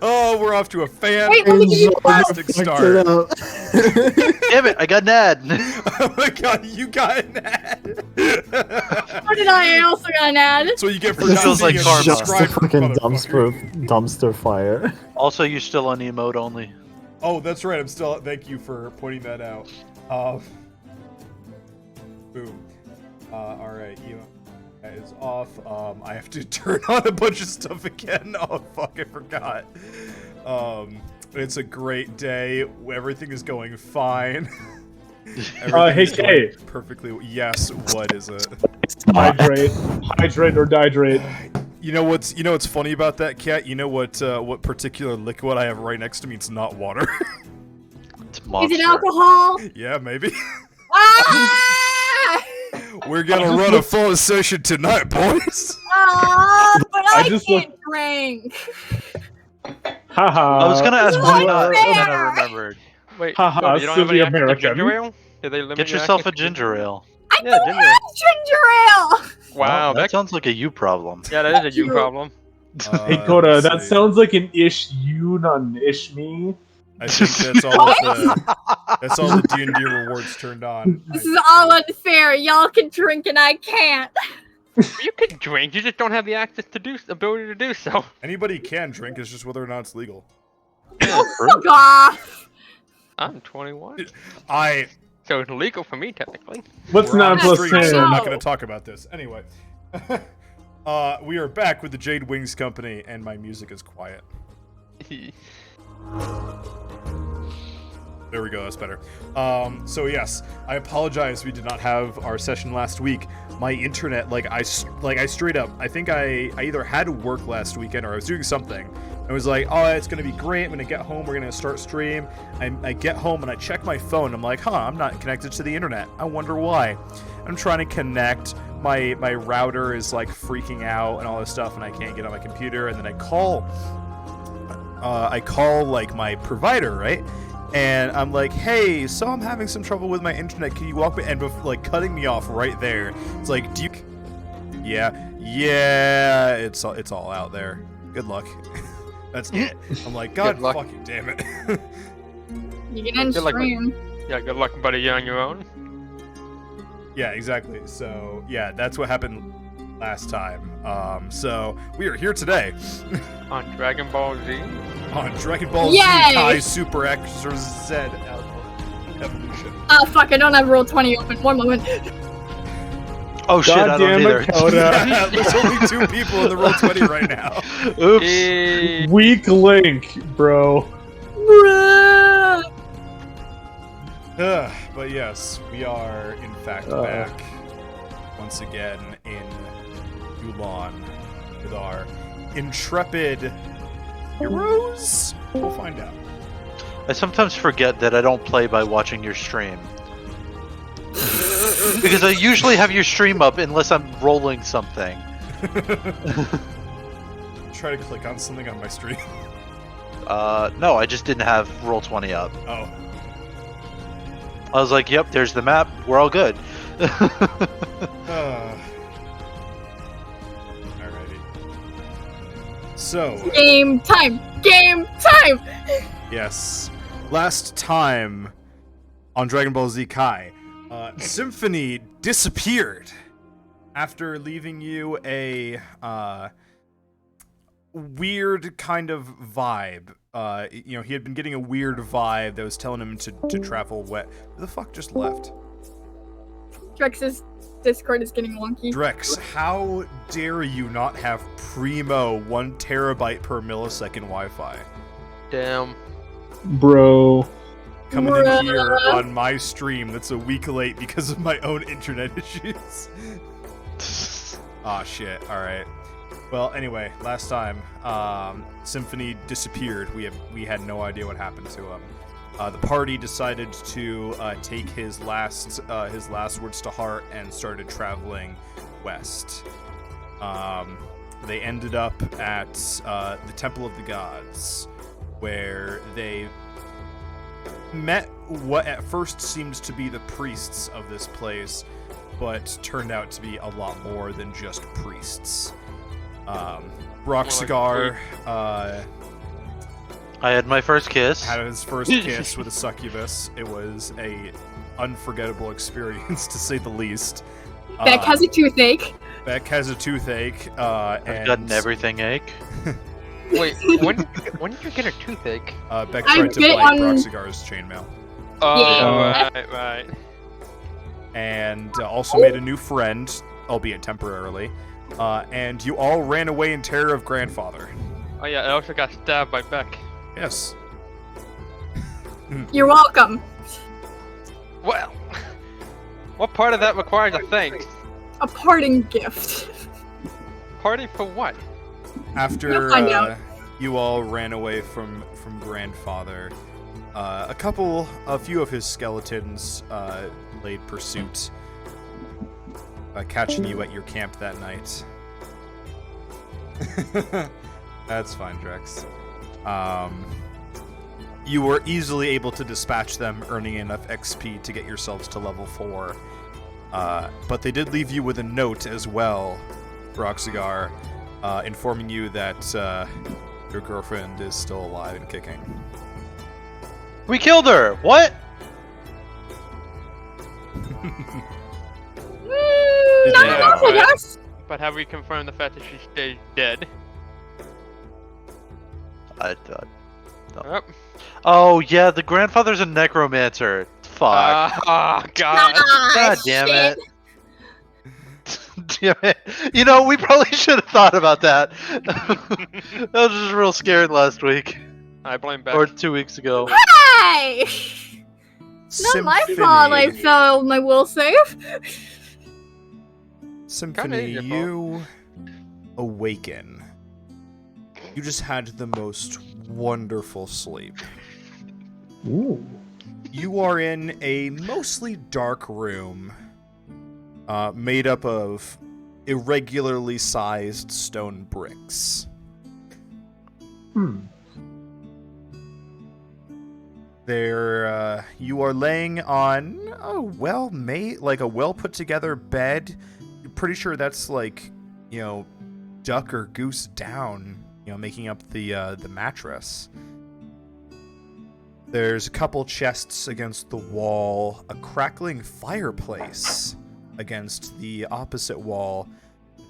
Oh, we're off to a fantastic start. Damn it, I got an ad. Oh my god, you got an ad. What did I also got an ad? That's what you get for This not feels being like a karma. Just a subscriber, fucking motherfucker. dumpster fire. Also, you're still on emote only. Oh, that's right. I'm still. Thank you for pointing that out. Boom. All right, you is off. I have to turn on a bunch of stuff again. Oh fuck, I forgot. It's a great day. Everything is going fine. Hey Kay. Perfectly. Yes. What is it? Hydrate or dihydrate. You know what's funny about that, Cat? You know what particular liquid I have right next to me? It's not water. It's Is monster. it alcohol? Yeah, maybe. Ah! We're gonna run a full session tonight, boys. But I just can't drink. Haha. I was gonna ask why not, Fair. and then I remembered. Wait, Haha, no, you don't have any silly access to American. ginger ale? Did they limit Get your yourself a access to ginger ale. I Yeah, don't ginger. have ginger ale. Wow, that sounds like a you problem. yeah, that is a you you. problem. Hey Coda, let's that see. sounds like an ish you, not an ish me. I think that's all the D&D rewards turned on. This is all unfair. Y'all can drink and I can't. You can drink, you just don't have the access to ability to do so. Anybody can drink. It's just whether or not it's legal. Fuck off. I'm 21, so it's legal for me technically. What's We're 9 on plus stream, 10? so I'm not No. going to talk about this. Anyway, we are back with the Jade Wings Company, and my music is quiet. There we go, that's better. So yes, I apologize we did not have our session last week. My internet, I straight up, I think I either had to work last weekend or I was doing something. I was like, oh, it's gonna be great, I'm gonna get home, we're gonna start stream. I get home and I check my phone, I'm like, I'm not connected to the internet. I wonder why. I'm trying to connect, my router is like freaking out and all this stuff and I can't get on my computer, and then I call like my provider, right? And I'm like, hey, so I'm having some trouble with my internet. Can you walk me? And like cutting me off right there. It's like, do you? Yeah, it's all out there. Good luck. That's it. I'm like, God Good luck. fucking damn it. You can end Good luck with- stream. Yeah, good luck, buddy. You're on your own. Yeah, exactly. So yeah, that's what happened last time. So we are here today On Dragon Ball Z. on Dragon Ball Z Yay! Kai Super X or Z Evolution. Oh fuck, I don't have roll 20 open. One moment. Oh shit, God I don't damn either. it, Coda. Yeah, there's only 2 people in the roll 20 right now. Oops. Hey. Weak link, bro. Bruh. But yes, we are in fact back once again in Yulon with our intrepid heroes. We'll find out. I sometimes forget that I don't play by watching your stream. Because I usually have your stream up unless I'm rolling something. Try to click on something on my stream. No, I just didn't have Roll20 up. Oh. I was like, yep, there's the map, we're all good. Alrighty. So, Game time. Game time. yes. Last time on Dragon Ball Z Kai, Symphony disappeared after leaving you a weird kind of vibe. He had been getting a weird vibe that was telling him to travel wet. Who the fuck just left? Drex's Discord is getting wonky. Drex, how dare you not have primo 1 terabyte per millisecond Wi-Fi? Damn. Bro. Coming in Bruh. here on my stream that's a week late because of my own internet issues. Aw, shit. Alright. Well, anyway, last time, Symphony disappeared. We had no idea what happened to him. The party decided to take his last words to heart and started traveling west. They ended up at the Temple of the Gods, where they met what at first seemed to be the priests of this place, but turned out to be a lot more than just priests. Rockcigar I had my first kiss. had his first kiss with a succubus. It was a unforgettable experience, to say the least. Beck has a toothache. Beck has a toothache, I've and got an everything ache. Wait, when did you get a toothache? Beck I tried to bit bite on- Rockcigar's chainmail. Oh, Yeah. right. And also made a new friend, albeit temporarily. And you all ran away in terror of Grandfather. Oh yeah, I also got stabbed by Beck. Yes. You're welcome. Well, what part of that requires a thanks? A parting gift. Party for what? After You'll find out. you all ran away from Grandfather, a few of his skeletons laid pursuit, catching you at your camp that night. That's fine, Drex. You were easily able to dispatch them, earning enough XP to get yourselves to level 4. But they did leave you with a note as well, Rockcigar, informing you that your girlfriend is still alive and kicking. We killed her! What? Not Yeah, enough, I right. guess. But have we confirmed the fact that she stays dead? I thought. Yep. Oh, yeah, the grandfather's a necromancer. Fuck. Oh, God. God damn it. Damn it. You know, we probably should have thought about that. I was just real scared last week. I blame Beck. Or 2 weeks ago. Hey! Not my fault I failed my will save. Symphony, your fault. you awaken. You just had the most wonderful sleep. Ooh. You are in a mostly dark room, made up of irregularly sized stone bricks. There, you are laying on a well-made, like a well-put-together bed. You're pretty sure that's like, you know, duck or goose down, you know, making up the mattress. There's a couple chests against the wall, a crackling fireplace against the opposite wall,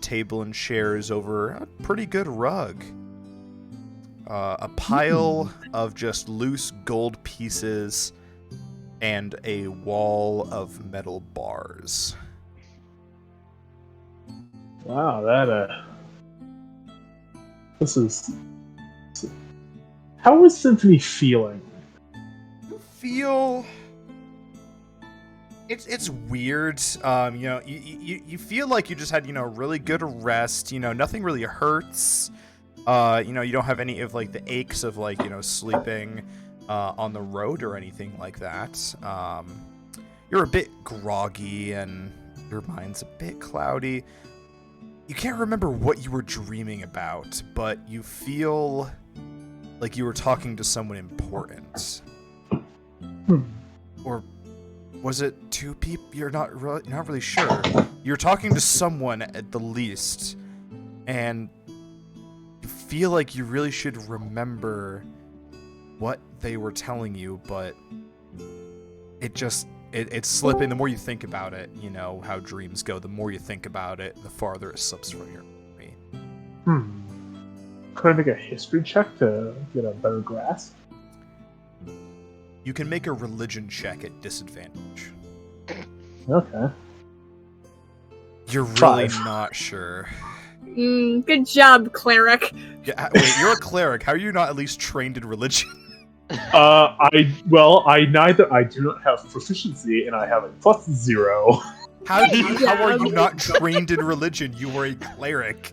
table and chairs over a pretty good rug. A pile of just loose gold pieces and a wall of metal bars. Wow, that this is. How is Symphony feeling? You feel it's weird. You know, you feel like you just had, you know, really good rest. You know, nothing really hurts. You know, you don't have any of like the aches of like, you know, sleeping on the road or anything like that. You're a bit groggy and your mind's a bit cloudy. You can't remember what you were dreaming about, but you feel like you were talking to someone important. Or was it two people? You're not really sure. You're talking to someone at the least, and you feel like you really should remember what they were telling you, but it's slipping. The more you think about it, you know how dreams go. The more you think about it, the farther it slips from your memory. Could I make a history check to get a better grasp? You can make a religion check at disadvantage. Okay. You're really 5. not sure. Good job, cleric. Yeah, wait, you're a cleric. How are you not at least trained in religion? I do not have proficiency, and I have a +0. How are you not trained in religion? You were a cleric.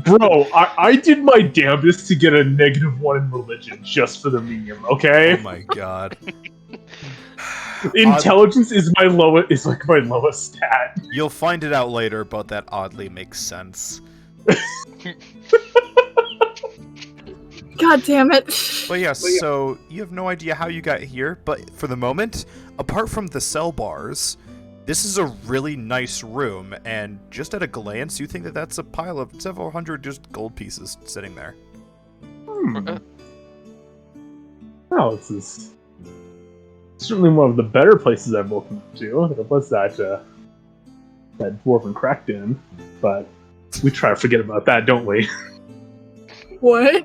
Bro, I did my damnedest to get a -1 in religion just for the meme. Okay. Oh my god. Intelligence is my lowest stat. You'll find it out later, but that oddly makes sense. God damn it. But yes, so you have no idea how you got here, but for the moment, apart from the cell bars, This is a really nice room, and just at a glance, you think that that's a pile of several hundred just gold pieces sitting there. Oh, this is certainly one of the better places I've woken up to. There was that dwarven cracked in, but we try to forget about that, don't we? What?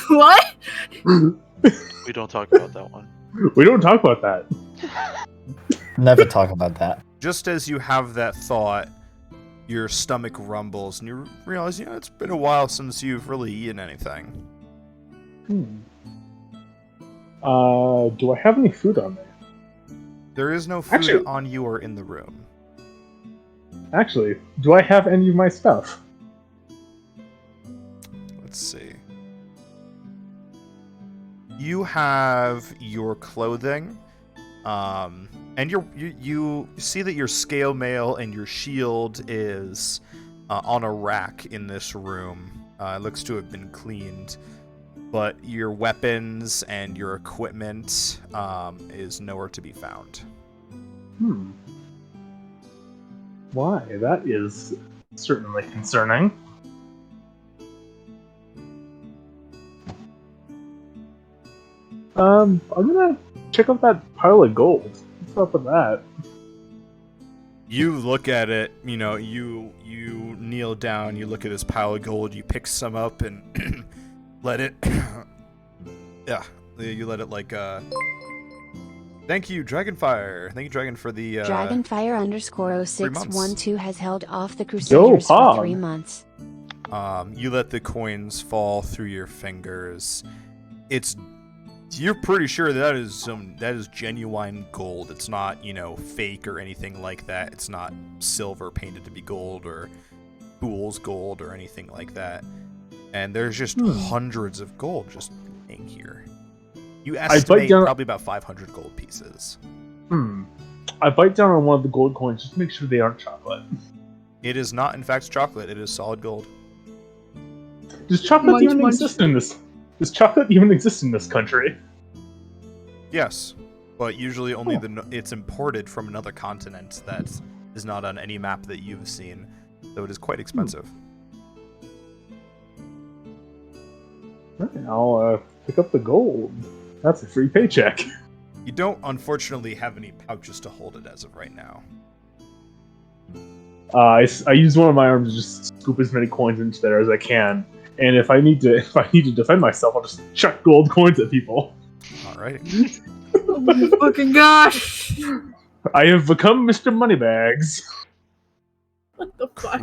What? We don't talk about that one. We don't talk about that. Never talk about that. Just as you have that thought, your stomach rumbles, and you realize, it's been a while since you've really eaten anything. Do I have any food on there? There is no food on you or in the room. Actually, do I have any of my stuff? Let's see. You have your clothing, and you see that your scale mail and your shield is on a rack in this room. It looks to have been cleaned, but your weapons and your equipment is nowhere to be found. Why? That is certainly concerning. I'm gonna check out that pile of gold. What's up with that? You look at it, you kneel down, you look at this pile of gold, you pick some up and let it... yeah, you let it thank you, Dragonfire. Thank you, Dragon, for the... Dragonfire_0612 has held off the Crusaders for 3 months. You let the coins fall through your fingers. You're pretty sure that is genuine gold. It's not, fake or anything like that. It's not silver painted to be gold or fool's gold or anything like that. And there's just hundreds of gold just laying here. You estimate probably about 500 gold pieces. I bite down on one of the gold coins just to make sure they aren't chocolate. It is not, in fact, chocolate. It is solid gold. Does chocolate even exist in this? Does chocolate even exist in this country? Yes, but usually only it's imported from another continent that is not on any map that you've seen, so it is quite expensive. Okay, I'll pick up the gold. That's a free paycheck. You don't, unfortunately, have any pouches to hold it as of right now. I use one of my arms to just scoop as many coins into there as I can. And if I need to defend myself, I'll just chuck gold coins at people. Alright. Oh my fucking gosh! I have become Mr. Moneybags. What the fuck?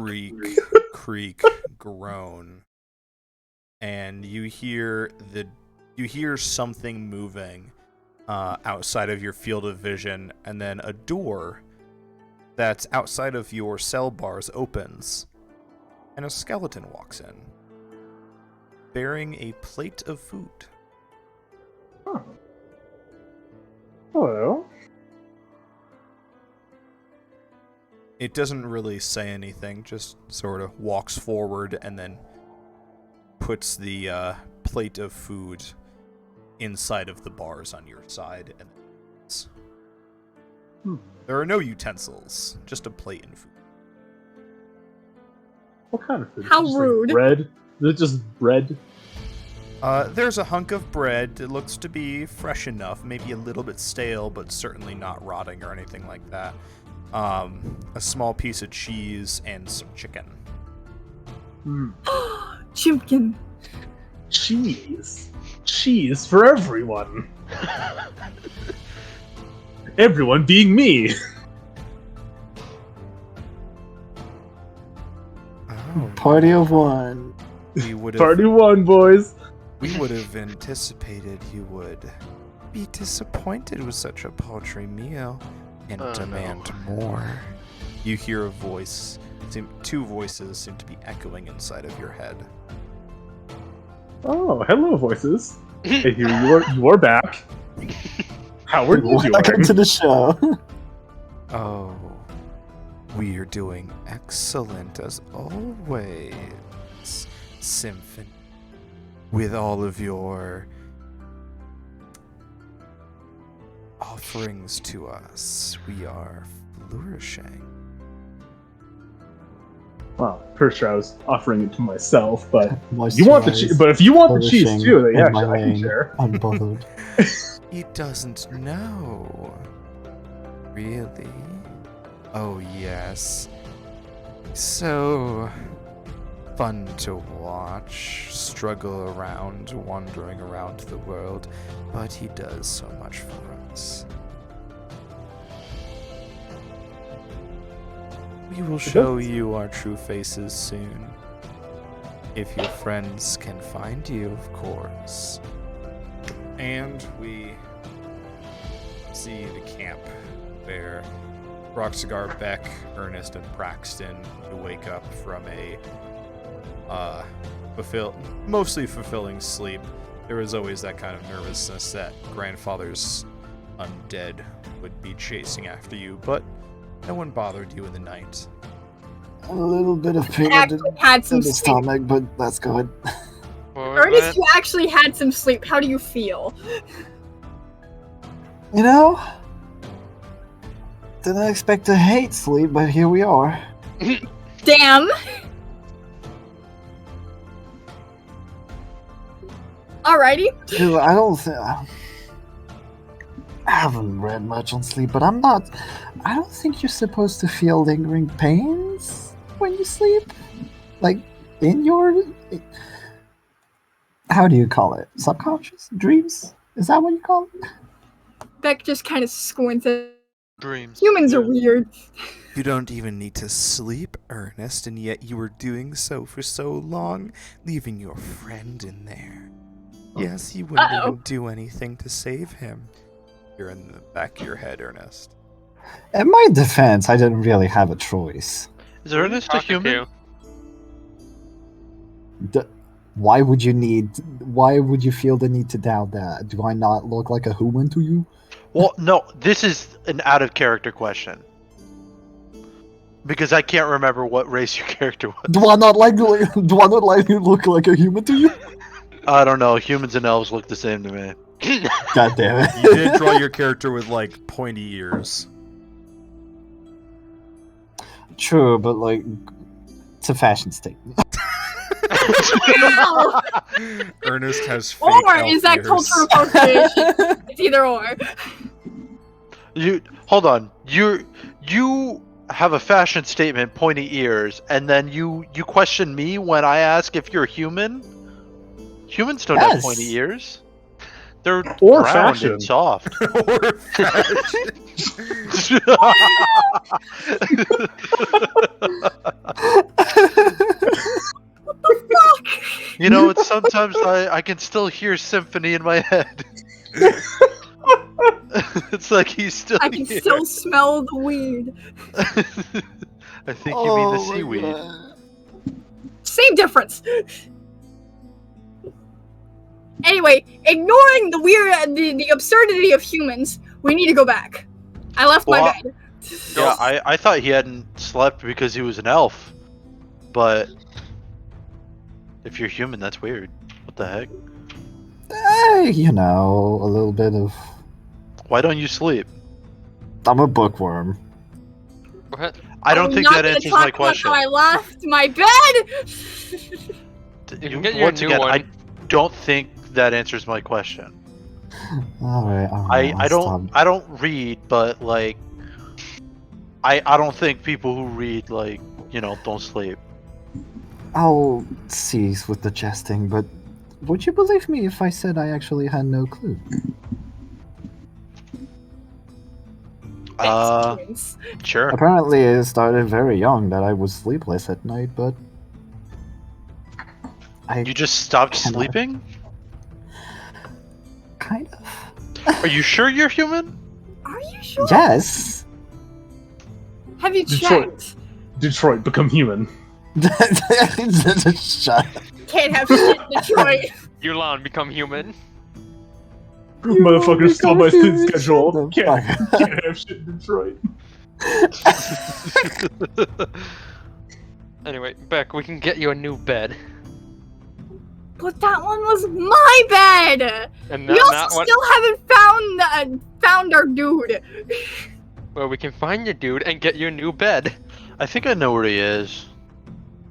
Creak, groan. And you hear something moving outside of your field of vision, and then a door that's outside of your cell bars opens, and a skeleton walks in, bearing a plate of food. Oh. Hello. It doesn't really say anything, just sort of walks forward and then puts the plate of food inside of the bars on your side. And there are no utensils, just a plate and food. What kind of food? How rude. Bread? Is it just bread? There's a hunk of bread. It looks to be fresh enough, maybe a little bit stale, but certainly not rotting or anything like that. A small piece of cheese and some chicken. Chimkin. Cheese. Cheese for everyone. Everyone being me. Oh. Party of one. Party one, boys. We would have anticipated you would be disappointed with such a paltry meal and demand more. You hear a voice. Two voices seem to be echoing inside of your head. Oh, hello, voices. Hey, here you are back. How are you doing? Welcome to the show. Oh, we are doing excellent as always, Symphony. With all of your offerings to us, we are flourishing. Well, pretty sure I was offering it to myself, but Moisturized, you want the but if you want the cheese flourishing too, then in yeah, my I can lane, share. unbothered. He doesn't know. Really? Oh, yes. So fun to watch, struggle around, wandering around the world, but he does so much for us. We will show you our true faces soon. If your friends can find you, of course. And we see the camp where Roxagar, Beck, Ernest, and Braxton wake up from a mostly fulfilling sleep. There was always that kind of nervousness that grandfather's undead would be chasing after you, but no one bothered you in the night. A little bit of pain Actually had some in the sleep. stomach, but that's good. Ernest, you actually had some sleep. How do you feel? You know, didn't expect to hate sleep, but here we are. Damn. Alrighty. Dude, I don't think I haven't read much on sleep, but I don't think you're supposed to feel lingering pains when you sleep. Like, in your... How do you call it? Subconscious? Dreams? Is that what you call it? Beck just kind of squints at Dreams. humans are weird. You don't even need to sleep, Ernest, and yet you were doing so for so long, leaving your friend in there. Yes, you wouldn't even do anything to save him. You're in the back of your head, Ernest. In my defense, I didn't really have a choice. Is Ernest a human? Why would you feel the need to doubt that? Do I not look like a human to you? Well, no, this is an out-of-character question. Because I can't remember what race your character was. Do I not look like a human to you? I don't know, humans and elves look the same to me. God damn it. You did draw your character with, like, pointy ears. True, but, like, it's a fashion statement. Wow. Ernest has fake Or elf is that ears. cultural appropriation? It's either or. Hold on. You have a fashion statement, pointy ears, and then you question me when I ask if you're human? Humans don't have pointy ears. They're Or round fashion. and soft. Or fashion. You know, it's sometimes I can still hear Symphony in my head. It's like he's still I can here. still smell the weed. I think you mean the seaweed. Same difference. Anyway, ignoring the weird, the absurdity of humans, we need to go back. I left my bed. Yeah, I thought he hadn't slept because he was an elf. But if you're human, that's weird. What the heck? You know, a little bit of... Why don't you sleep? I'm a bookworm. What? I don't think that answers my question. I left my bed. You can get your Once new again, one. I don't think that answers my question. Alright, I don't read, but like I don't think people who read, like, you know, don't sleep. I'll cease with the jesting, but would you believe me if I said I actually had no clue? Sure. Apparently it started very young that I was sleepless at night, but... You just stopped sleeping? Kind of. Are you sure you're human? Are you sure? Yes! Have you Detroit. checked? Detroit, become human. Shut. Can't have shit in Detroit. Yulon, become human. Motherfucker stole my sleep schedule. The Can't have shit in Detroit. Anyway, Beck, we can get you a new bed. But that one was my bed. And We also still haven't found our dude. Well, we can find your dude and get you a new bed. I think I know where he is.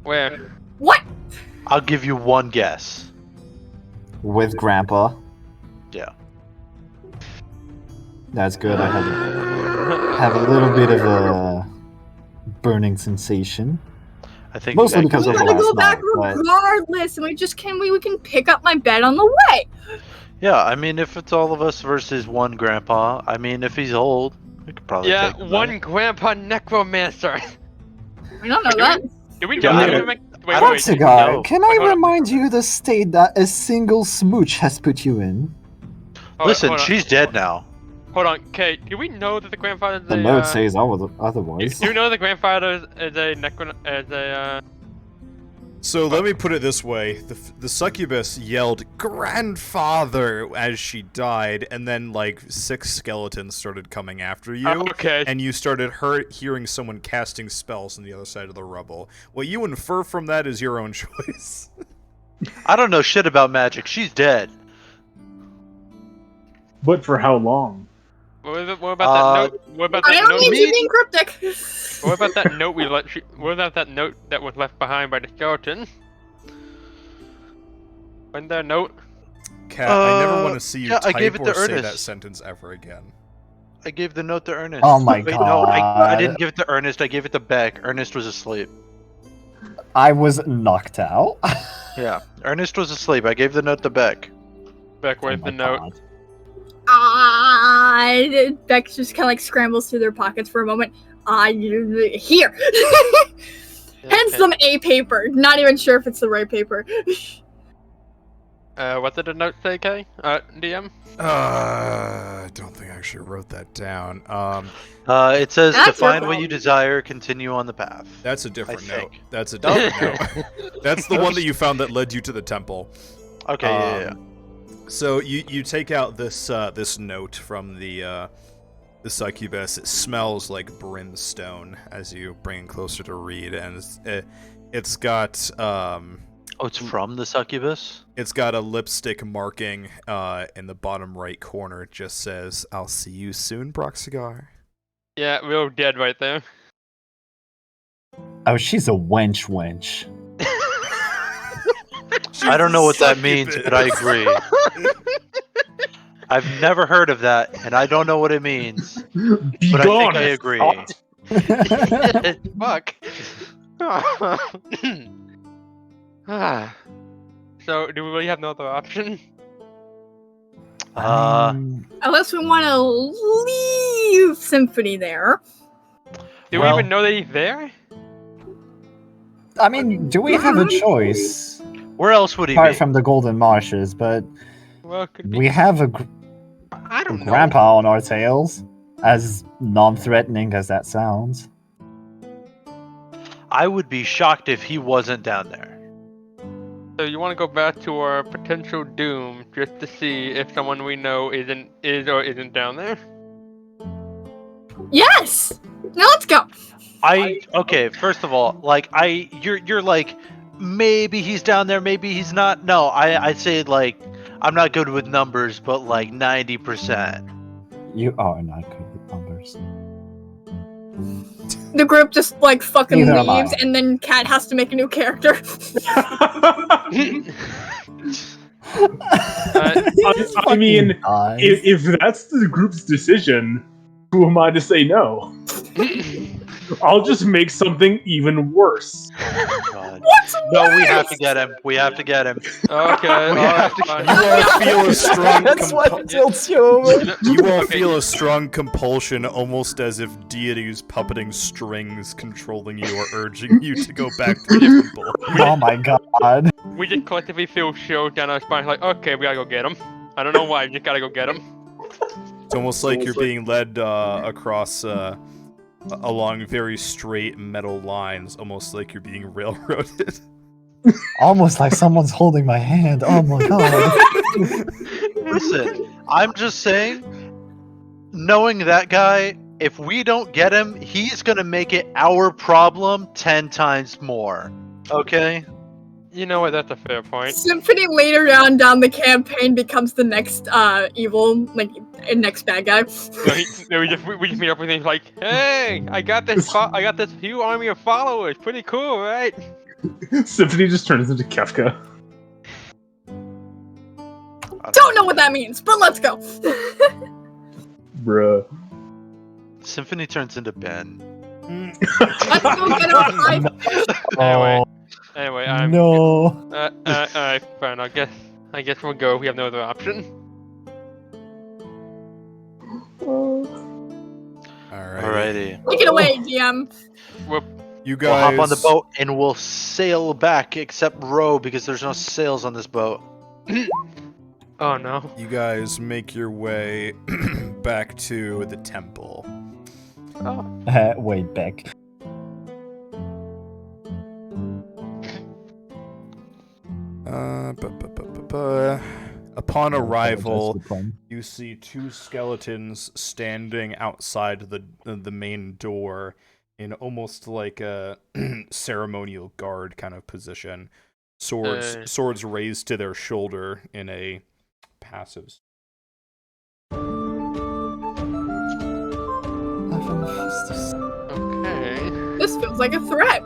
Where? What? I'll give you one guess. With Grandpa. Yeah. That's good. I have a little bit of a burning sensation. I think Mostly I- because We of gotta last go back night, but regardless, and we can pick up my bed on the way. Yeah, I mean, if it's all of us versus one grandpa, I mean, if he's old, we could probably Yeah, take him, one right? grandpa necromancer. We don't know Do that. Do we Yeah, know I that? don't- Wait, Cigar, no. can Wait, I hold on. remind you the state that a single smooch has put you in? Listen, hold on. she's dead now. Hold on, Kate. Do we know that the grandfather is The a? note says otherwise. Do you know the grandfather is a So let me put it this way: the succubus yelled "grandfather" as she died, and then like 6 skeletons started coming after you, okay. and you started hearing someone casting spells on the other side of the rubble. What you infer from that is your own choice. I don't know shit about magic. She's dead. But for how long? What about that note? What about I that don't note? need you being cryptic. What about that note we let? What about that note that was left behind by the skeleton? Wasn't there a note? Cat, I never want to see you yeah, I type gave it or to say that Ernest. sentence ever again. I gave the note to Ernest. Oh my Wait, no, I God. didn't give it to Ernest. I gave it to Beck. Ernest was asleep. I was knocked out. Yeah, Ernest was asleep. I gave the note to Beck. Back Oh with my the note. God. Beck just kind of like scrambles through their pockets for a moment. Here. Hands them a paper. Not even sure if it's the right paper. What did the note say, Kay? DM? I don't think I actually wrote that down. It says to That's your find what you problem. desire, continue on the path. That's a different I note. think. That's a different note. That's the one that you found that led you to the temple. Okay, yeah. So you take out this this note from the succubus. It smells like brimstone as you bring it closer to read, and it's got Oh, it's from the succubus? it's got a lipstick marking in the bottom right corner. It just says, "I'll see you soon, Broxigar." Yeah, we're dead right there. Oh, she's a wench. I don't know what that means, but I agree. I've never heard of that, and I don't know what it means. Be But gone! I think I agree. Fuck. So, do we really have no other option? Unless we want to leave Symphony there. Do we Well- even know that he's there? I mean, do we have a choice? Where else would he Apart be? from the Golden Marshes, but Well, it could be. we have a I don't know. grandpa on our tails, as non-threatening as that sounds. I would be shocked if he wasn't down there. So you want to go back to our potential doom just to see if someone we know is or isn't down there? Yes. Now let's go. Okay, first of all, like you're like maybe he's down there, maybe he's not. No, I'd say like I'm not good with numbers, but like 90%. You are not good with numbers. The group just like fucking Neither am leaves, I. and then Cat has to make a new character. I mean, Eyes. if that's the group's decision, who am I to say no? I'll just make something even worse. God. What's No, we have to get him. We have to get him. Okay, alright, fine. You all feel a strong That's what compulsion. tilts you over. You all feel a strong compulsion, almost as if deities puppeting strings, controlling you or urging you to go back to the temple. Oh my god. We just collectively feel chills down our spine, like, okay, we gotta go get him. I don't know why, we just gotta go get him. It's almost like you're being led across along very straight metal lines, almost like you're being railroaded. Almost like someone's holding my hand. Oh my god. Listen, I'm just saying, knowing that guy, if we don't get him, he's gonna make it our problem 10 times more. Okay? You know what, that's a fair point. Symphony later down the campaign becomes the next evil like next bad guy. No, we just meet up with him like, hey, I got this huge army of followers. Pretty cool, right? Symphony just turns into Kefka. Don't know what that means, but let's go. Bruh. Symphony turns into Ben. Let's go get him alive. Anyway, I'm No. alright, fine. I guess we'll go. We have no other option. Alrighty. Take it away, GM. You We'll guys hop on the boat and we'll sail back, except row because there's no sails on this boat. Oh no. You guys make your way back to the temple. Oh. Wait, Beck. Upon arrival, you see two skeletons standing outside the main door in almost like a ceremonial guard kind of position. Swords raised to their shoulder in a passive. Okay. This feels like a threat.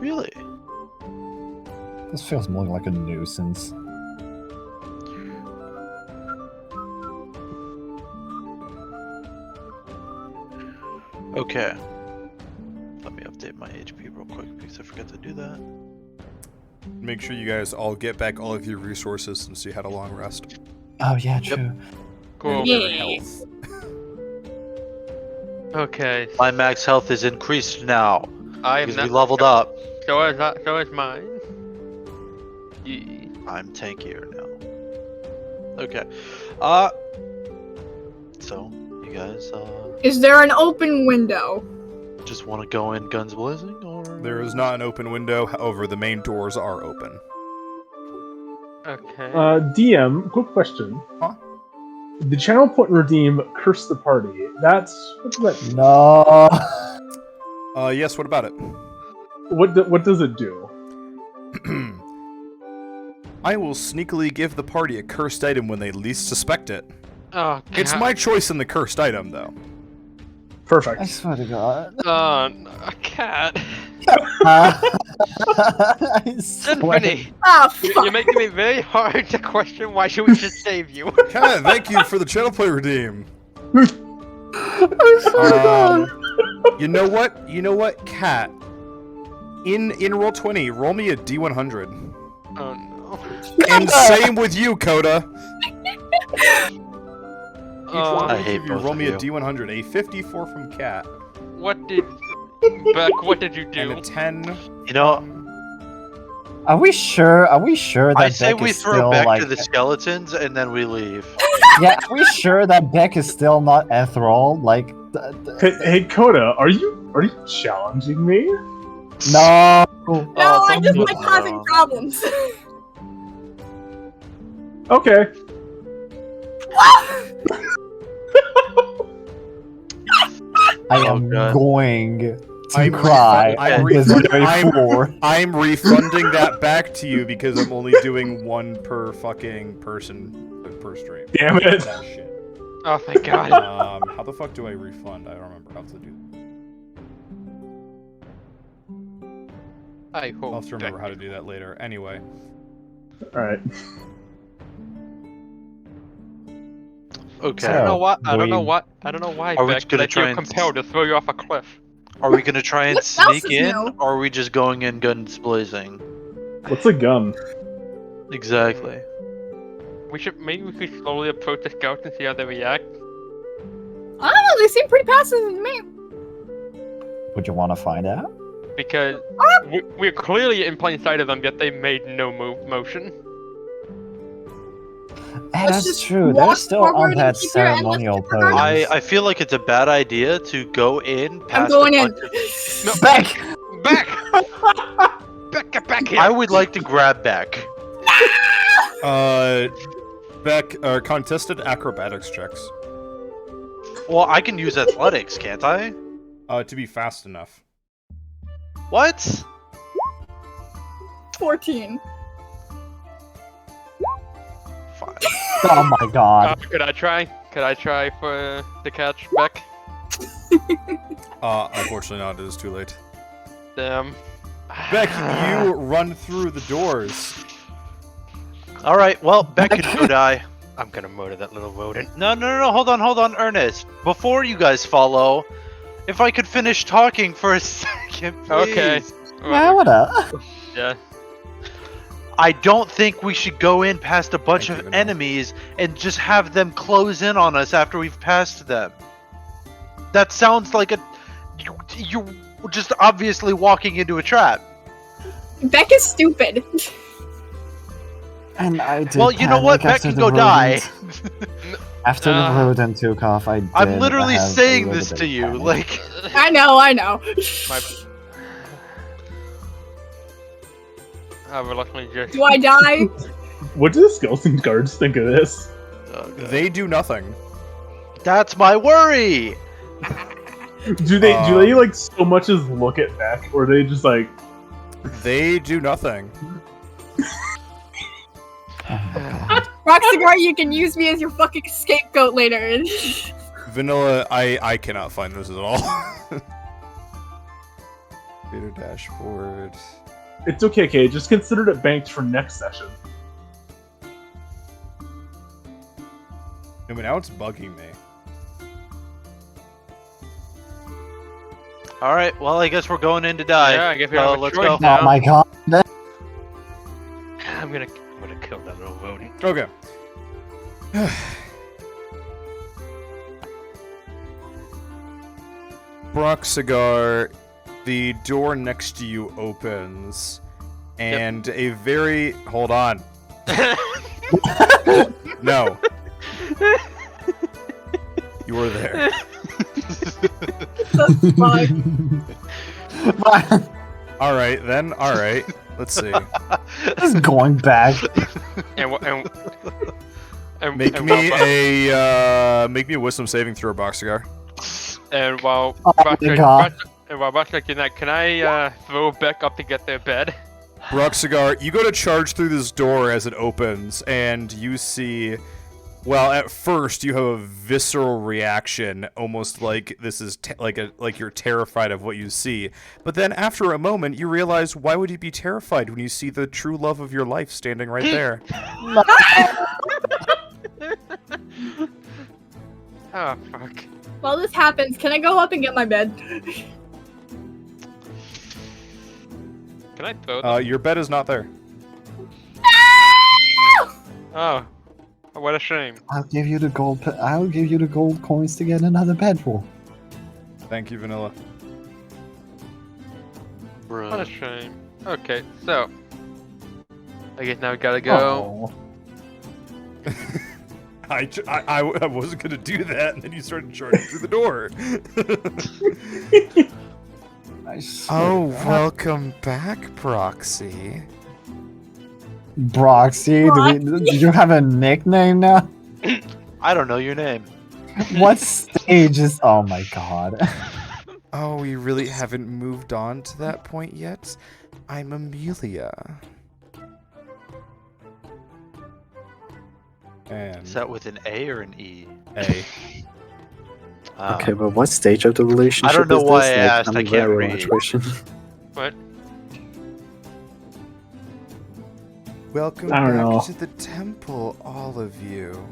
Really? This feels more like a nuisance. Okay. Let me update my HP real quick because I forgot to do that. Make sure you guys all get back all of your resources since you had a long rest. Oh yeah, true. Cool. And your Yeah. health. Okay. My max health is increased now I am because not. we leveled up. So is mine. Yeah. I'm tankier now. Okay. So you guys Is there an open window? just want to go in guns blazing, or There is not an open window, however, the main doors are open. Okay. DM, quick question. Huh? The channel point redeem curse the party. What's that? No. Yes, what about it? What does it do? I will sneakily give the party a cursed item when they least suspect it. Oh, It's my choice in the cursed item, though. Perfect. I swear to God. a cat. I swear. Symphony. Ah, You're fuck. making me very hard to question why should we just save you. Kat, thank you for the channel play redeem. I swear to God. You know what, Kat? In Roll20, roll me a D100. Oh no. And same with you, Coda. I hate You both roll of me you. a D100, a 54 from Kat, What did What did you and a do? 10. You know, Are we sure that I say Beck we is throw still back like? to the skeletons and then we leave. Yeah, are we sure that Beck is still not enthralled? Like, Hey, Coda, are you challenging me? no. No, I just don't like look causing around. problems. Okay. I am God. going to I'm cry I'm on this very floor. I'm refunding that back to you because I'm only doing one per fucking person per stream. Damn it. That shit. Oh thank God. How the fuck do I refund? I don't remember how to do that. I hope. I'll have to remember how to do that later. Anyway. Alright. Okay. I don't know why. I don't We- know what. I don't know why. Are we Beck, gonna that try you're and- compelled to throw you off a cliff. Are we gonna try and What else sneak is in, new? or are we just going in guns blazing? What's a gun? Exactly. Maybe we should slowly approach the scouts and see how they react. I don't know, they seem pretty passive to me. Would you want to find out? Because we're clearly in plain sight of them, yet they made no motion. Let's That's just true. walk They're still forward on and that keep your endless ceremonial disregard. pose. I feel like it's a bad idea to go in past I'm going a in. bunch of- No, Beck! Back! Back! Get back here! I would like to grab Beck. Beck, contested acrobatics checks. Well, I can use athletics, can't I? To be fast enough. What? 14. Fine. Oh my god. Could I try? Could I try for the catch, Beck? Unfortunately not. It is too late. Damn. Beck, you run through the doors. Alright, well, Beck can go die. I'm gonna murder that little rodent. No, hold on, Ernest. Before you guys follow, if I could finish talking for a second, please. Okay. Yeah, whatever. Yeah. I don't think we should go in past a bunch Thank of you, Vanilla. enemies and just have them close in on us after we've passed them. That sounds like you're just obviously walking into a trap. Beck is stupid. And I did. Well, you know what? Beck after can the go die. rodent- After the rodent took off, I did. I'm literally have a saying little this bit to of you, panic. like. I know. My... I reluctantly just. Do I die? What do the skeleton guards think of this? They do nothing. That's my worry. Do they like so much as look at Beck, or are they just like? They do nothing. Roxagar, you can use me as your fucking scapegoat later. Vanilla, I cannot find this at all. Computer dashboard. It's okay, Kay. Just consider it banked for next session. I mean, now it's bugging me. All right. Well, I guess we're going in to die. Yeah, I guess we So, have a let's choice go. now. Oh my god. I'm gonna kill that little rodent. Okay. Broxigar, the door next to you opens, and a very... Hold on. No. You were there. The fuck? Alright, then. Alright. Let's see. Just going back. And Make me a wisdom saving throw, Broxigar. And while Oh my god. Buster doing that, can I throw Beck up to get their bed? Broxigar, you go to charge through this door as it opens, and you see... Well, at first you have a visceral reaction, almost like this is like you're terrified of what you see. But then after a moment, you realize, why would you be terrified when you see the true love of your life standing right there? Oh fuck. While this happens, can I go up and get my bed? Can I throw them? Your bed is not there. Oh. What a shame. I'll give you the gold. I'll give you the gold coins to get another bed for. Thank you, Vanilla. What a shame. Okay, so. I guess now we gotta go. Oh. I wasn't gonna do that, and then you started charging through the door. I swear Oh, to God. welcome back, Proxy. Broxy, do you have a nickname now? I don't know your name. What stage is? Oh my god. Oh, we really haven't moved on to that point yet? I'm Amelia. And Is that with an A or an E? A. Okay, but what stage of the relationship? I don't know is why this? I asked, I'm I can't very read. much wishing. What? Welcome I don't back know. to the temple, all of you.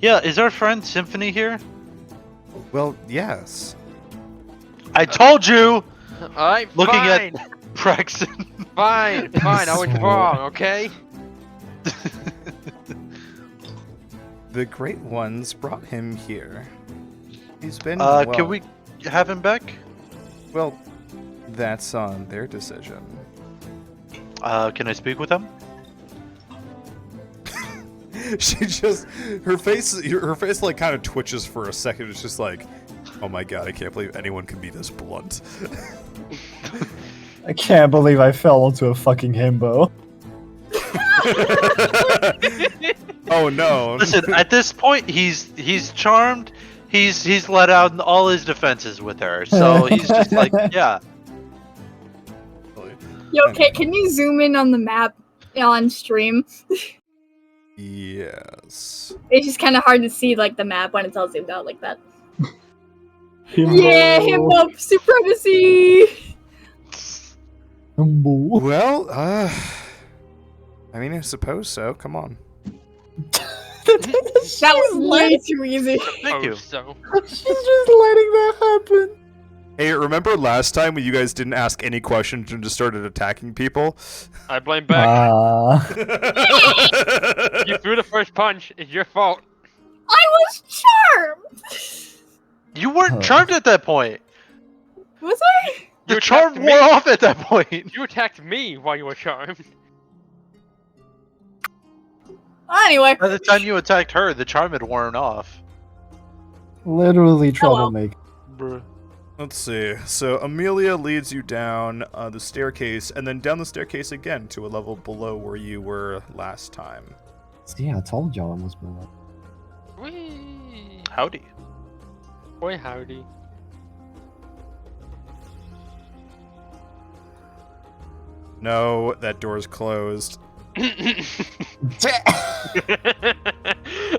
Yeah, is our friend Symphony here? Well, yes. I told you! Alright, Looking fine. at Braxton. Fine, I was So- wrong, okay? The Great Ones brought him here. He's been well. Can we have him back? Well, that's on their decision. Can I speak with him? She just her face like kind of twitches for a second. It's just like, oh my god, I can't believe anyone can be this blunt. I can't believe I fell into a fucking himbo. Oh no. Listen, at this point, he's charmed. He's let out all his defenses with her, so he's just like, yeah. Yo, okay, can you zoom in on the map on stream? Yes. It's just kind of hard to see like the map when it's all zoomed out like that. Himbo. Yeah, himbo supremacy. Well, I mean, I suppose so. Come on. That was way too easy. Thank you. So. She's just letting that happen. Hey, remember last time when you guys didn't ask any questions and just started attacking people? I blame back. You threw the first punch. It's your fault. I was charmed. You weren't charmed at that point. Was I? The charm attacked wore me. off at that point. You attacked me while you were charmed. Anyway. By the time you attacked her, the charm had worn off. Literally well. troublemaker. Bruh. Let's see. So Amelia leads you down the staircase, and then down the staircase again to a level below where you were last time. See, I told y'all it was below. Whee! Howdy. Boy, howdy. No, that door's closed.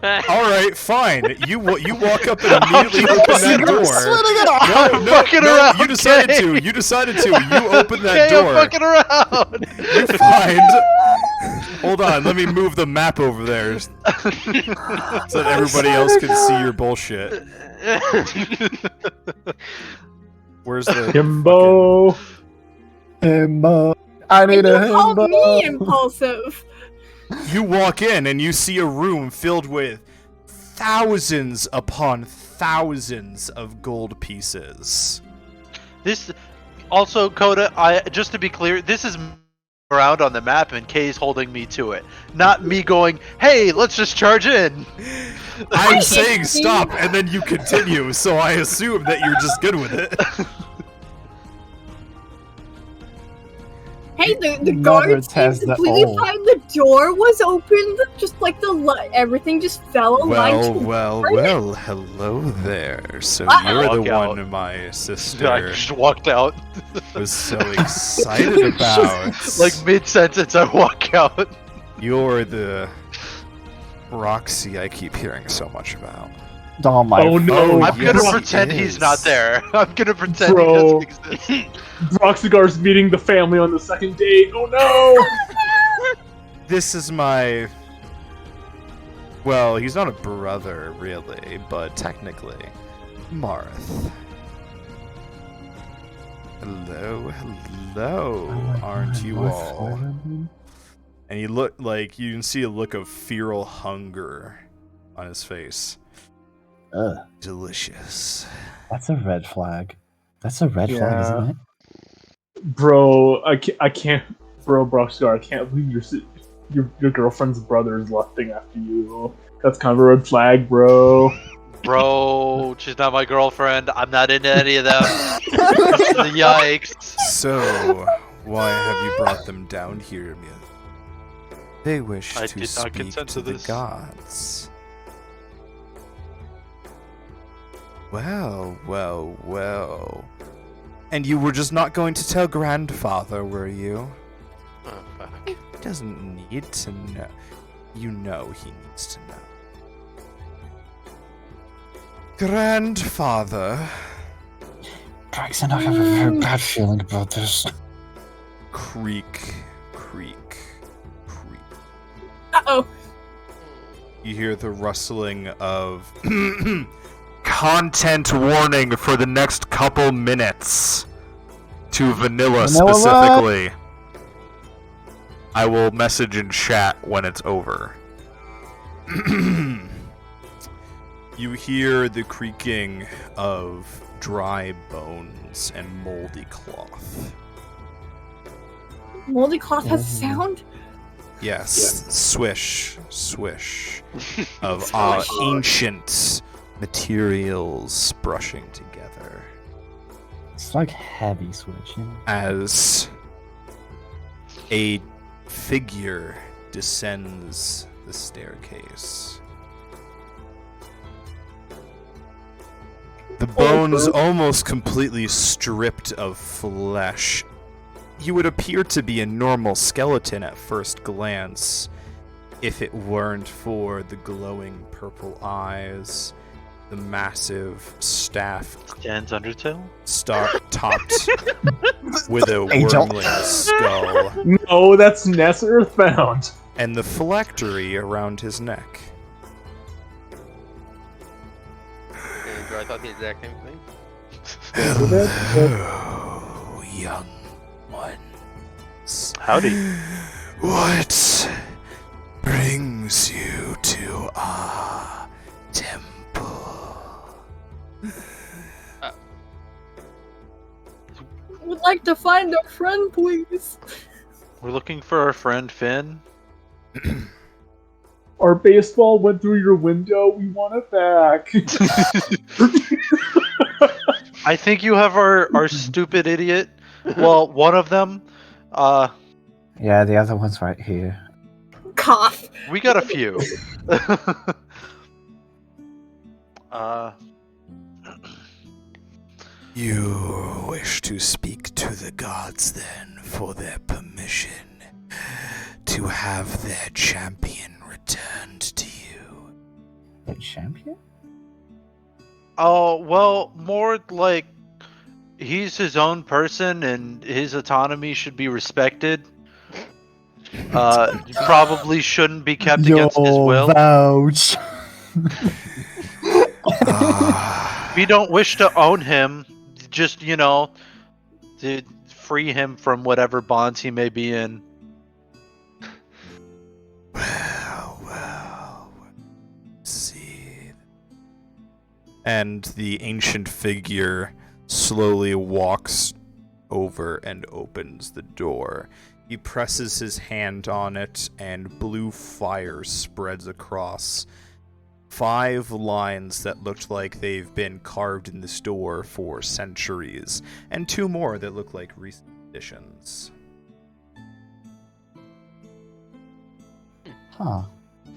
Alright, fine. You walk up and immediately open that door. No, you decided to. You decided to. You open that door. I'm fucking around. You find... Hold on, let me move the map over there so that everybody else can see your bullshit. Where's the... Himbo. Himbo. I need You a called himbo. me impulsive. You walk in and you see a room filled with thousands upon thousands of gold pieces. This also, Coda, just to be clear, this is around on the map and Kay's holding me to it. Not me going, hey, let's just charge in. I'm saying stop and then you continue, so I assume that you're just good with it. Hey, the Never guards test seemed the completely old. fine. The door was opened, just like everything just fell aligned. Well, hello there. So you're Walk the out. one my I sister just walked out. was so excited about. Like mid-sentence, I walk out. You're the Roxy I keep hearing so much about. Oh my. Oh no. I'm yes, gonna he pretend he's is. not there. I'm gonna pretend Bro. he doesn't exist. Broxigar's meeting the family on the second date. Oh no. This is my... Well, he's not a brother, really, but technically. Marth. Hello, hello, aren't you all? And he look like you can see a look of feral hunger on his face. Ugh, Delicious. that's a red flag. That's a red flag, isn't it? Bro, I can't. Bro, Broxigar, I can't believe your girlfriend's brother is lusting after you. That's kind of a red flag, bro. Bro, she's not my girlfriend. I'm not into any of them. Yikes. So, why have you brought them down here, Amelia? They wish I to did not speak consent to to the this. gods. Well. And you were just not going to tell grandfather, were you? Oh, fuck. He doesn't need to know. You know he needs to know. Grandfather. Braxton, I have a very bad feeling about this. Creak. Uh-oh. You hear the rustling of content warning for the next couple minutes to Vanilla specifically. I will message in chat when it's over. You hear the creaking of dry bones and moldy cloth. Moldy cloth has a sound? Yes, swish of Swish. ancient materials brushing together It's like heavy switch, you know? as a figure descends the staircase. The bones almost completely stripped of flesh. You would appear to be a normal skeleton at first glance, if it weren't for the glowing purple eyes, the massive staff Dan's Undertale? topped with a Angel. wormling skull, No, that's Ness Earthbound. and the phylactery around his neck. I thought the exact same thing. Hello, young ones. Howdy. What brings you to our temple? Would like to find a friend, please. We're looking for our friend Finn. Our baseball went through your window. We want it back. I think you have our stupid idiot. Well, one of them. Yeah, the other one's right here. Cough. We got a few. You wish to speak to the gods then for their permission to have their champion returned to you. The champion? Oh, well, more like he's his own person and his autonomy should be respected. Probably shouldn't be kept against his will. Vouch. We don't wish to own him, just, to free him from whatever bonds he may be in. Well, see. And the ancient figure slowly walks over and opens the door. He presses his hand on it, and blue fire spreads across 5 lines that looked like they've been carved in this door for centuries, and 2 more that look like recent additions. Huh.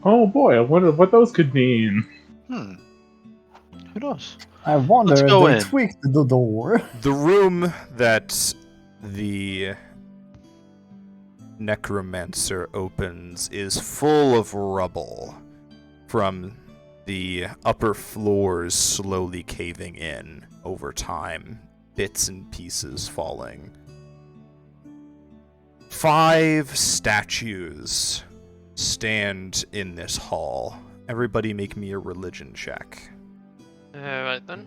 Oh boy, I wonder what those could mean. Who knows? I wonder Let's if go they in. tweaked the door. The room that the necromancer opens is full of rubble from the upper floors slowly caving in over time, bits and pieces falling. 5 statues stand in this hall. Everybody make me a religion check. Right then.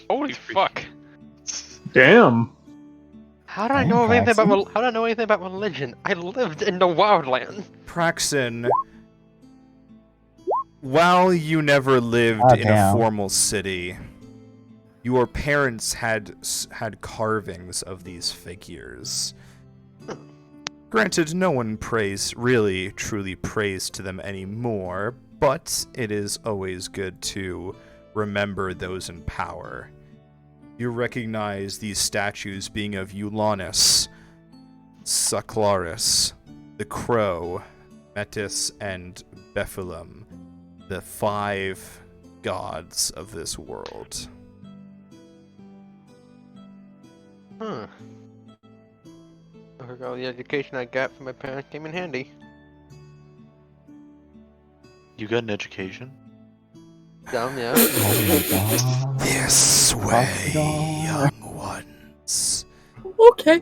Holy fuck! Damn. How do I know anything about? How do I know anything about religion? I lived in the wildland. Praxen, while you never lived in a formal city, your parents had carvings of these figures. Granted, no one truly prays to them anymore, but it is always good to remember those in power. You recognize these statues being of Ulanus, Saclaris, the Crow, Metis, and Bephilim, the 5 gods of this world. Huh. I heard all the education I got from my parents came in handy. You got an education? Yeah. Oh my god. This way, young ones. Okay.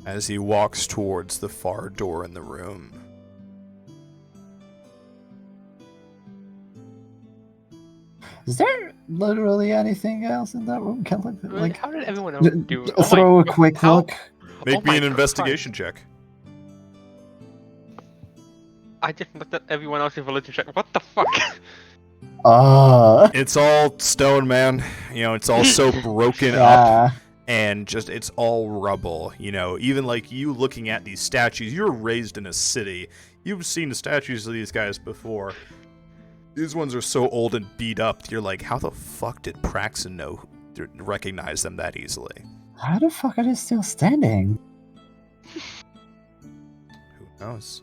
As he walks towards the far door in the room. Is there literally anything else in that room? Can I look, Like, how did everyone else do it? throw a quick look? Make me an investigation check. I just looked at everyone else's religion check. What the fuck? It's all stone, man. You know, it's all so broken up. Yeah. And just, it's all rubble. You know, even like you looking at these statues, you were raised in a city. You've seen the statues of these guys before. These ones are so old and beat up, you're like, how the fuck did Praxen know to recognize them that easily? How the fuck are they still standing? Who knows?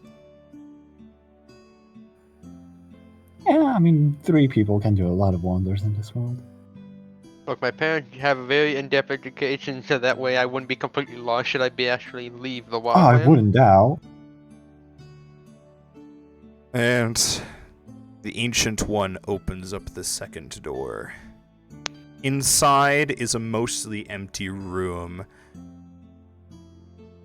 Yeah, I mean, 3 people can do a lot of wonders in this world. Look, my parents have a very in-depth education, so that way I wouldn't be completely lost should I be actually leave the Oh, wildland. I wouldn't doubt. And the Ancient One opens up the second door. Inside is a mostly empty room.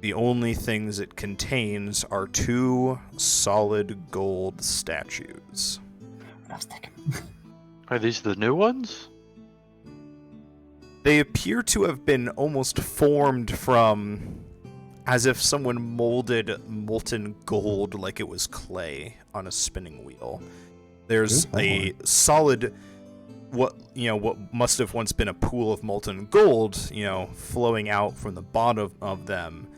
The only things it contains are 2 solid gold statues. Are these the new ones? They appear to have been almost formed from as if someone molded molten gold like it was clay on a spinning wheel. There's a solid what must have once been a pool of molten gold, flowing out from the bottom of them,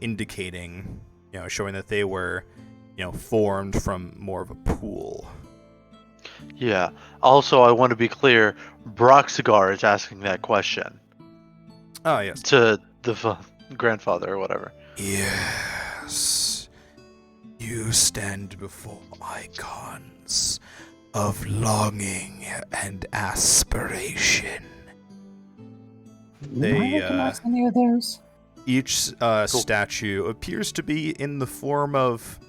indicating, showing that they were, formed from more of a pool. Yeah. Also, I want to be clear, Broxigar is asking that question. Oh, yes. To the grandfather or whatever. Yes. You stand before icons of longing and aspiration. Do I recognize any of those? Each statue appears to be in the form of...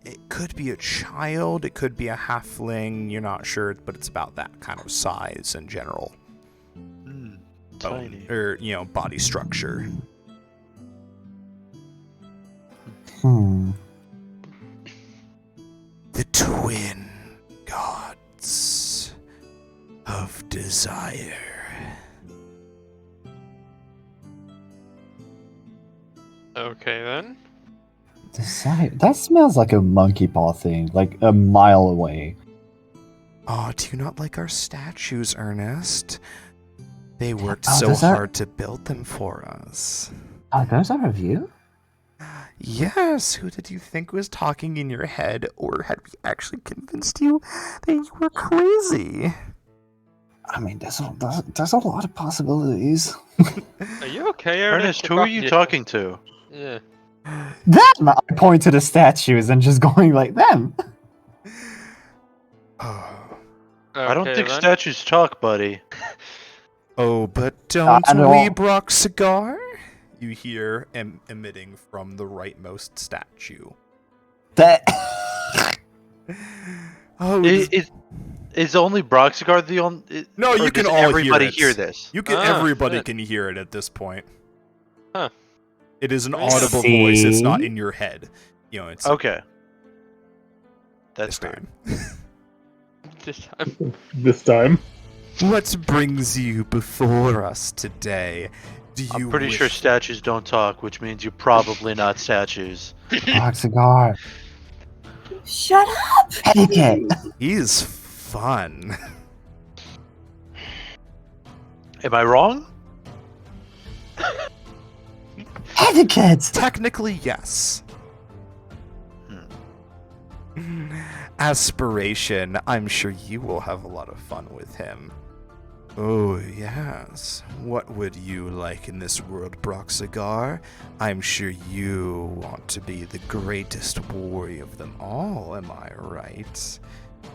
It could be a child, it could be a halfling, you're not sure, but it's about that kind of size in general. Tiny. Or, body structure. The twin gods of desire. Okay, then. Desire? That smells like a monkey paw thing, like a mile away. Oh, do you not like our statues, Ernest? They worked so hard to build them for us. Oh, those are of you? Yes, who did you think was talking in your head, or had we actually convinced you that you were crazy? I mean, there's a lot of possibilities. Are you okay, Ernest, who are you talking to? Yeah. Them! I point to the statues and just going like them. I don't think statues talk, buddy. Oh, but don't I know. we, Broxigar? You hear emitting from the rightmost statue. That. Oh, Is only Broxigar the only? No, you can all everybody hear hear this. You can. Everybody shit. can hear it at this point. Huh. It is an audible voice. It's not in your head. It's Okay. this That's fair. time. This time. This time. What brings you before us today? Do you I'm pretty wish... sure statues don't talk, which means you're probably not statues. Cigar. Shut up! Etiquette. He's fun. Am I wrong? Etiquette. Technically, yes. Aspiration. I'm sure you will have a lot of fun with him. Oh, yes. What would you like in this world, Broxigar? I'm sure you want to be the greatest warrior of them all, am I right?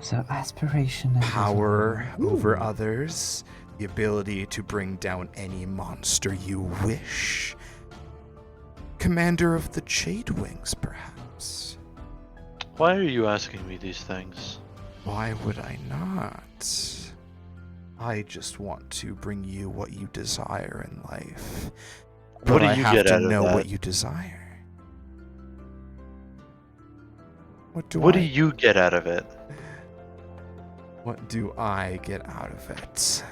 So aspiration and Power desire. over Ooh. others, the ability to bring down any monster you wish. Commander of the Jade Wings, perhaps. Why are you asking me these things? Why would I not? I just want to bring you what you desire in life. But What do I you have get to out of know that? what you desire. What do you get out of it? What do I get out of it?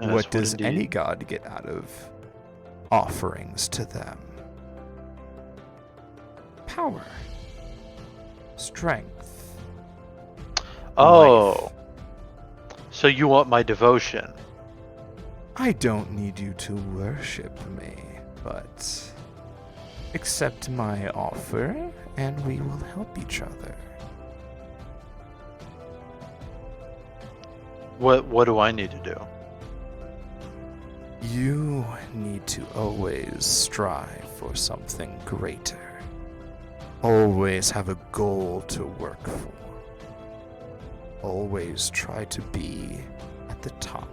Yes, What does indeed? any god get out of offerings to them? Power. Strength. Oh. Life. So you want my devotion? I don't need you to worship me, but accept my offer and we will help each other. What do I need to do? You need to always strive for something greater. Always have a goal to work for. Always try to be at the top.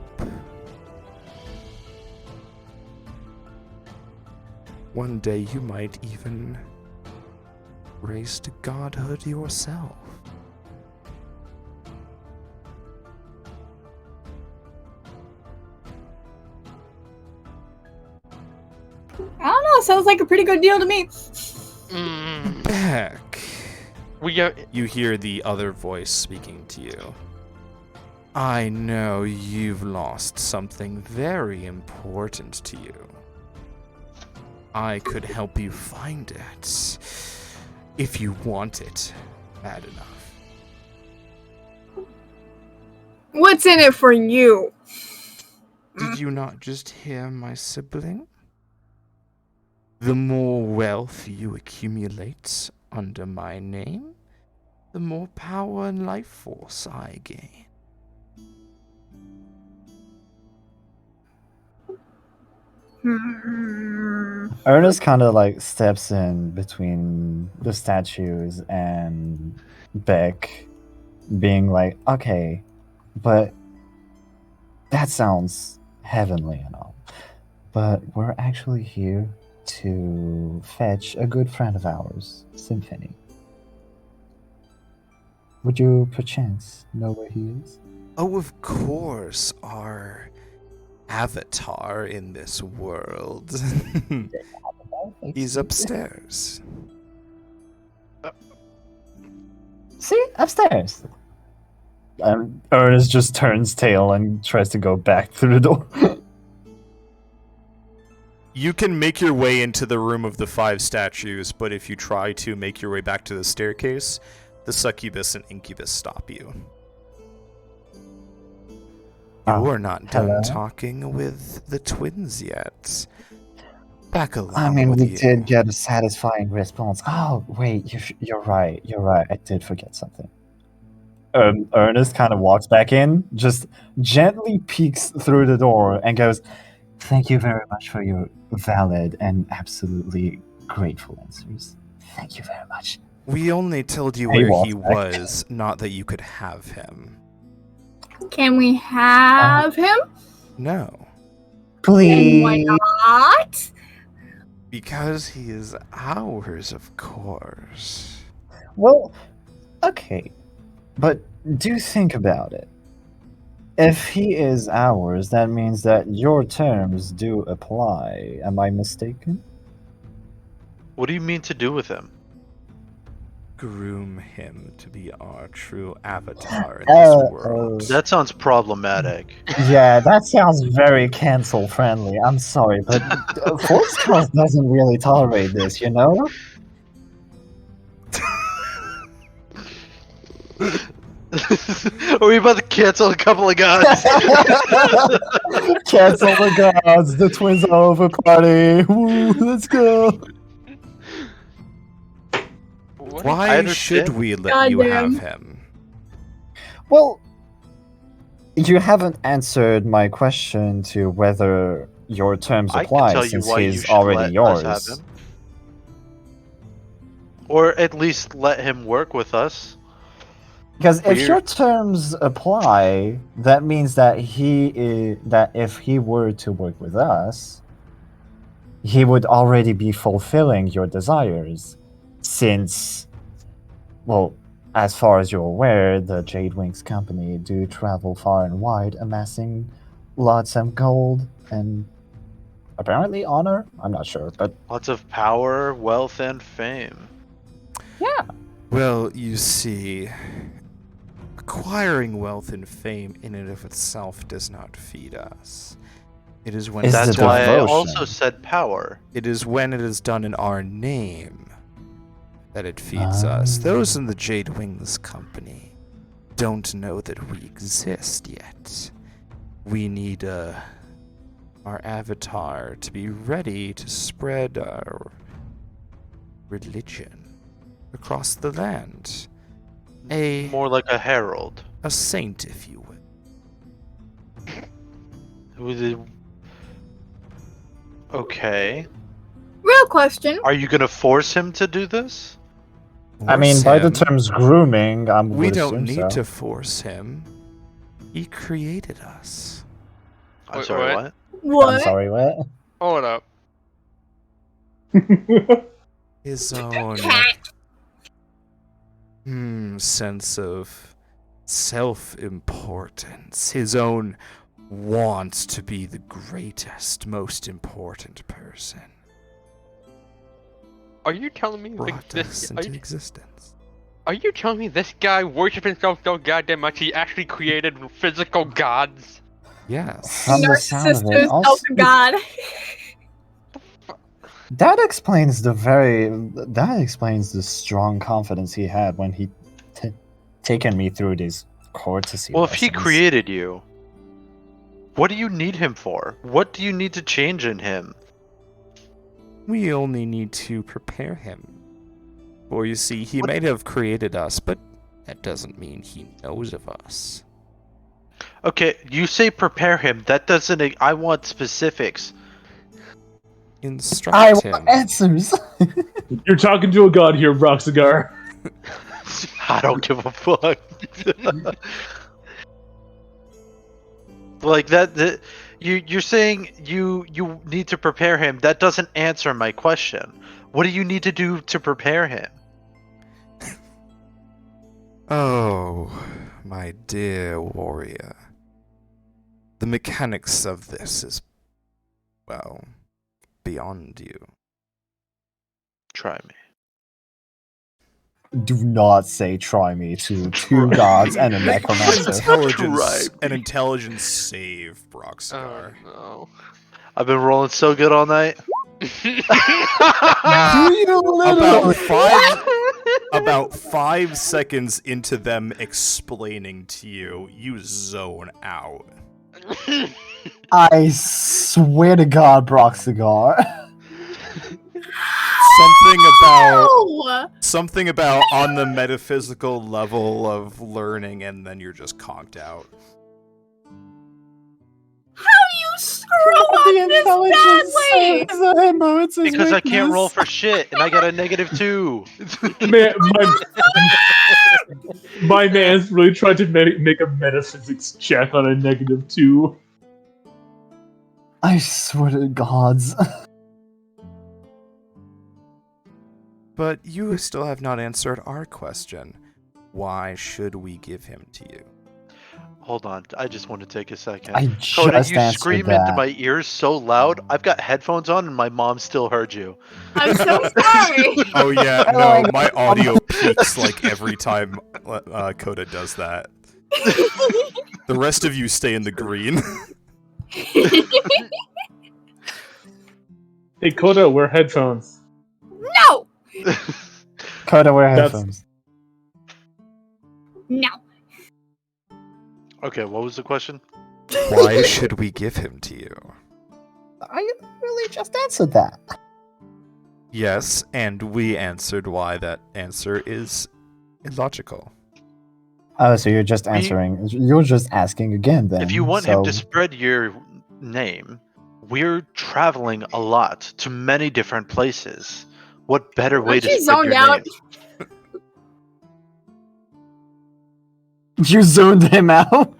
One day you might even race to godhood yourself. I don't know. Sounds like a pretty good deal to me. Beck. We go. You hear the other voice speaking to you. I know you've lost something very important to you. I could help you find it. If you want it bad enough. What's in it for you? Did you not just hear my sibling? The more wealth you accumulate under my name, the more power and life force I gain. Ernest kind of like steps in between the statues and Beck, being like, okay, but that sounds heavenly and all. But we're actually here to fetch a good friend of ours, Symphony. Would you perchance know where he is? Oh, of course, our avatar in this world. He's upstairs. See, upstairs. Ernest just turns tail and tries to go back through the door. You can make your way into the room of the 5 statues, but if you try to make your way back to the staircase, the succubus and incubus stop you. You're not done talking with the twins yet. Back along I mean, with we you. did get a satisfying response. Oh, wait, you're right. You're right. I did forget something. Ernest kind of walks back in, just gently peeks through the door and goes, "Thank you very much for your valid and absolutely grateful answers. Thank you very much." We only told you And he where he walks back. was, not that you could have him. Can we have him? No. And why Please. not? Because he is ours, of course. Well, okay. But do think about it. If he is ours, that means that your terms do apply. Am I mistaken? What do you mean to do with him? Groom him to be our true avatar in this world. That sounds problematic. Yeah, that sounds very cancel friendly. I'm sorry, but Force Cast doesn't really tolerate this, you know? Are we about to cancel a couple of gods? Cancel the gods. The twins are over party. Woo, let's go. Why should we let you have him? Well, you haven't answered my question to whether your terms I apply can tell you since why you he's should already let us yours. have him. Or at least let him work with us. Because if Weird. your terms apply, that means that that if he were to work with us, he would already be fulfilling your desires. Since, well, as far as you're aware, the Jade Wings company do travel far and wide, amassing lots of gold and apparently honor. I'm not sure, but Lots of power, wealth, and fame. yeah. Well, you see, acquiring wealth and fame in and of itself does not feed us. It is when That's why I devotion. also said power. It is when it is done in our name that it feeds us. Those in the Jade Wings company don't know that we exist yet. We need our avatar to be ready to spread our religion across the land. More like a herald. A saint, if you will. Okay. Real question. Are you gonna force him to do this? I mean, by the Force him? terms grooming, We would don't assume need so. to force him. He created us. I'm Wait, sorry, what? what? What? I'm sorry, what? Hold up. His own Sense of self-importance. His own want to be the greatest, most important person. Are you telling me Brought us into existence. Are you telling me this guy worships himself so goddamn much he actually created physical gods? Yes. From the sound Narcissist of to it, his also, self-god. that explains the strong confidence he had when he taken me through these courtesy Well, if he lessons. created you, what do you need him for? What do you need to change in him? We only need to prepare him. For you see, he might have created us, but that doesn't mean he knows of us. Okay, you say prepare him. That doesn't. I want specifics. Instruct I him. want answers. You're talking to a god here, Broxigar. I don't give a fuck. Like that. You're saying you need to prepare him. That doesn't answer my question. What do you need to do to prepare him? Oh, my dear warrior. The mechanics of this is, well, beyond you. Try me. Do not say try me to two gods and a necromancer. An intelligence save, Oh Broxigar. no. I've been rolling so good all night. Do you About 5 seconds into them explaining to you, you zone out. I swear to God, Broxigar. Something about on the metaphysical level of learning, and then you're just conked out. How do you screw up this badly? Because I can't roll for shit, and I got a -2. Man, my man's really tried to make a metaphysics check on a -2. I swear to gods. But you still have not answered our question. Why should we give him to you? Hold on, I just want to take a second. I Coda, just you answered scream that. into my ears so loud, I've got headphones on and my mom still heard you. I'm so sorry. Oh yeah, no, my audio peaks like every time Coda does that. The rest of you stay in the green. Hey, Coda, wear headphones. No! Coda, wear That's- headphones. No. Okay, what was the question? Why should we give him to you? I really just answered that. Yes, and we answered why that answer is illogical. Oh, so you're just answering. You're just asking again then. If you want him to so- spread your name, we're traveling a lot to many different places. What better way to She spread zoned your out. name? You zoned him out?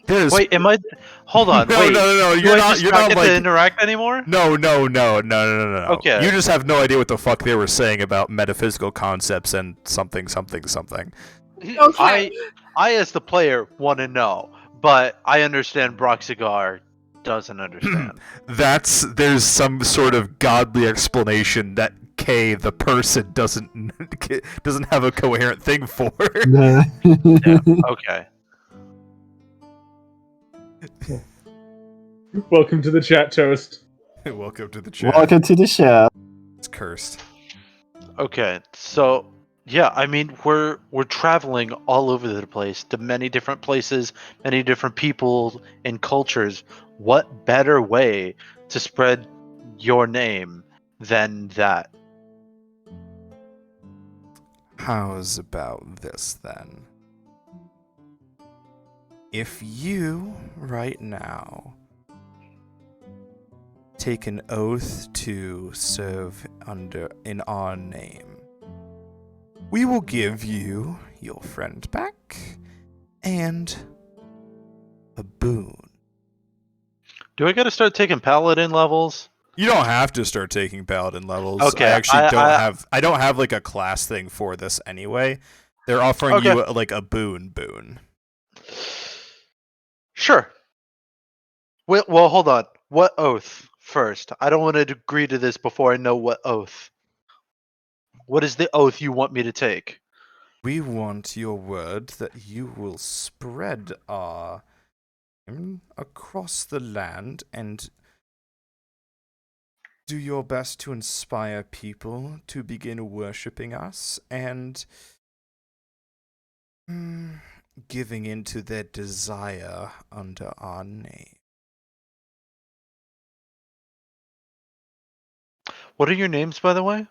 Wait, am I? Hold on, No, wait. no, Do you're I not. just You're not not get like. to interact anymore? No. Okay. You just have no idea what the fuck they were saying about metaphysical concepts and something. Okay. I as the player want to know, but I understand Broxigar doesn't understand. There's some sort of godly explanation that K, the person, doesn't have a coherent thing for. Yeah, okay. Welcome to the chat, Toast. Welcome to the chat. Welcome to the show. It's cursed. Okay, so yeah, I mean we're traveling all over the place to many different places, many different people and cultures. What better way to spread your name than that? How's about this then? If you, right now, take an oath to serve in our name, we will give you your friend back and a boon. Do I gotta start taking paladin levels? You don't have to start taking paladin levels. Okay, I actually I don't have like a class thing for this anyway. They're offering Okay. you like a boon. Sure. Well, hold on. What oath first? I don't want to agree to this before I know what oath. What is the oath you want me to take? We want your word that you will spread our across the land and do your best to inspire people to begin worshipping us and giving into their desire under our name. What are your names, by the way?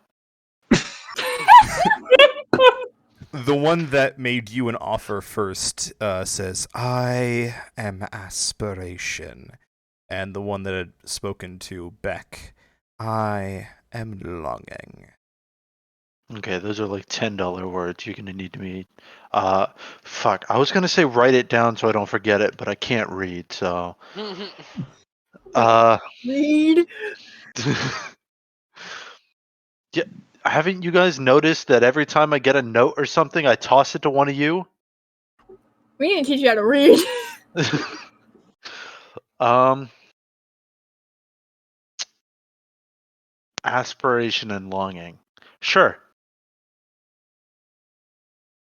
The one that made you an offer first says, I am aspiration. And the one that had spoken to Beck, I am longing. Okay, those are like $10 words. You're gonna need me. Fuck. I was gonna say write it down so I don't forget it, but I can't read. So, Read. yeah. Haven't you guys noticed that every time I get a note or something, I toss it to one of you? We need to teach you how to read. Aspiration and longing. Sure.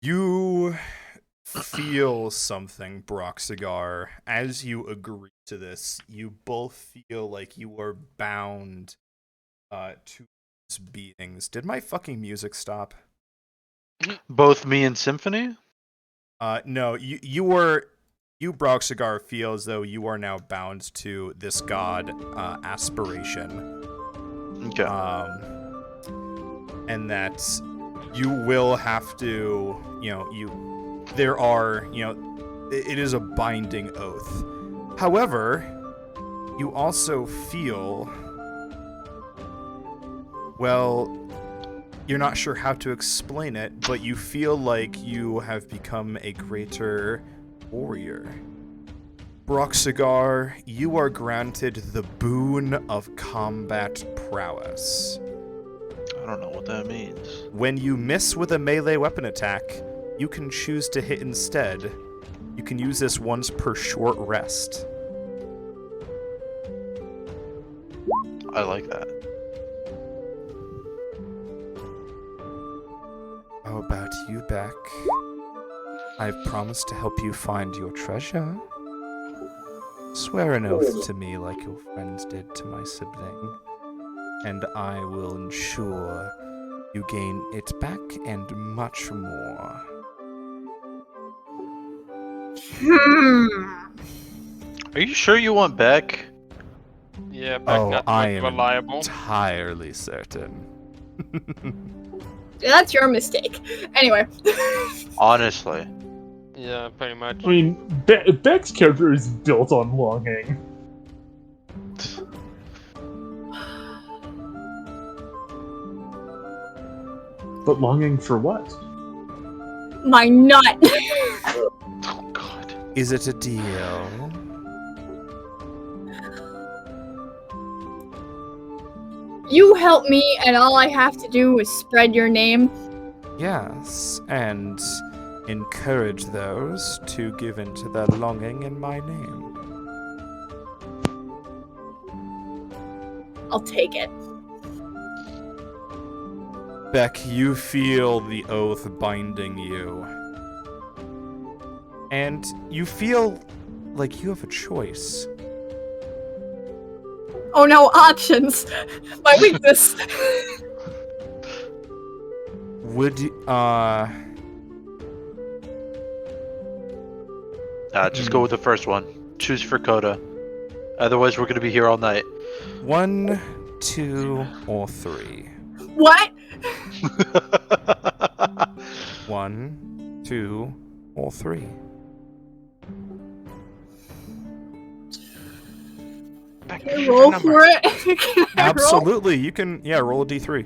You feel something, Broxigar. As you agree to this, you both feel like you are bound to these beings. Did my fucking music stop? Both me and Symphony? No, you Broxigar feel as though you are now bound to this god, Aspiration. Okay. And that you will have to, there are, it is a binding oath. However, you also feel, well, you're not sure how to explain it, but you feel like you have become a greater warrior. Broxigar, you are granted the boon of combat prowess. I don't know what that means. When you miss with a melee weapon attack, you can choose to hit instead. You can use this once per short rest. I like that. How about you, Beck? I've promised to help you find your treasure. Swear an oath to me like your friends did to my sibling, and I will ensure you gain it back and much more. Are you sure you want Beck? Yeah, Beck's not I much am reliable. entirely certain. That's your mistake. Anyway. Honestly. Yeah, pretty much. I mean, Beck's character is built on longing. But longing for what? My nut. Oh god. Is it a deal? You help me, and all I have to do is spread your name. Yes, and encourage those to give in to their longing in my name. I'll take it. Beck, you feel the oath binding you. And you feel like you have a choice. Oh no, options. My weakness. Would you, Just go with the first one. Choose for Coda. Otherwise, we're gonna be here all night. 1, 2, or 3? What? 1, 2, or 3? Beck, Can I shoot roll a number. for it? Can I roll? Absolutely, you can, roll a d3.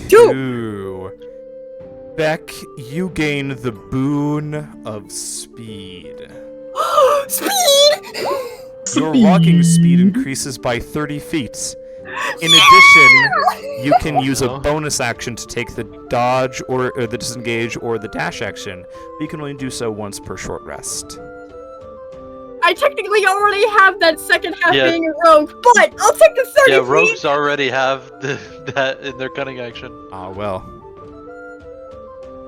Two. Beck, you gain the boon of speed. Speed! Your walking speed increases by 30 feet. In addition, you can use a bonus action to take the dodge or the disengage or the dash action, but you can only do so once per short rest. I technically already have that second half being a rogue, but I'll take the 30 Yeah, feet. rogues already have that in their cunning action. Ah, well.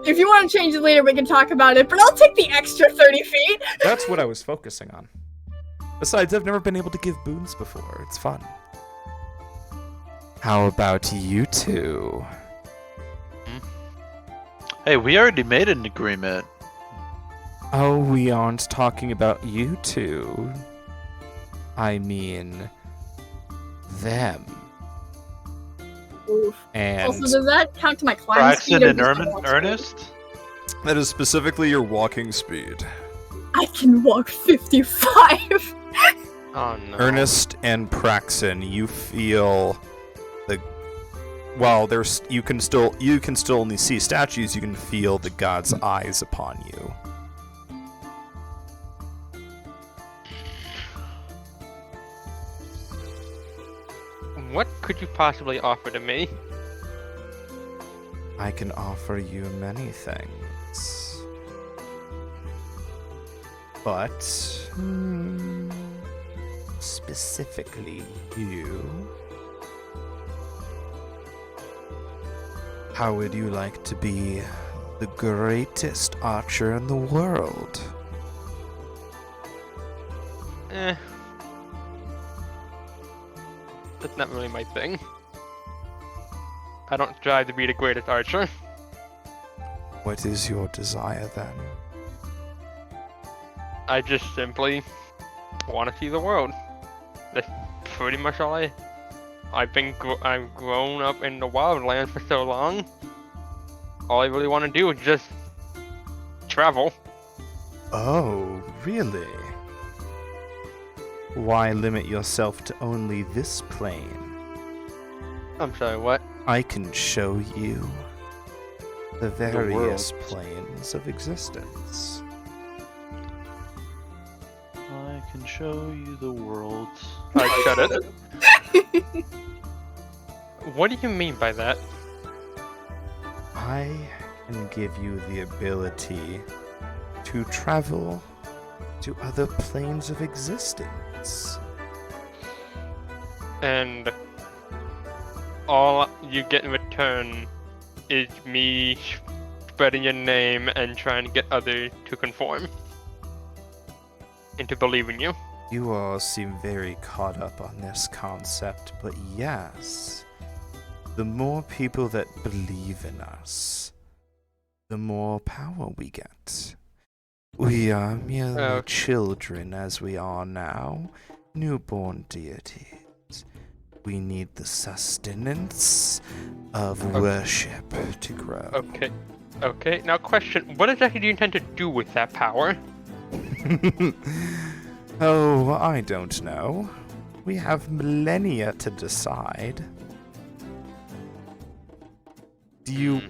If you want to change it later, we can talk about it, but I'll take the extra 30 feet. That's what I was focusing on. Besides, I've never been able to give boons before. It's fun. How about you two? Hey, we already made an agreement. Oh, we aren't talking about you two. I mean, them. Oof. And Also, does that count to my climb Braxton speed? or and just my walk speed? Ernest? that is specifically your walking speed. I can walk 55. Oh no. Ernest and Praxton, you feel the while there's you can still only see statues, you can feel the god's eyes upon you. What could you possibly offer to me? I can offer you many things. But specifically you. How would you like to be the greatest archer in the world? That's not really my thing. I don't strive to be the greatest archer. What is your desire then? I just simply want to see the world. That's pretty much all I've grown up in the wildlands for so long. All I really want to do is just travel. Oh, really? Why limit yourself to only this plane? I'm sorry, what? I can show you the various planes of existence. I can show you the world. I shut it. What do you mean by that? I can give you the ability to travel to other planes of existence. And all you get in return is me spreading your name and trying to get others to conform into believing you. You all seem very caught up on this concept, but yes, the more people that believe in us, the more power we get. We are merely children as we are now, newborn deities. We need the sustenance of worship to grow. Okay. Now question, what exactly do you intend to do with that power? Oh, I don't know. We have millennia to decide.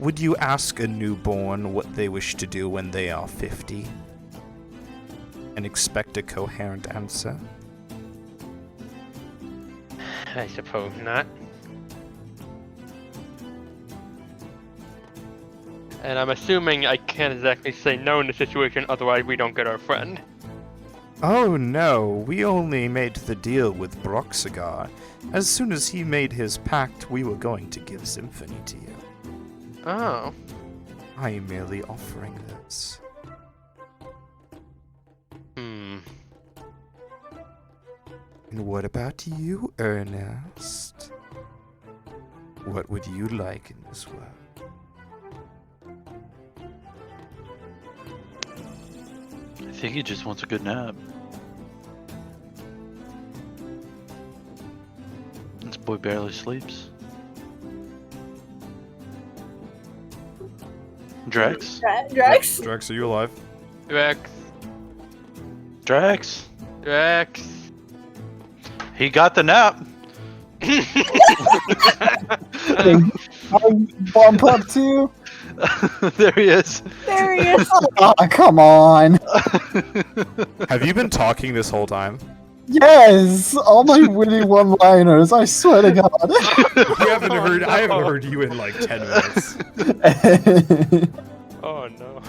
Would you ask a newborn what they wish to do when they are 50? And expect a coherent answer? I suppose not. And I'm assuming I can't exactly say no in the situation, otherwise we don't get our friend. Oh no, we only made the deal with Broxigar. As soon as he made his pact, we were going to give Symphony to you. Oh. I am merely offering this. And what about you, Ernest? What would you like in this world? I think he just wants a good nap. This boy barely sleeps. Drax? Drax? Drax, are you alive? Drax. Drax? He got the nap. Bomb pop too. There he is. There he is. Oh, come on. Have you been talking this whole time? Yes, all my witty one-liners. I swear to God. I haven't heard you in like 10 minutes. Oh no.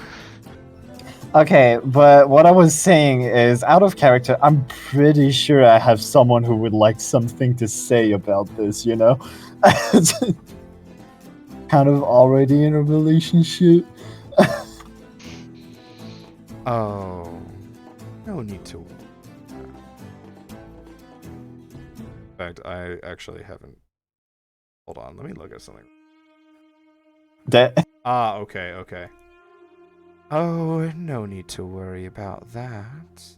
Okay, but what I was saying is, out of character, I'm pretty sure I have someone who would like something to say about this, you know? Kind of already in a relationship. Oh, no need to. In fact, I actually haven't. Hold on, let me look at something. Okay. Oh, no need to worry about that.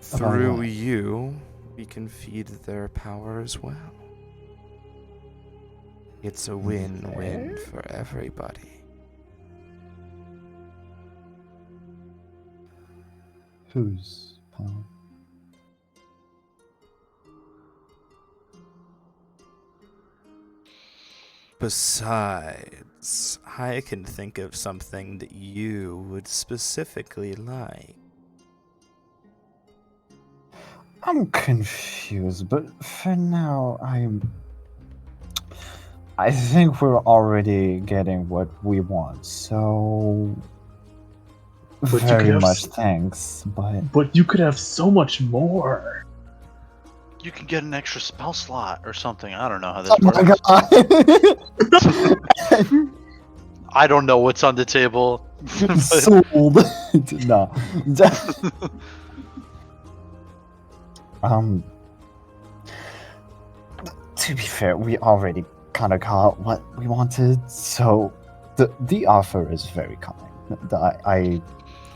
Through you, we can feed their power as well. It's a win-win for everybody. Whose power? Besides, I can think of something that you would specifically like. I'm confused, but for now, I think we're already getting what we want, so But very much thanks, But you could have so much more. You can get an extra spell slot or something. I don't know how this oh my works. God. I don't know what's on the table. but- Sold. No. To be fair, we already kind of got what we wanted, so the offer is very kind.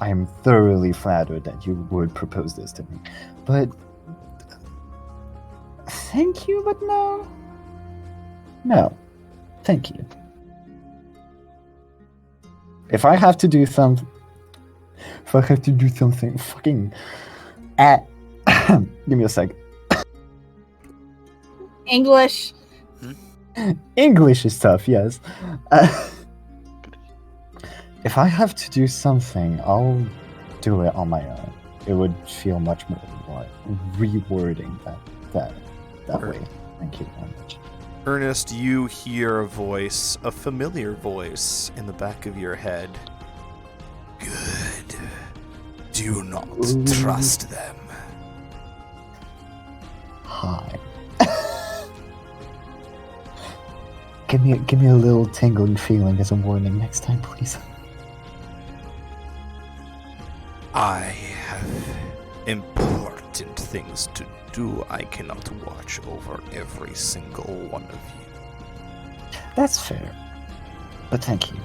I'm thoroughly flattered that you would propose this to me, but thank you, but no, thank you. If I have to do something, fucking, give me a sec. English. English is tough, yes. If I have to do something, I'll do it on my own. It would feel much more like rewording that way. Thank you very much. Ernest, you hear a voice, a familiar voice, in the back of your head. Good. Do not trust them. Hi. Give me a little tingling feeling as a warning next time, please. I have important things to do. I cannot watch over every single one of you. That's fair. But thank you.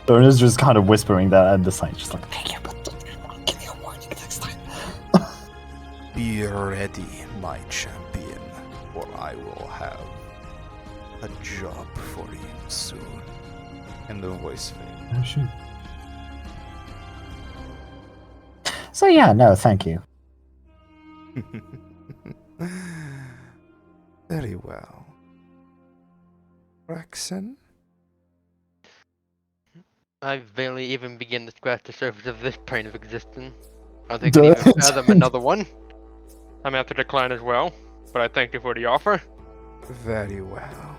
Ernest just kind of whispering that at the side, just like, thank you, but I'll give you a warning next time. Be ready, my champion, or I will have a job for you soon. And the voice fades. Oh, shoot. So yeah, no, thank you. Very well. Rexon? I barely even begin to scratch the surface of this plane of existence. I think I can even fathom another one. I'm have to decline as well, but I thank you for the offer. Very well.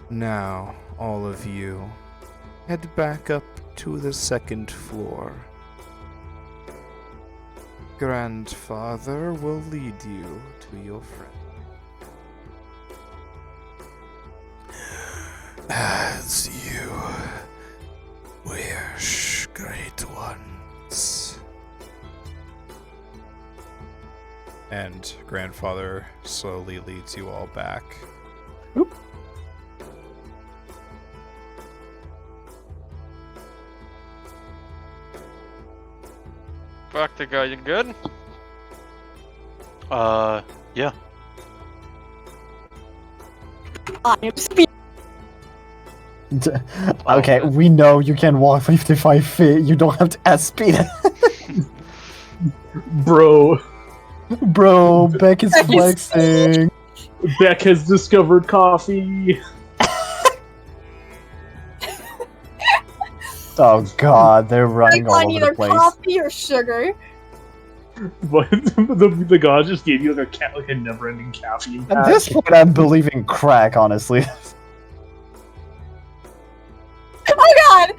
Now, all of you, head back up to the second floor. Grandfather will lead you to your friend. As you wish, great ones. And Grandfather slowly leads you all back. Oop. Fuck guy, you good? Yeah. Okay, we know you can walk 55 feet. You don't have to ask speed. Bro, Bro, Beck is flexing. Beck has discovered coffee. Oh god, they're running all on over either the place. coffee or sugar. But the god just gave you like a never-ending caffeine. At this point, I'm believing crack, honestly. Oh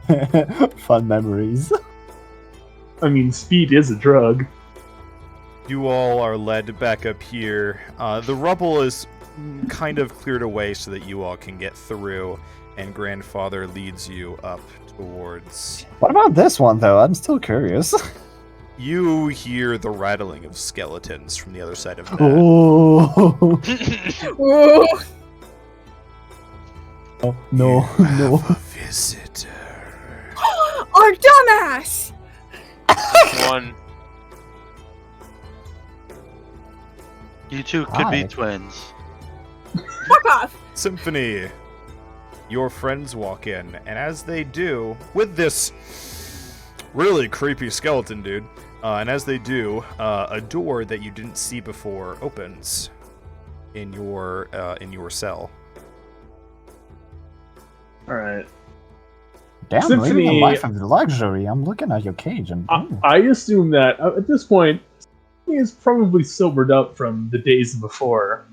god! Fun memories. I mean, speed is a drug. You all are led back up here. The rubble is kind of cleared away so that you all can get through, and Grandfather leads you up towards... What about this one, though? I'm still curious. You hear the rattling of skeletons from the other side of that. Oh. Ooh. Oh, no, You no. have a visitor. Our dumbass! One. You two could Hi. be twins. Fuck off! Symphony. Your friends walk in, and as they do, with this really creepy skeleton dude, and as they do, a door that you didn't see before opens in your cell. Alright. Damn, Symphony- living a life of luxury. I'm looking at your cage and... I assume that at this point, he is probably sobered up from the days before.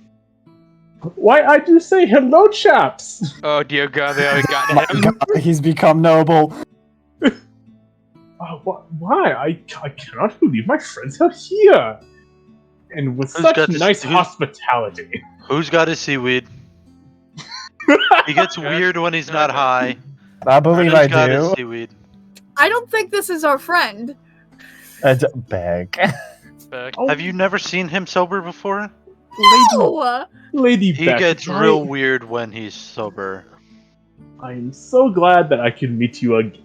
Why, I do say hello, chaps! Oh dear God, they already got My him. god, he's become noble. Why? I cannot believe my friends are here! And with Who's such got this- nice who's- hospitality. Who's got his seaweed? He gets weird when he's not high. I believe Who's I got his do. seaweed? I don't think this is our friend. Beck. Back. Oh, Have you never seen him sober before? No! Lady He Beck, gets I- real weird when he's sober. I am so glad that I can meet you again.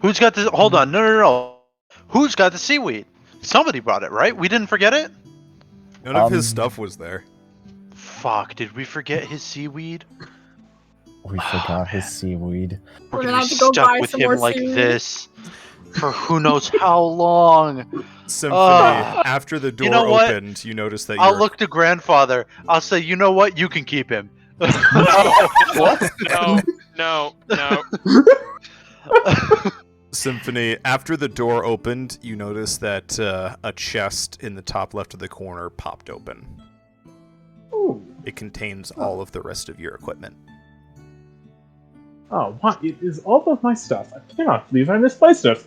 Who's got the? Hold on, no. Who's got the seaweed? Somebody brought it, right? We didn't forget it. None of his stuff was there. Fuck! Did we forget his seaweed? We forgot his seaweed. We're We're gonna gonna have be to go stuck buy with some him more like seaweed. this for who knows how long. Symphony, after the door You know what? opened, you notice that I'll you're... look to grandfather. I'll say, you know what? You can keep him. What? No. Symphony, after the door opened, you notice that a chest in the top left of the corner popped open. Ooh. It contains all of the rest of your equipment. Oh, what? It is all of my stuff. I cannot believe I misplaced it.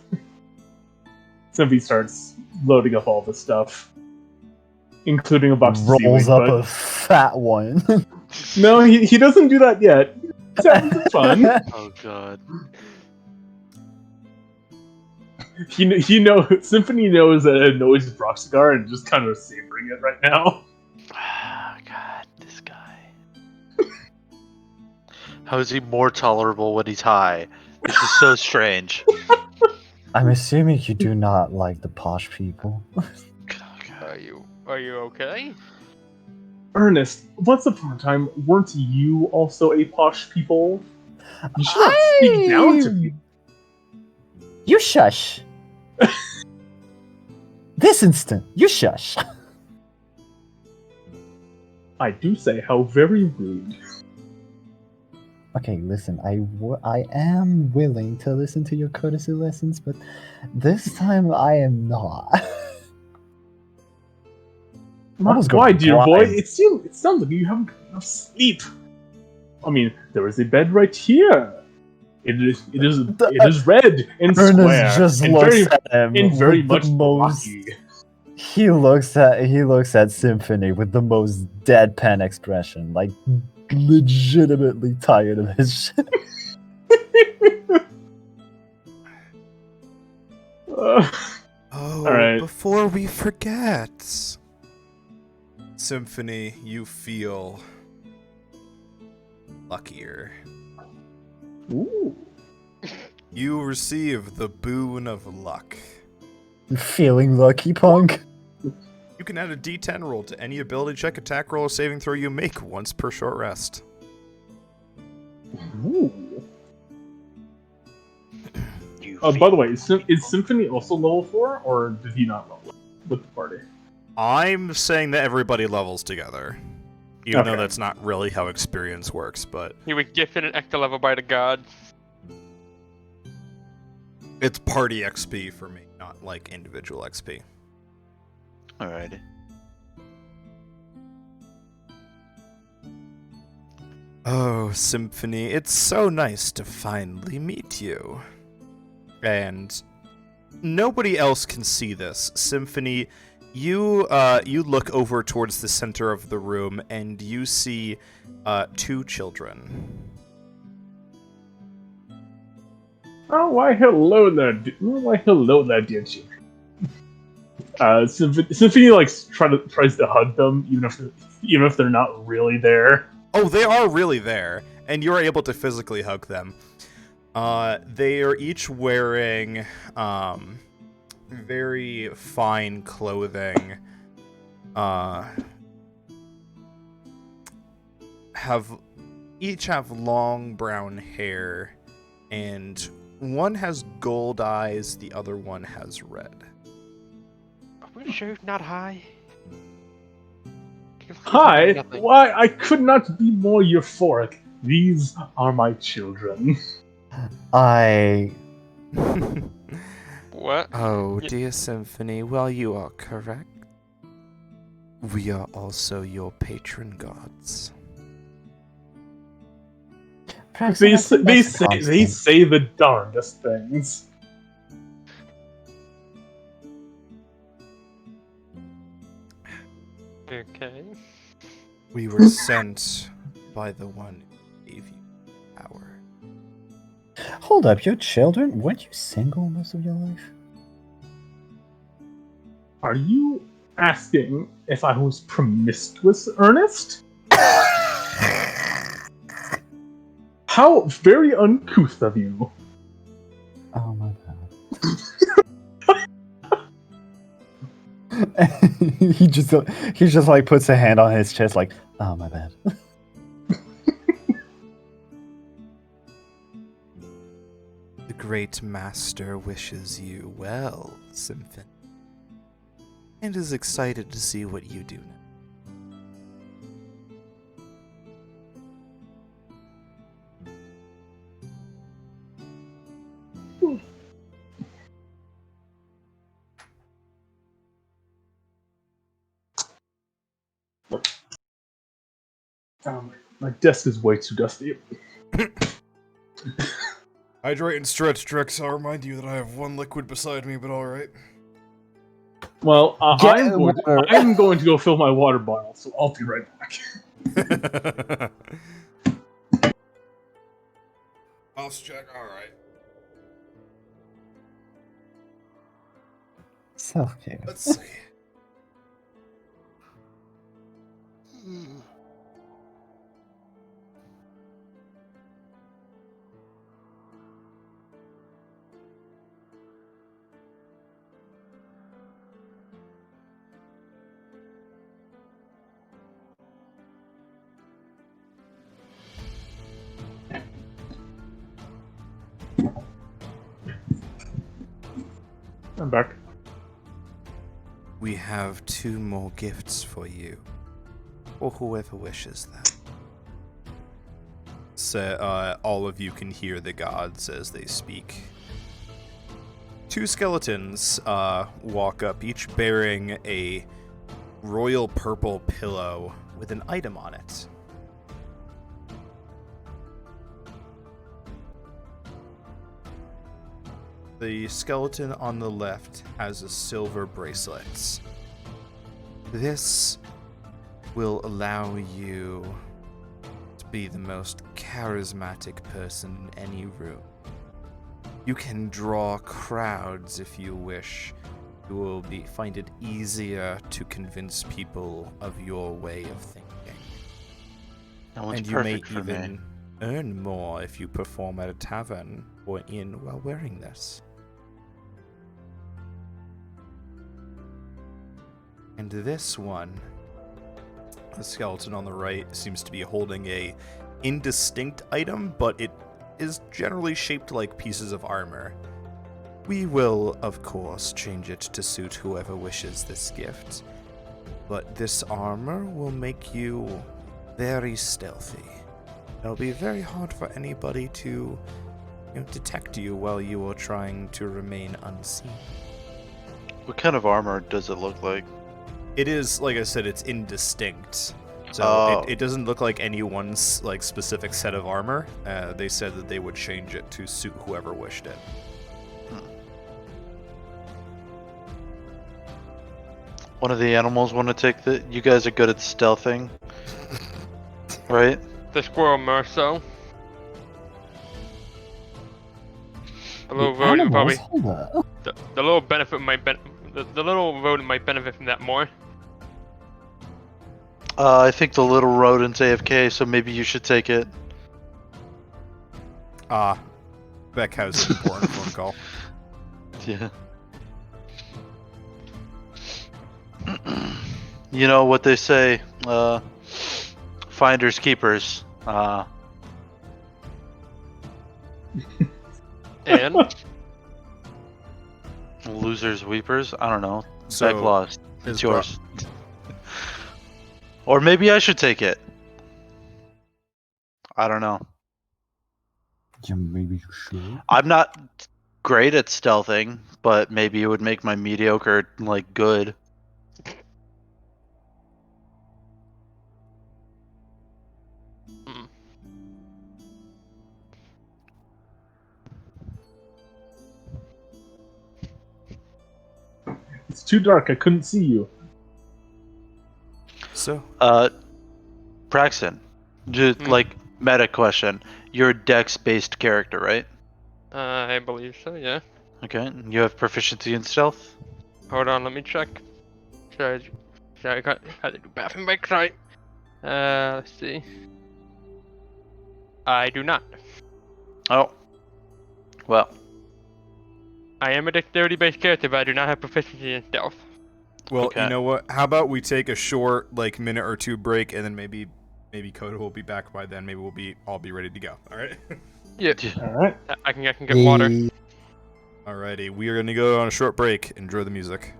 Symphony starts loading up all the stuff, including a box of Rolls seaweed, up but- a fat one. No, he doesn't do that yet. Sounds fun. Oh god. He Symphony knows that it annoys Brock Cigar and just kind of savoring it right now. God, this guy. How is he more tolerable when he's high? This is so strange. I'm assuming you do not like the posh people. Are you okay? Ernest, once upon a time, weren't you also a posh people? You should not speak down to me. You shush. This instant, you shush. I do say how very rude. Okay, listen, I am willing to listen to your courtesy lessons, but this time I am not. was Why, going dear boy? blind. It sounds like you haven't got enough sleep. I mean, there is a bed right here. It is red and square Ernest just and looks very at him and very with the much most. blocky. He looks at Symphony with the most deadpan expression, like legitimately tired of his shit. Oh, Alright. before we forget, Symphony, you feel luckier. Ooh. You receive the boon of luck. Feeling lucky, punk? You can add a D10 roll to any ability check, attack roll, or saving throw you make once per short rest. Ooh. You By the way, is Symphony also level 4, or did he not roll? with the party? I'm saying that everybody levels together. Even though Okay. that's not really how experience works, but You were gifted an extra level by the gods. it's party XP for me, not like individual XP. Alrighty. Oh, Symphony, it's so nice to finally meet you. And nobody else can see this. Symphony, you look over towards the center of the room and you see 2 children. Oh, why hello there, dear children. Symphony like tries to hug them, even if they're not really there. Oh, they are really there, and you're able to physically hug them. They are each wearing very fine clothing. Each have long brown hair, and one has gold eyes, the other one has red. Are we sure it's not high? Hi, Nothing. why I could not be more euphoric. These are my children. I What? Oh, dear Symphony, well, you are correct. We are also your patron gods. perhaps They that's say constant. the darndest things. Okay. We were sent by the one who gave you power. Hold up, your children? Weren't you single most of your life? Are you asking if I was promiscuous, Ernest? How very uncouth of you. Oh my god. he just like puts a hand on his chest like, oh my bad. The great master wishes you well, Symphony, and is excited to see what you do now. My desk is way too dusty. Hydrate and stretch, Drex. I'll remind you that I have one liquid beside me, but alright. Well, Get I'm going to go fill my water bottle, so I'll be right back. Pulse check, alright. Self-care. Let's see. I'm back. We have 2 more gifts for you, or whoever wishes them. So, all of you can hear the gods as they speak. 2 skeletons walk up, each bearing a royal purple pillow with an item on it. The skeleton on the left has a silver bracelet. This will allow you to be the most charismatic person in any room. You can draw crowds if you wish. You will find it easier to convince people of your way of thinking. That one's And you may perfect for even me. earn more if you perform at a tavern or inn while wearing this. And this one, the skeleton on the right seems to be holding a indistinct item, but it is generally shaped like pieces of armor. We will, of course, change it to suit whoever wishes this gift. But this armor will make you very stealthy. It'll be very hard for anybody to detect you while you are trying to remain unseen. What kind of armor does it look like? It is, like I said, it's indistinct. So Oh. it doesn't look like any one specific set of armor. They said that they would change it to suit whoever wished it. One of the animals want to take the... You guys are good at stealthing. Right? The squirrel more so. The little rodent probably. Hold up. The little benefit might the little rodent might benefit from that more. I think the little rodent's AFK, so maybe you should take it. Beck has an important phone call. Yeah. You know what they say, finders keepers. And Losers weepers? I don't know. So, Beck lost. his It's yours. Or maybe I should take it. I don't know. Yeah, maybe you should. I'm not great at stealthing, but maybe it would make my mediocre, like, good. It's too dark. I couldn't see you. So, Braxton, just like meta question. You're a dex-based character, right? I believe so, yeah. Okay. You have proficiency in stealth? Hold on, let me check. Sorry, I had to do bathroom break, sorry. Let's see. I do not. Oh. Well. I am a dexterity-based character, but I do not have proficiency in stealth. well, Okay. you know what? How about we take a short, minute or two break, and then maybe Coda will be back by then. Maybe we'll all be ready to go. All right. Yeah, All right. I can get water. Alrighty, we are gonna go on a short break. Enjoy the music.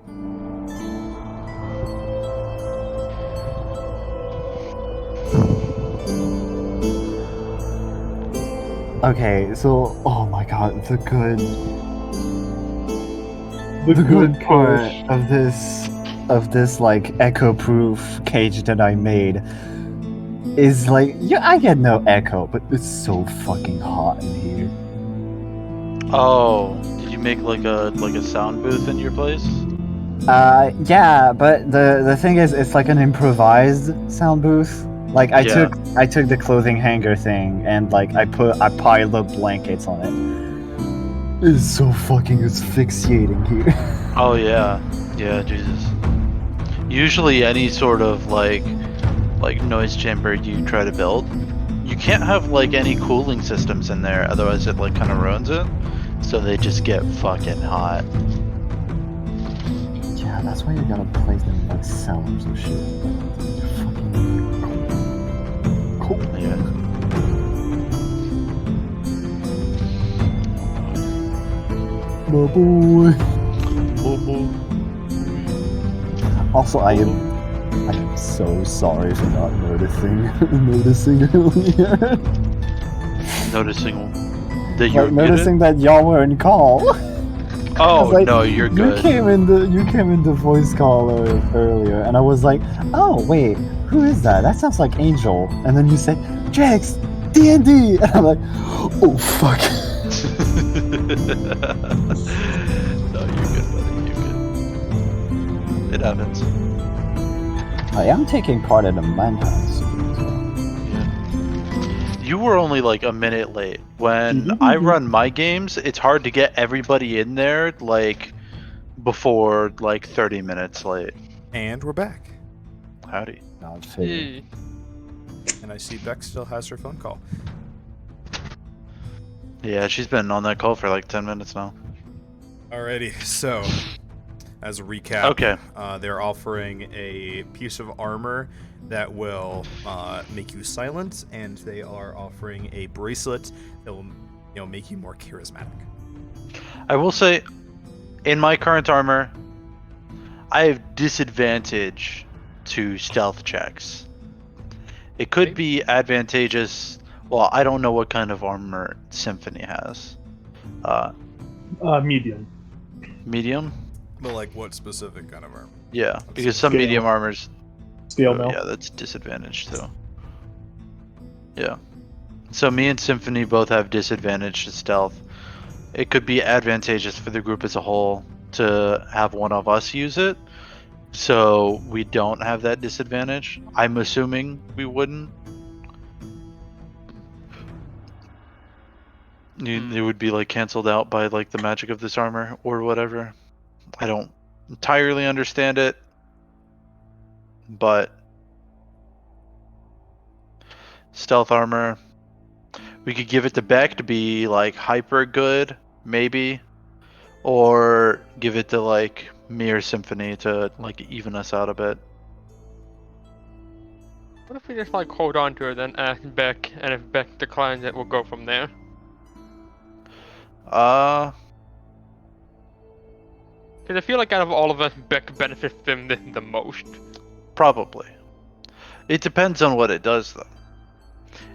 Okay, so oh my god, the good part of this like echo-proof cage that I made is like I get no echo, but it's so fucking hot in here. Oh, did you make like a sound booth in your place? Yeah, but the thing is, it's like an improvised sound booth. Like I Yeah. took the clothing hanger thing and like I piled up blankets on it. It's so fucking asphyxiating here. Oh yeah, yeah, Jesus. Usually, any sort of like noise chamber you try to build, you can't have like any cooling systems in there, otherwise it like kind of ruins it. So they just get fucking hot. Yeah, that's why you gotta place them in like cellars and shit. Fucking cool. Yeah. My boy. Also, I am so sorry for not noticing earlier. Noticing that you're Like noticing that y'all were in call. Oh Like, no, you're good. You came in the voice call earlier, and I was like, oh wait, who is that? That sounds like Angel. And then you said, Jax, D&D, and I'm like, oh fuck. No, you're good, buddy. You're good. It happens. I am taking part in a manhunt. You were only like a minute late. When I run my games, it's hard to get everybody in there like before like 30 minutes late. And we're back. Howdy. Not fair. Yay. And I see Beck still has her phone call. Yeah, she's been on that call for like 10 minutes now. Alrighty, so as a recap, Okay. They're offering a piece of armor that will make you silent, and they are offering a bracelet that will, make you more charismatic. I will say, in my current armor, I have disadvantage to stealth checks. It could be advantageous. Well, I don't know what kind of armor Symphony has. Medium. Medium? But like, what specific kind of armor? Yeah, because some Scale. medium armors. Scale Oh, mail. yeah, that's disadvantage too. Yeah. So me and Symphony both have disadvantage to stealth. It could be advantageous for the group as a whole to have one of us use it, so we don't have that disadvantage. I'm assuming we wouldn't. It would be like canceled out by like the magic of this armor or whatever. I don't entirely understand it, but stealth armor. We could give it to Beck to be like hyper good, maybe, or give it to like me or Symphony to like even us out a bit. What if we just like hold on to it, then ask Beck, and if Beck declines it, we'll go from there. Uh, Because I feel like out of all of us, Beck benefits them the most. probably. It depends on what it does, though.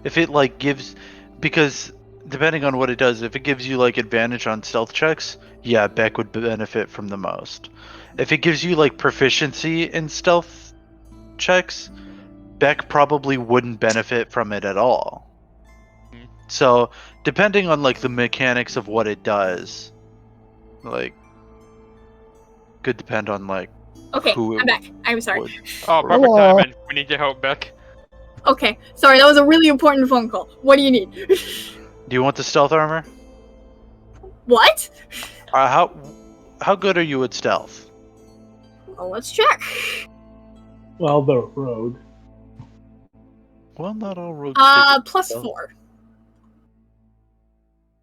If it like gives, because depending on what it does, if it gives you like advantage on stealth checks, yeah, Beck would benefit from the most. If it gives you like proficiency in stealth checks, Beck probably wouldn't benefit from it at all. So, depending on like the mechanics of what it does, like, could depend on like Okay, who I'm back. I'm sorry. would. Oh, perfect Hello. timing. We need your help, Beck. Okay, sorry, that was a really important phone call. What do you need? Do you want the stealth armor? What? How good are you at stealth? Well, let's check. Well, the rogue. Well, not all rogues. take Plus stealth. 4.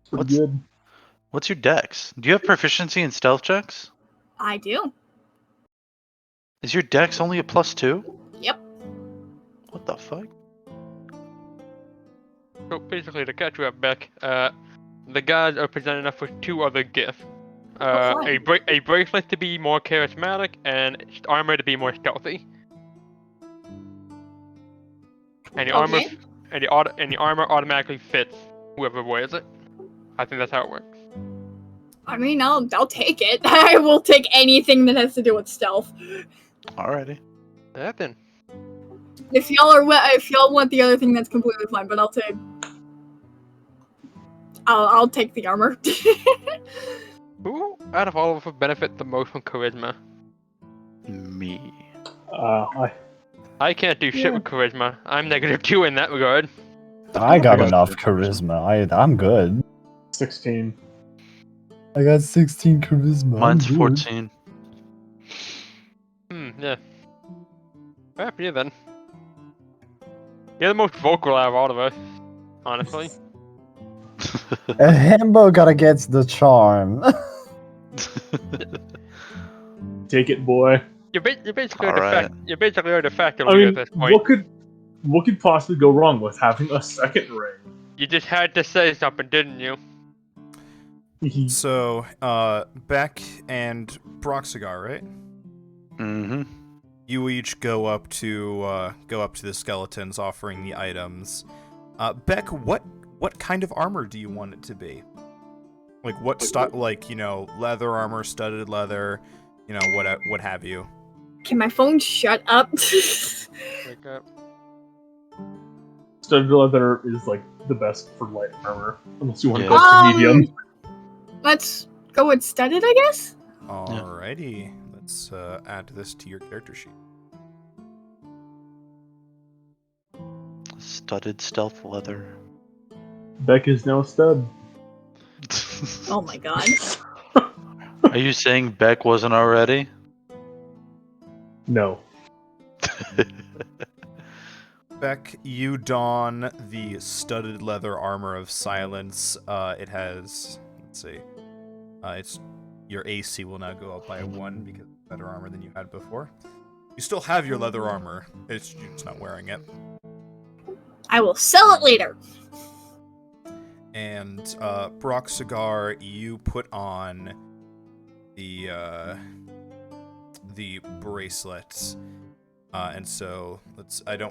Pretty What's- good. What's your dex? Do you have proficiency in stealth checks? I do. Is your dex only a +2? Yep. What the fuck? So basically, to catch you up, Beck, the guys are presenting us with 2 other gifts. A bracelet to be more charismatic, and armor to be more stealthy. And the armor, Okay. and the armor automatically fits whoever wears it. I think that's how it works. I mean, I'll take it. I will take anything that has to do with stealth. Alrighty. Yeah, then. If y'all want the other thing, that's completely fine. But I'll take the armor. Who out of all of us benefit the most from charisma? Me. I can't do shit with charisma. I'm -2 in that regard. I got enough charisma. I'm good. 16. I got 16 charisma. Mine's 14. Yeah. Happy you then. You're the most vocal out of all of us, honestly. A himbo gotta get the charm. Take it, boy. You're basically Alright. you're basically a de facto I leader mean, at this point. what could possibly go wrong with having a second ring? You just had to say something, didn't you? So, Beck and Broxigar, right? Mm-hmm. You each go up to the skeletons, offering the items. Beck, what kind of armor do you want it to be? Like what style? Like, leather armor, studded leather, what have you? Can my phone shut up? Wake up. Studded leather is like the best for light armor, unless you want to Yeah. go to medium. Let's go with studded, I guess. Alrighty, let's add this to your character sheet. Studded stealth leather. Beck is now stud. Oh my god. Are you saying Beck wasn't already? No. Beck, you don the studded leather armor of silence. It has, let's see, it's your AC will now go up by 1 because it's better armor than you had before. You still have your leather armor. You're just not wearing it. I will sell it later. And Brock Cigar, you put on the bracelets. And so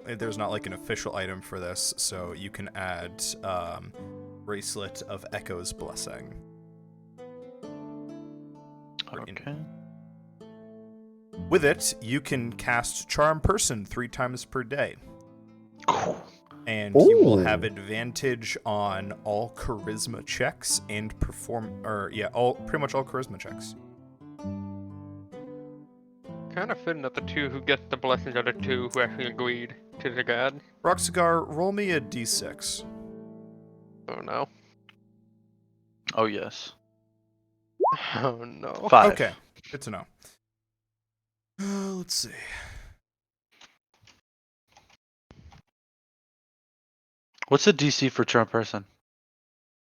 there's not like an official item for this, so you can add bracelet of Echo's blessing. Okay. With it, you can cast Charm Person 3 times per day. And you will have advantage on all charisma checks and pretty much all charisma checks. Kind of fitting that the two who get the blessings are the two who actually agreed to the god. Roxigar, roll me a d6. Oh no. Oh yes. Oh no. 5. Okay, good to know. Let's see. What's the DC for Charm Person?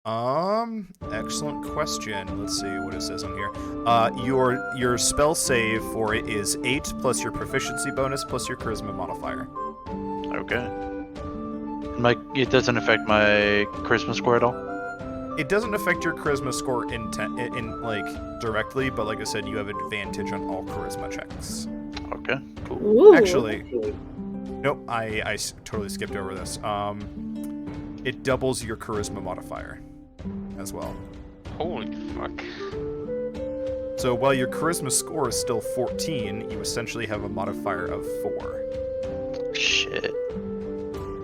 Excellent question. Let's see what it says on here. Your spell save for it is 8 plus your proficiency bonus plus your charisma modifier. Okay. It doesn't affect my charisma score at all? It doesn't affect your charisma score directly, but like I said, you have advantage on all charisma checks. Okay, cool. Ooh. Actually, nope, I totally skipped over this. It doubles your charisma modifier as well. Holy fuck. So while your charisma score is still 14, you essentially have a modifier of 4. Shit.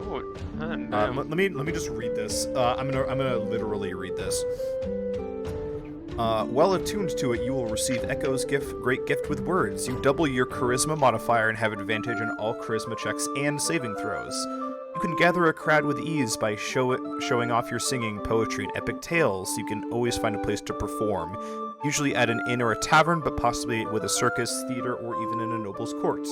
Oh, damn. Let me just read this. I'm gonna literally read this. Well attuned to it, you will receive Echo's great gift with words. You double your charisma modifier and have advantage on all charisma checks and saving throws. You can gather a crowd with ease by showing off your singing, poetry, and epic tales. You can always find a place to perform, usually at an inn or a tavern, but possibly with a circus, theater, or even in a noble's court.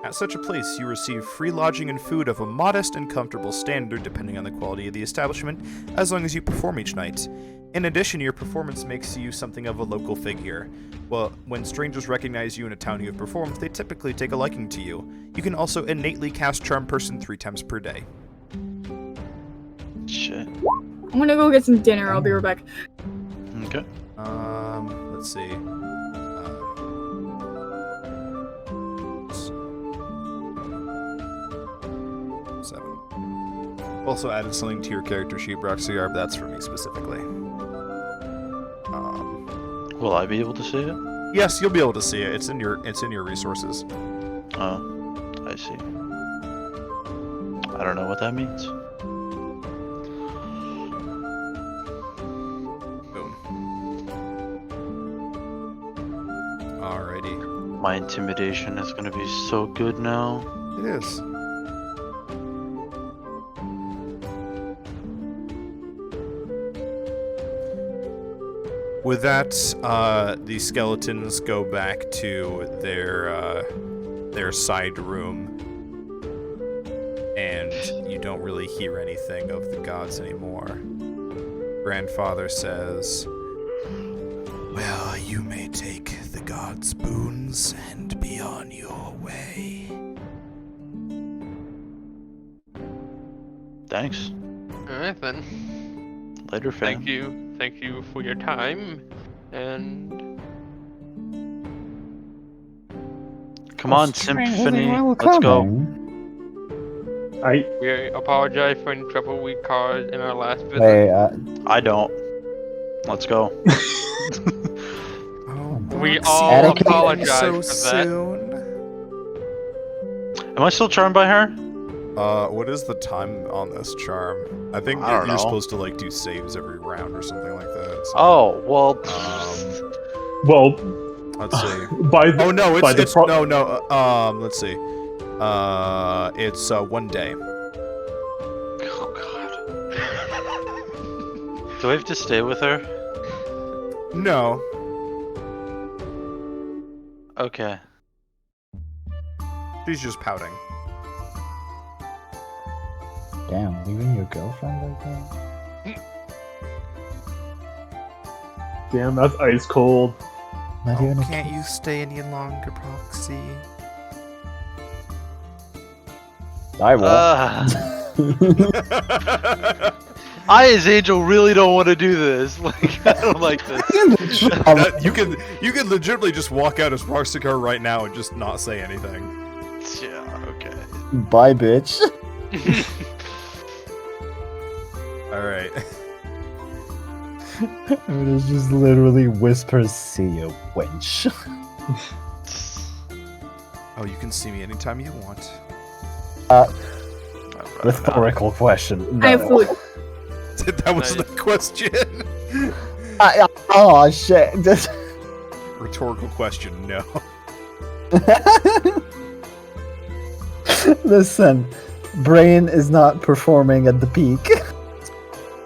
At such a place, you receive free lodging and food of a modest and comfortable standard, depending on the quality of the establishment, as long as you perform each night. In addition, your performance makes you something of a local figure. Well, when strangers recognize you in a town you have performed, they typically take a liking to you. You can also innately cast Charm Person 3 times per day. Shit. I'm gonna go get some dinner. I'll be right back. Okay. Let's see. 7. Also added something to your character sheet, Broxigar, but that's for me specifically. Will I be able to see it? Yes, you'll be able to see it. It's in your resources. Oh, I see. I don't know what that means. Boom. Alrighty. My intimidation is gonna be so good now. It is. With that, the skeletons go back to their side room, and you don't really hear anything of the gods anymore. Grandfather says, "Well, you may take the gods' boons and be on your way." Thanks. Alright then. Later, fam. Thank you for your time, and Come on, Symphony. Let's go. we apologize for any trouble we caused in our last visit. Hey, I don't. Let's go. We Roxy, all Etiquette. apologize so for that. soon. Am I still charmed by her? What is the time on this charm? I think I don't you're know. supposed to like do saves every round or something like that. So, Oh, well. Well, let's see. by Oh no, by the it's pro- no. Let's see. It's 1 day. Oh, God. Do I have to stay with her? No. Okay. She's just pouting. damn, leaving your girlfriend like that? damn, that's ice cold. Not even a Can't kiss? you stay any longer, Proxy? I will. I, as Angel, really don't want to do this. Like, I don't like this. You can legitimately just walk out as Roxikar right now and just not say anything. Yeah, okay. Bye, bitch. Alright. It just literally whispers, "See you, wench." Oh, you can see me anytime you want. Rhetorical question. No. I have food. That was the question. Oh shit. Rhetorical question, no. Listen, brain is not performing at the peak.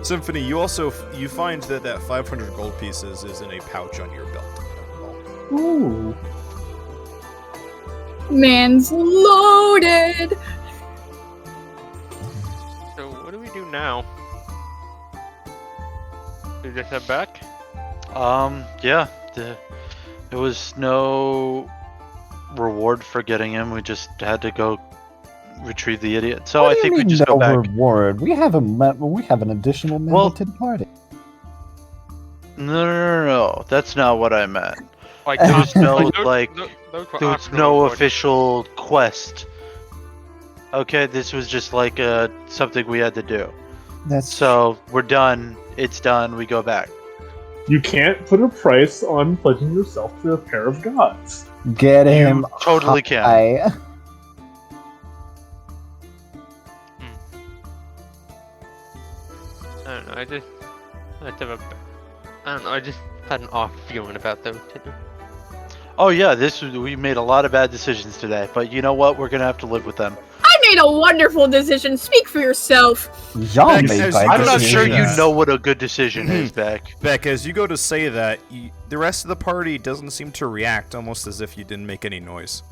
Symphony, you find that 500 gold pieces is in a pouch on your belt. Ooh. Man's loaded. So what do we do now? Do we just head back? Yeah. There was no reward for getting him. We just had to go retrieve the idiot. So I think we just go back. Reward. We have an additional member to the party. No. That's not what I meant. Like, There was no those were there was optional no rewards. official quest. Okay, this was just like something we had to do. So we're done. It's done. We go back. You can't put a price on pledging yourself to a pair of gods. Get him. You totally can. high. I don't know. I just had an off feeling about those two. Oh yeah, we made a lot of bad decisions today, but you know what? We're gonna have to live with them. I made a wonderful decision. Speak for yourself. Y'all Beck, made as- bad I'm not sure decisions. you know what a good decision is, Beck. Beck, as you go to say that, the rest of the party doesn't seem to react, almost as if you didn't make any noise.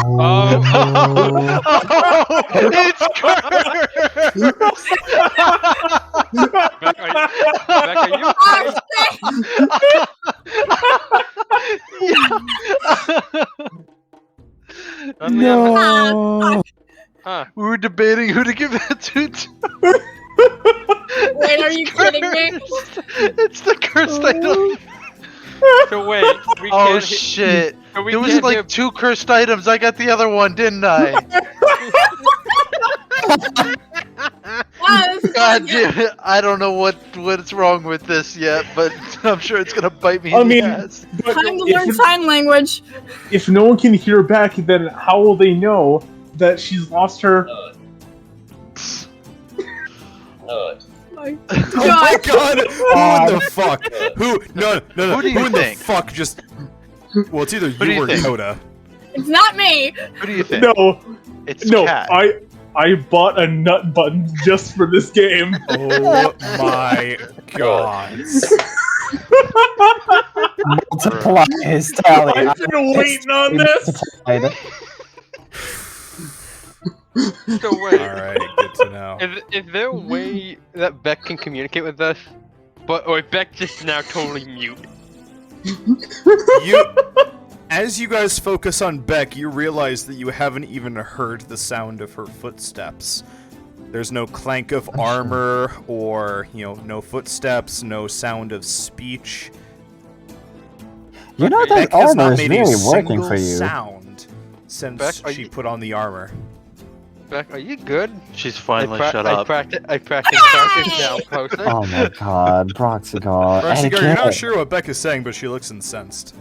Oh, it's Beck, are you No. Huh. We were debating who to give that to. Wait, are you kidding me? It's the cursed item. So wait, we Oh can't shit! so we There was can't like hear- 2 cursed items. I got the other one, didn't I? Wow, this is God really good. damn it! I don't know what's wrong with this yet, but I'm sure it's gonna bite me I in the mean, ass. but Time to learn sign language. if no one can hear back, then how will they know that she's lost her? My Oh my god! Who in the fuck? Who? No. Who do you Who in think? the fuck just? Well, it's either do you you or think? Yoda. It's not me. What do you think? No, It's no, Cat. I bought a nut button just for this game. Oh my god! Multiply his tally. I've been waiting on this. Multiplied. So wait, All right, good to know. is there a way that Beck can communicate with us? Or Beck just now totally mute? As you guys focus on Beck, you realize that you haven't even heard the sound of her footsteps. There's no clank of armor, or, no footsteps, no sound of speech. You know Beck that has armor not is made really a working single for you. sound since Beck, are she you- put on the armor. Beck, are you good? She's finally shut I up. practiced talking down closer. Oh my god, Broxigar. Roxigar, you're not sure what Beck is saying, but she looks incensed.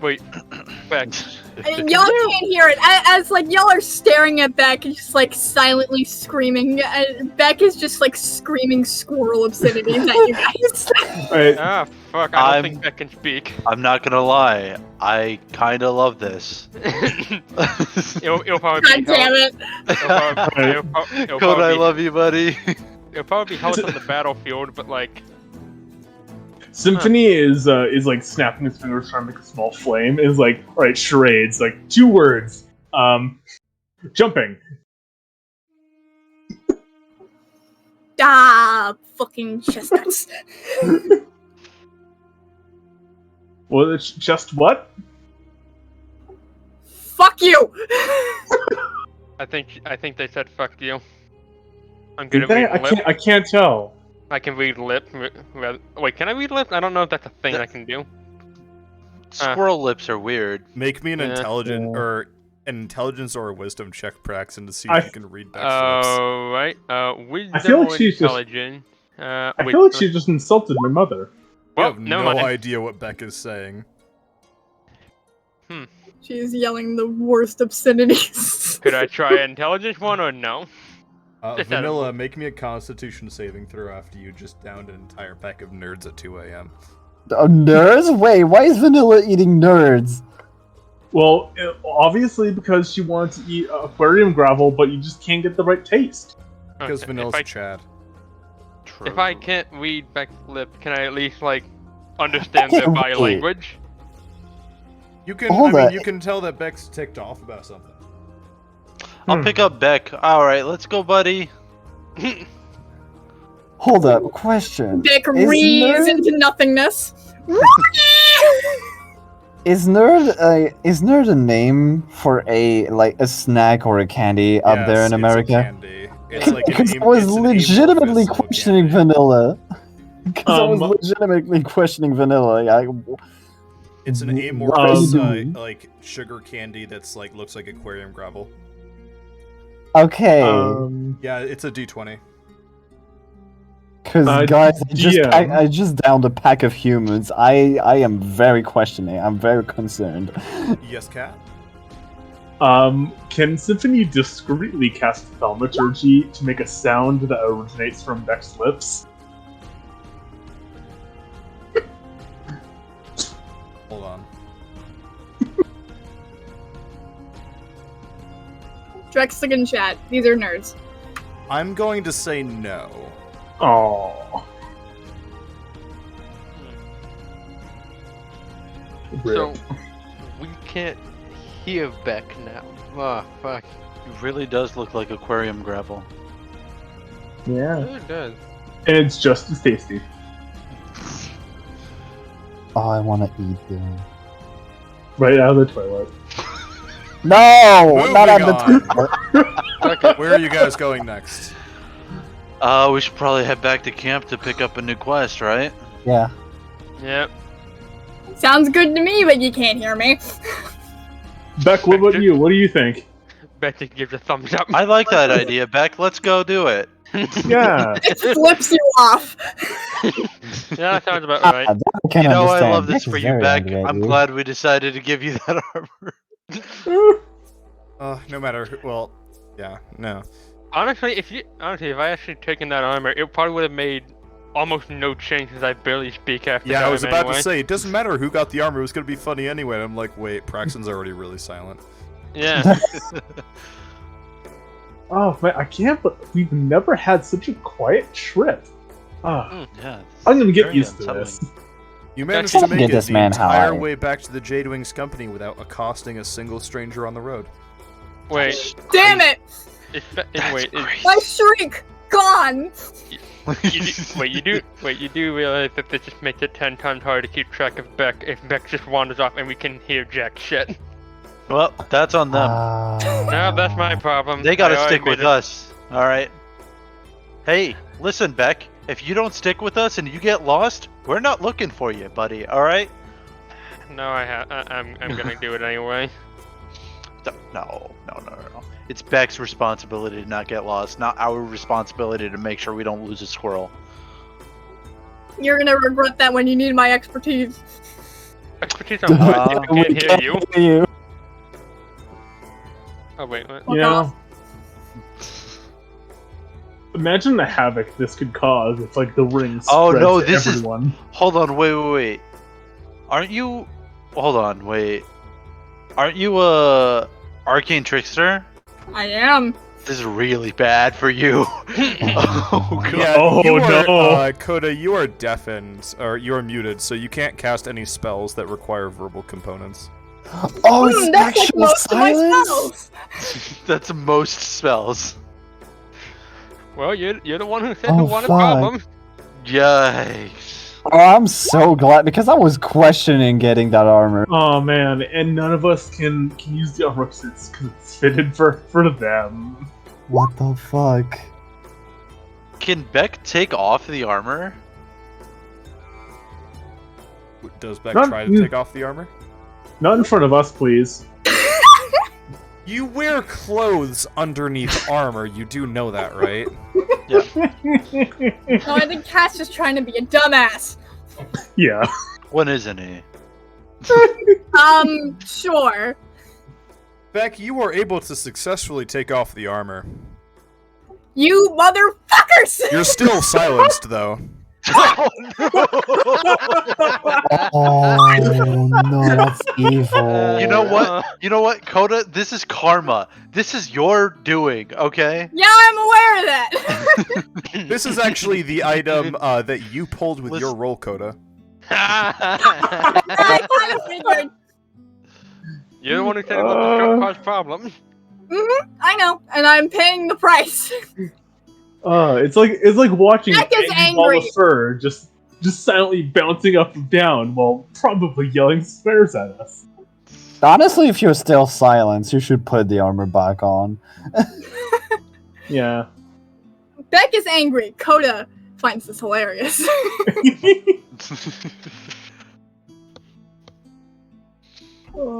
Wait, Beck. And y'all can't hear it. As like y'all are staring at Beck, and just like silently screaming. Beck is just like screaming squirrel obscenities at you guys. Alright, Ah, fuck, I don't I'm- think Beck can speak. I'm not gonna lie. I kinda love this. It'll probably God be damn it. It'll Code, I probably, love you, buddy. it'll probably be held on the battlefield, but like, Symphony is like snapping his fingers trying to make a small flame. Is like, alright, charades. Like 2 words. Jumping. Ah, fucking chestnuts. Well, it's just what? Fuck you. I think they said fuck you. I'm gonna Did they? read lip. I can't tell. I can read lip. Wait, can I read lip? I don't know if that's a thing I can do. Squirrel lips are weird. Make me an Yeah. intelligence or a wisdom check, Praxton, to see if you can read Beck's lips. Oh, right. Wisdom feel like or she's just- intelligence. I feel like she just insulted my mother. I Well, have never no mind. idea what Beck is saying. She's yelling the worst obscenities. Could I try an intelligence one or no? Just out of- Vanilla, make me a Constitution saving throw after you just downed an entire pack of nerds at 2 a.m. Nerds? Wait, why is Vanilla eating nerds? Well, obviously because she wants to eat aquarium gravel, but you just can't get the right taste. Because Okay, Vanilla's Chad. If I can't read Beck's lip, can I at least understand their body Wait. language? You can. Hold on. You can tell that Beck's ticked off about something. I'll pick up Beck. Alright, let's go, buddy. Hold up, question. Dick Is rees nerd- into nothingness. Is nerd a name for a snack or a candy up Yes, there in it's a America? candy. It's like Because an I was it's an legitimately amorphous of a questioning candy. Vanilla. Because I was Um, legitimately questioning Vanilla. It's an What are amorphous, you doing? like sugar candy that's looks like aquarium gravel. Okay, Yeah, it's a D20. because uh, guys, DM. I just downed a pack of humans. I am very questioning. I'm very concerned. Yes, cat. Can Symphony discreetly cast Thaumaturgy to make a sound that originates from Beck's lips? Hold on. Drexic in chat. These are nerds. I'm going to say no. Oh. So, we can't hear Beck now. Oh, fuck. It really does look like aquarium gravel. Yeah. It does. And it's just as tasty. Oh, I want to eat them. Right out of the toilet. No, Moving not on on. the. Where are you guys going next? We should probably head back to camp to pick up a new quest, right? Yeah. Yep. Sounds good to me, but you can't hear me. Beck, what about you? What do you think? Beck just gives a thumbs up. I like that idea, Beck. Let's go do it. Yeah. It flips you off. Yeah, that sounds about right. That I can You know, I understand. love this Beck for is you, very Beck. angry at I'm you. glad we decided to give you that armor. No matter. Well, yeah, no. Honestly, if I actually taken that armor, it probably would have made almost no change since I barely speak after Yeah, I was time about anyway. to say, it doesn't matter who got the armor, it was gonna be funny anyway. And I'm like, wait, Praxton's already really silent. Yeah. Oh man, I can't. But we've never had such a quiet trip. Ah, Yeah. I'm gonna get very used to unsettling. this. You managed That's- to make Get it this the man entire high. way back to the Jade Wings company without accosting a single stranger on the road. Wait. Damn it! Wait. My shriek gone. You do realize that this just makes it 10 times harder to keep track of Beck if Beck just wanders off and we can hear jack shit. Well, that's on them. No, that's my problem. They gotta I already stick with made it- us. Alright. Hey, listen, Beck. If you don't stick with us and you get lost, we're not looking for you, buddy. Alright? No, I'm gonna do it anyway. No. It's Beck's responsibility to not get lost, not our responsibility to make sure we don't lose a squirrel. You're gonna regret that when you need my expertise. Expertise on what? I We can't hear you. hear you. Oh wait, what? Fuck Yeah. off. Imagine the havoc this could cause if, like, the ring Oh, spreads no, to this is- everyone. Hold on, wait. Aren't you... Hold on, wait. Aren't you a arcane trickster? I am. This is really bad for you. Oh, God. Yeah, Oh, you are, no. Coda, you are deafened, or you are muted, so you can't cast any spells that require verbal components. Oh, it's That's like actual most of my silence. spells. That's most spells. Well, you're the one who said Oh, who wanted fuck. problem. Yikes. Oh, I'm so glad because I was questioning getting that armor. Oh man, and none of us can use the armor because it's fitted for them. What the fuck? Can Beck take off the armor? Does Beck Not- try to take off the armor? Not in front of us, please. You wear clothes underneath armor. You do know that, right? No, I think Cat's just trying to be a dumbass. Yeah. When isn't he? Sure. Beck, you are able to successfully take off the armor. You motherfuckers! You're still silenced, though. Oh no, that's evil. You know what? You know what, Coda? This is karma. This is your doing, okay? Yeah, I'm aware of that. This is actually the item that you pulled with your roll, Coda. I kind of figured. You're the one who said about the truck cause problems. I know, and I'm paying the price. It's like watching Jack is a ball of angry. fur just silently bouncing up and down while probably yelling swears at us. Honestly, if you're still silenced, you should put the armor back on. Yeah. Beck is angry. Coda finds this hilarious.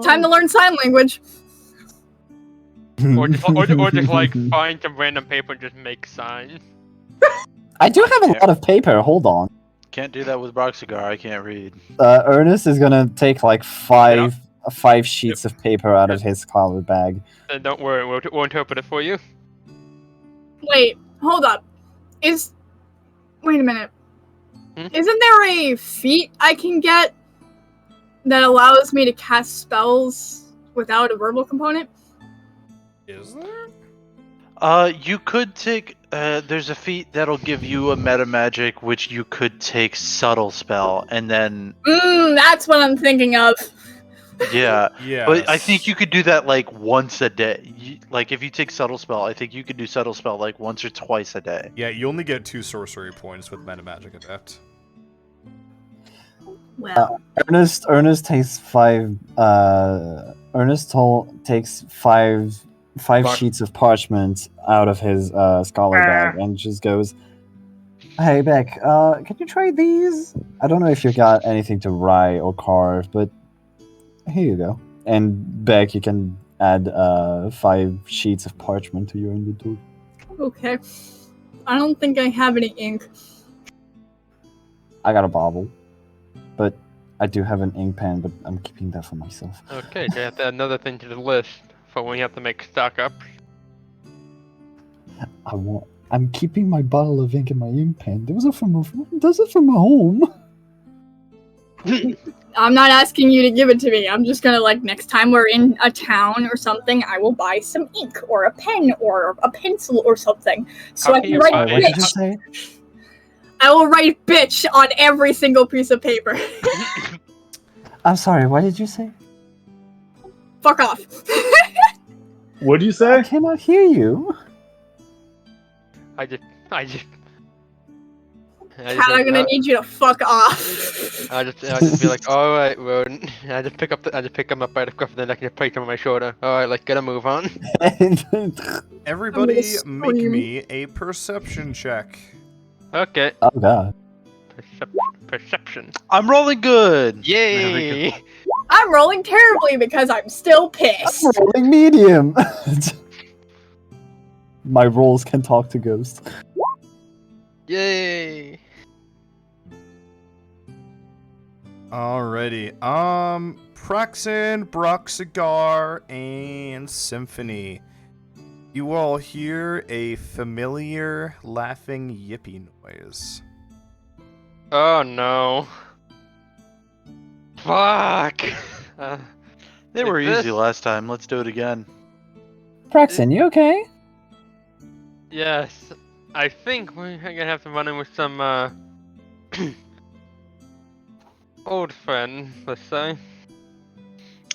Time to learn sign language. Or just like find some random paper and just make signs. I do have a lot of paper. Hold on. Can't do that with Broxigar. I can't read. Ernest is gonna take like five sheets of paper out of his collar bag. Then don't worry, we'll interpret it for you. Wait, hold up. Wait a minute. Hmm? Isn't there a feat I can get that allows me to cast spells without a verbal component? Is there? You could take. There's a feat that'll give you a meta magic, which you could take subtle spell, and then That's what I'm thinking of. yeah. Yeah. But I think you could do that like once a day. Like if you take subtle spell, I think you could do subtle spell like once or twice a day. Yeah, you only get 2 sorcery points with meta magic adept. Well, Ernest takes five. Takes five sheets of parchment out of his scholar bag and just goes, "Hey Beck, can you try these? I don't know if you got anything to write or carve, but here you go." And Beck, you can add 5 sheets of parchment to your inventory. okay. I don't think I have any ink. I got a bauble, but I do have an ink pen, but I'm keeping that for myself. Okay, so you have to add another thing to the list for when you have to make stock up. I'm keeping my bottle of ink in my ink pen. Those are from my home. I'm not asking you to give it to me. I'm just gonna, like, next time we're in a town or something, I will buy some ink or a pen or a pencil or something. So How I can can you write buy What did you bitch. say? I will write bitch on every single piece of paper. I'm sorry, what did you say? Fuck off. What'd you I say? cannot hear you. I just Kat, I'm gonna need you to fuck off. I just be like, all right, Roden. I just pick him up by the scruff of the neck and just place him on my shoulder. All right, let's get a move on. Everybody I'm make gonna scream. me a perception check. Okay, Oh god. perception. I'm rolling good. There we Yay! I'm rolling terribly because I'm still pissed. I'm rolling medium. My rolls can talk to ghosts. Yay! Alrighty. Praxin, Broxigar, and Symphony. You all hear a familiar laughing yippee noise. Oh no! Fuck! They were Like this? easy last time. Let's do it again. Praxin, you okay? Yes, I think we're gonna have to run in with some old friend, let's say.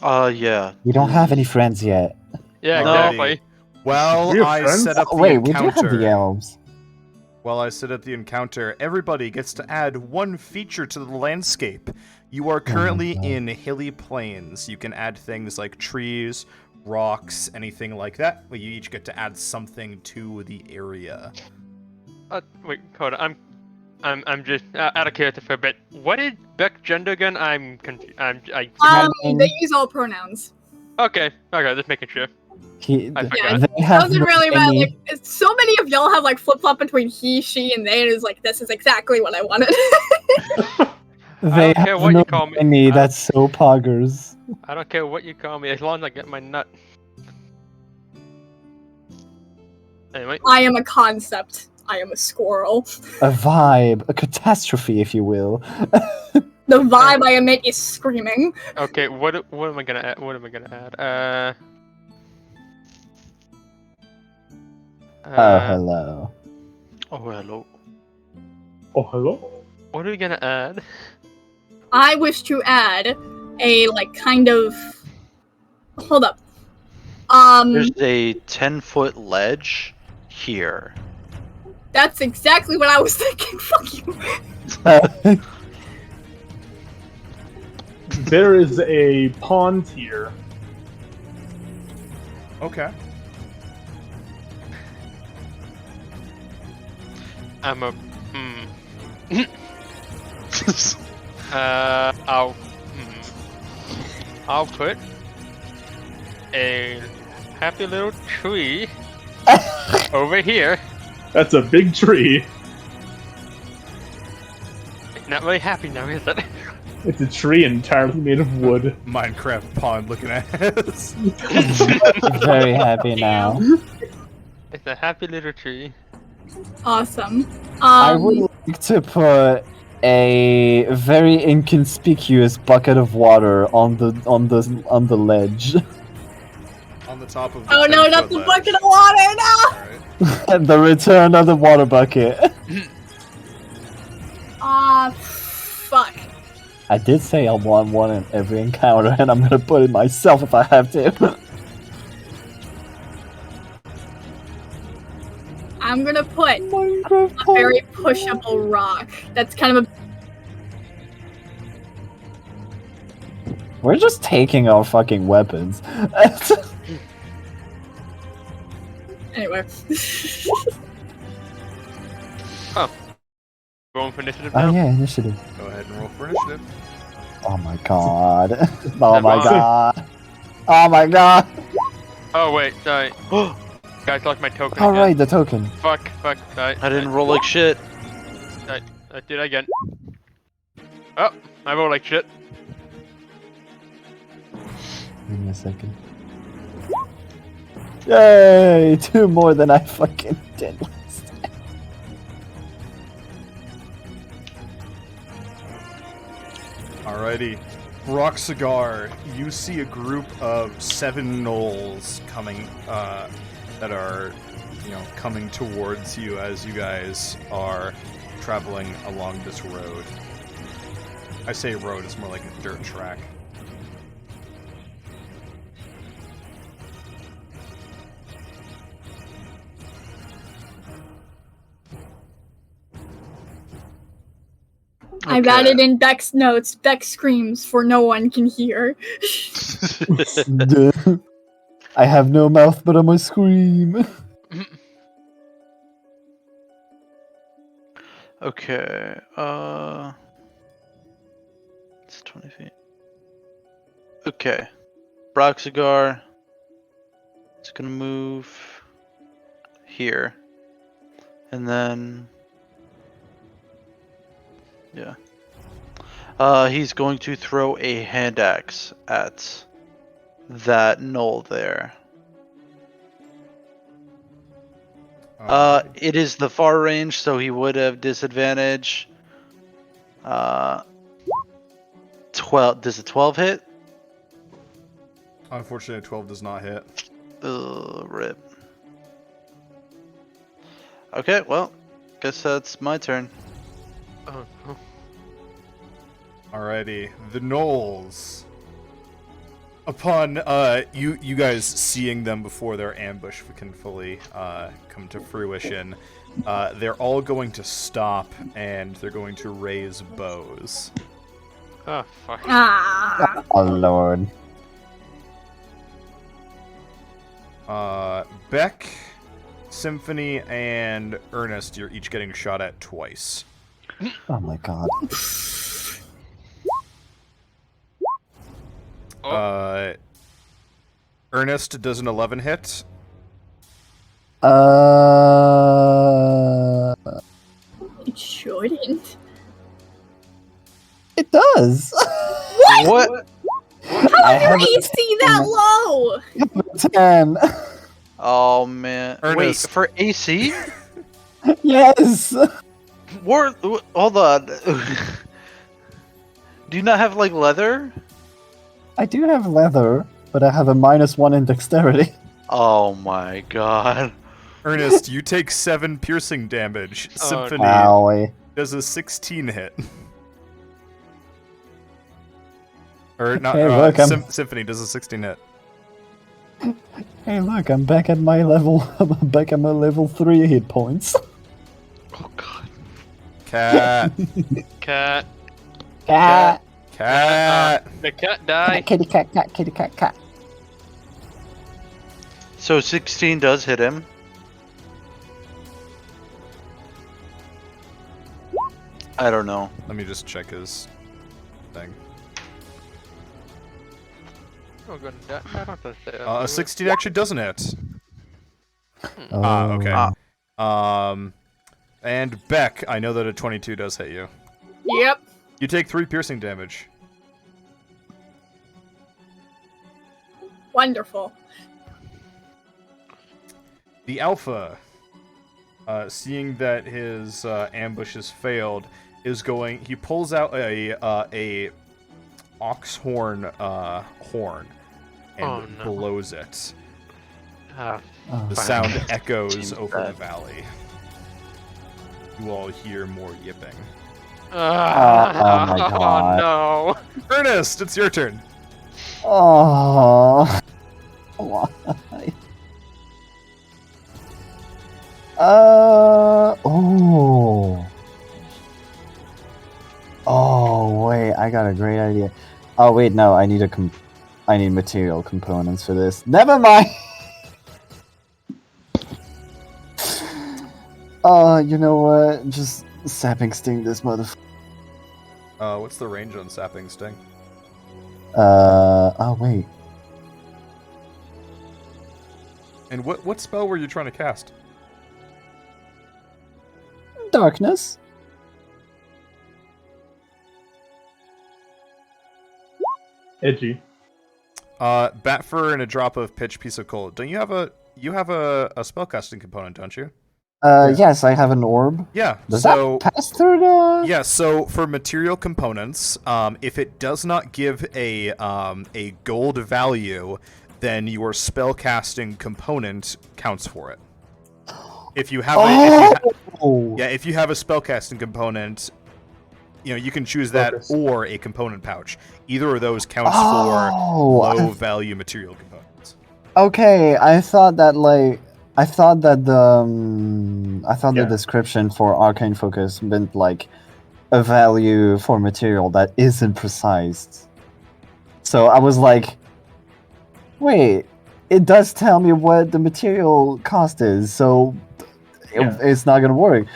Yeah. We don't have any friends yet. Yeah, No. exactly. Well, We have I friends? set up the Wait, we do encounter. have the elves. While I set up the encounter, everybody gets to add 1 feature to the landscape. You are currently God. in hilly plains. You can add things like trees, rocks, anything like that. Well, you each get to add something to the area. Wait, hold on. I'm just out of character for a bit. What is Beck's gender again? I'm confused. They use all pronouns. Okay, just making sure. I forgot. Yeah, They have doesn't no really matter. any- Like, so many of y'all have like flip flop between he, she, and they, and it's like this is exactly what I wanted. They don't care have what no you call me. any. That's so poggers. I don't care what you call me as long as I get my nut. Anyway. I am a concept. I am a squirrel. A vibe, a catastrophe, if you will. The vibe I emit is screaming. Okay, what am I gonna add? What am I gonna add? Hello. Oh, hello. Oh, hello. What are we gonna add? I wish to add a like kind of. Hold up. There's a 10-foot ledge here. That's exactly what I was thinking. Fuck you. There is a pond here. Okay. I'm a. I'll put a happy little tree over here. That's a big tree. Not really happy now, is it? It's a tree entirely made of wood. Minecraft pond looking at us. Very happy now. It's a happy little tree. Awesome. I would like to put a very inconspicuous bucket of water on the ledge. On the top of the Oh no, not 10-foot the ledge. bucket of water, no! Alright. The return of the water bucket. Fuck. I did say I want one in every encounter, and I'm gonna put it myself if I have to. I'm gonna put Minecraft a very pushable rock. That's kind of a. We're just taking our fucking weapons. Anyway. Going for initiative now? Oh yeah, initiative. Go ahead and roll for initiative. Oh my god. Oh my Never god. Oh my god. Oh wait, sorry. Guys, lost my token. Alright, the token. Fuck. Sorry. I didn't roll like shit. I did again. Oh, I rolled like shit. Give me a second. Yay! 2 more than I fucking did last time. Alrighty. Rock Cigar, you see a group of 7 gnolls coming, that are, coming towards you as you guys are traveling along this road. I say road, it's more like a dirt track. I've added in Beck's notes. Beck screams for no one can hear. I have no mouth, but I must scream. Okay, it's 20 feet. Okay, Broxigar is gonna move here, and then yeah, he's going to throw a hand axe at that gnoll there. It is the far range, so he would have disadvantage. 12. Does a 12 hit? Unfortunately, 12 does not hit. Rip. Okay, well, guess that's my turn. Oh. Alrighty, the gnolls. Upon you guys seeing them before their ambush can fully come to fruition, they're all going to stop and they're going to raise bows. Oh, fuck. Ah. Oh lord. Beck, Symphony and Ernest, you're each getting shot at twice. Oh my god. Ernest, does an 11 hit? It shouldn't. It does. What? I Your have AC that low! a 10. Oh man! Wait, Ernest. for AC? Yes. Hold on. Do you not have like leather? I do have leather, but I have a -1 in dexterity. Oh my god! Ernest, you take 7 piercing damage. Oh, Symphony Owie. does a 16 hit. Or not, Hey, look, Symphony does a 16 hit. Hey, look, I'm back at my level. I'm back at my level 3 hit points. Oh god! Cat. Cat. Cat. Cat. The cat died. Kitty cat, cat, kitty cat, cat. So 16 does hit him. I don't know. Let me just check his thing. Oh, good. I don't have to say A 16 actually doesn't hit. Oh. Okay. And Beck, I know that a 22 does hit you. Yep. You take 3 piercing damage. Wonderful. The Alpha, seeing that his ambush has failed, is going. He pulls out a ox horn horn and blows it. The sound echoes over the valley. You all hear more yipping. Oh my god. No. Ernest, it's your turn. Oh. Why? Oh. Oh, wait, I got a great idea. Oh, wait, no, I need I need material components for this. Never mind! You know what? Just sapping sting this motherfucker. What's the range on Sapping Sting? Oh, wait. And what spell were you trying to cast? Darkness. Edgy. Bat fur and a drop of pitch piece of coal. Don't you have a spellcasting component, don't you? Yes, I have an orb. Yeah. Does so that pass through the... yeah, so for material components, if it does not give a gold value, then your spellcasting component counts for it. If you have if you have a spellcasting component, you can choose that or a component pouch. Either of those counts for low value material components. Okay, I thought that the description for arcane focus meant like a value for material that isn't precise. So I was like, wait, it does tell me what the material cost is, so it's not gonna work.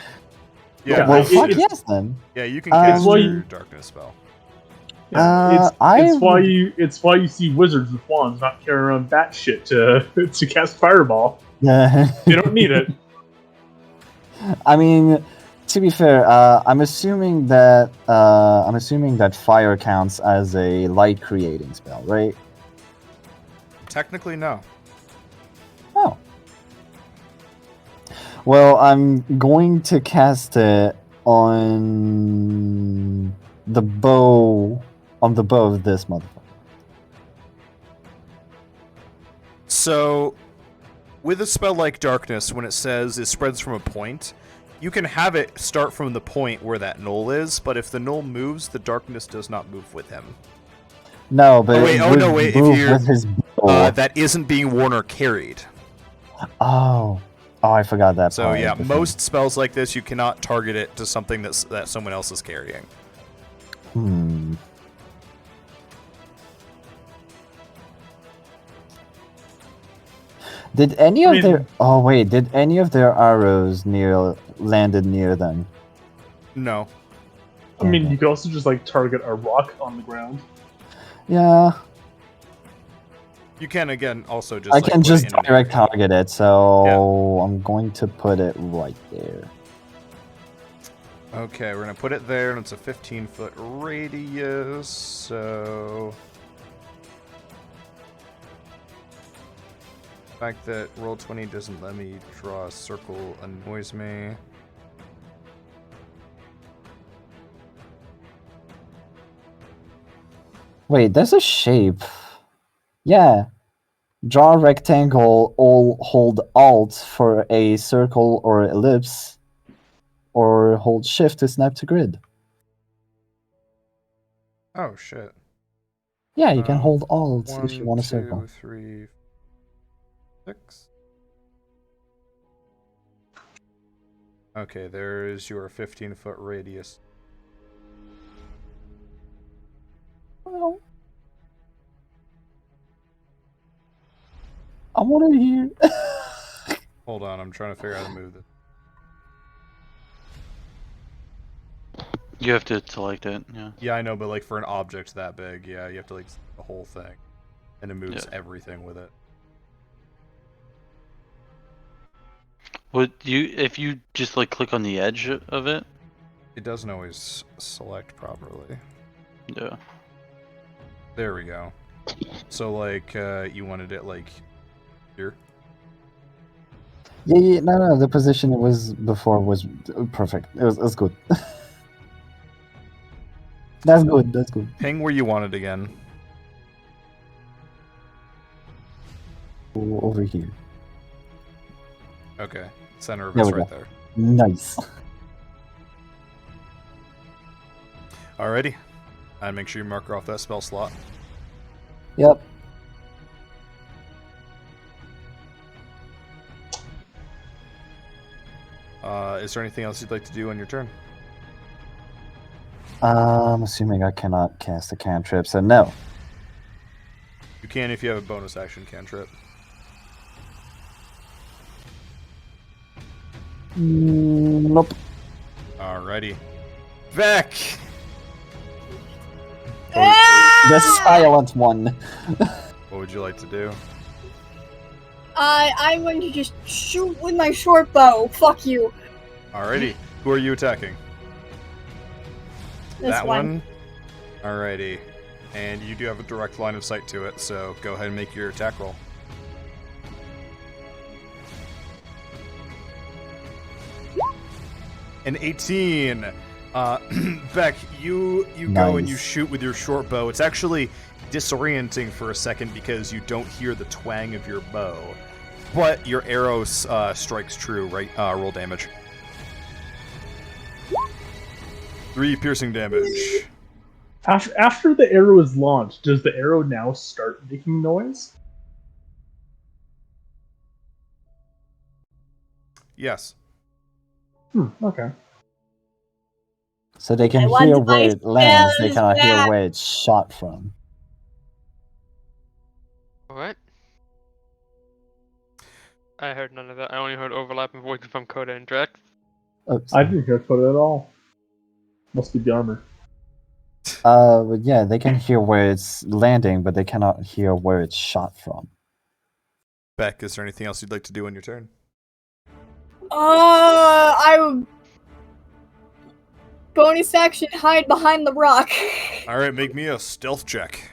Yeah, well, fuck yes then. Yeah, you can cast well, your darkness spell. Yeah, it's why you see wizards with wands not carrying around bat shit to cast fireball. Yeah. You don't need it. I mean, to be fair, I'm assuming that fire counts as a light creating spell, right? Technically, no. Oh. Well, I'm going to cast it on the bow of this motherfucker. So, with a spell like Darkness, when it says it spreads from a point, you can have it start from the point where that knoll is, but if the knoll moves, the darkness does not move with him. No, but wait, if you're with his bow. that isn't being worn or carried. Oh, I forgot that. So part yeah, of the most spells like this, you cannot target it to something that someone else is carrying. thing. Did any of their... Oh, wait. Did any of their arrows landed near them? No. I mean, Okay. you could also just like target a rock on the ground. Yeah. You can, again, also just I like, can put just it in an direct area. target it, so I'm going to put it right there. Okay, we're gonna put it there, and it's a 15-foot radius, so... The fact that Roll20 doesn't let me draw a circle annoys me. Wait, there's a shape. Yeah. Draw a rectangle or hold Alt for a circle or ellipse, or hold Shift to snap to grid. Oh, shit. Yeah, you can hold Alt if you 1, want a 2, circle. 3, 6. Okay, there's your 15-foot radius. Well, I want to hear. Hold on, I'm trying to figure out how to move this. You have to select it, yeah. Yeah, I know, but like for an object that big, yeah, you have to like the whole thing, and it moves Yeah. everything with it. If you just like click on the edge of it? It doesn't always select properly. Yeah. There we go. So like, you wanted it like here? Yeah, no, the position it was before was perfect. It was good. That's good. Ping where you want it again. Over here. Okay, center of There it's we right go. there. Nice. Alrighty, and make sure you mark off that spell slot. Yep. Is there anything else you'd like to do on your turn? I'm assuming I cannot cast a cantrip, so no. You can if you have a bonus action cantrip. Nope. Alrighty. Vec! The silent one. What would you like to do? I'm going to just shoot with my short bow. Fuck you. Alrighty. Who are you attacking? This That one. Alrighty. And you do have a direct line of sight to it, so go ahead and make your attack roll. An 18. Beck, you go and you Nice. shoot with your short bow. It's actually disorienting for a second because you don't hear the twang of your bow. But your arrow strikes true, right? Roll damage. 3 piercing damage. After the arrow is launched, does the arrow now start making noise? Yes. Okay. So they I can want hear to where buy it lands, they spells cannot hear back. where it's shot from. What? I heard none of that. I only heard overlapping voices from Coda and Drex. Oops. I didn't hear Coda at all. Must be the armor. But yeah, they can hear where it's landing, but they cannot hear where it's shot from. Beck, is there anything else you'd like to do on your turn? I would bonus action hide behind the rock. Alright, make me a stealth check.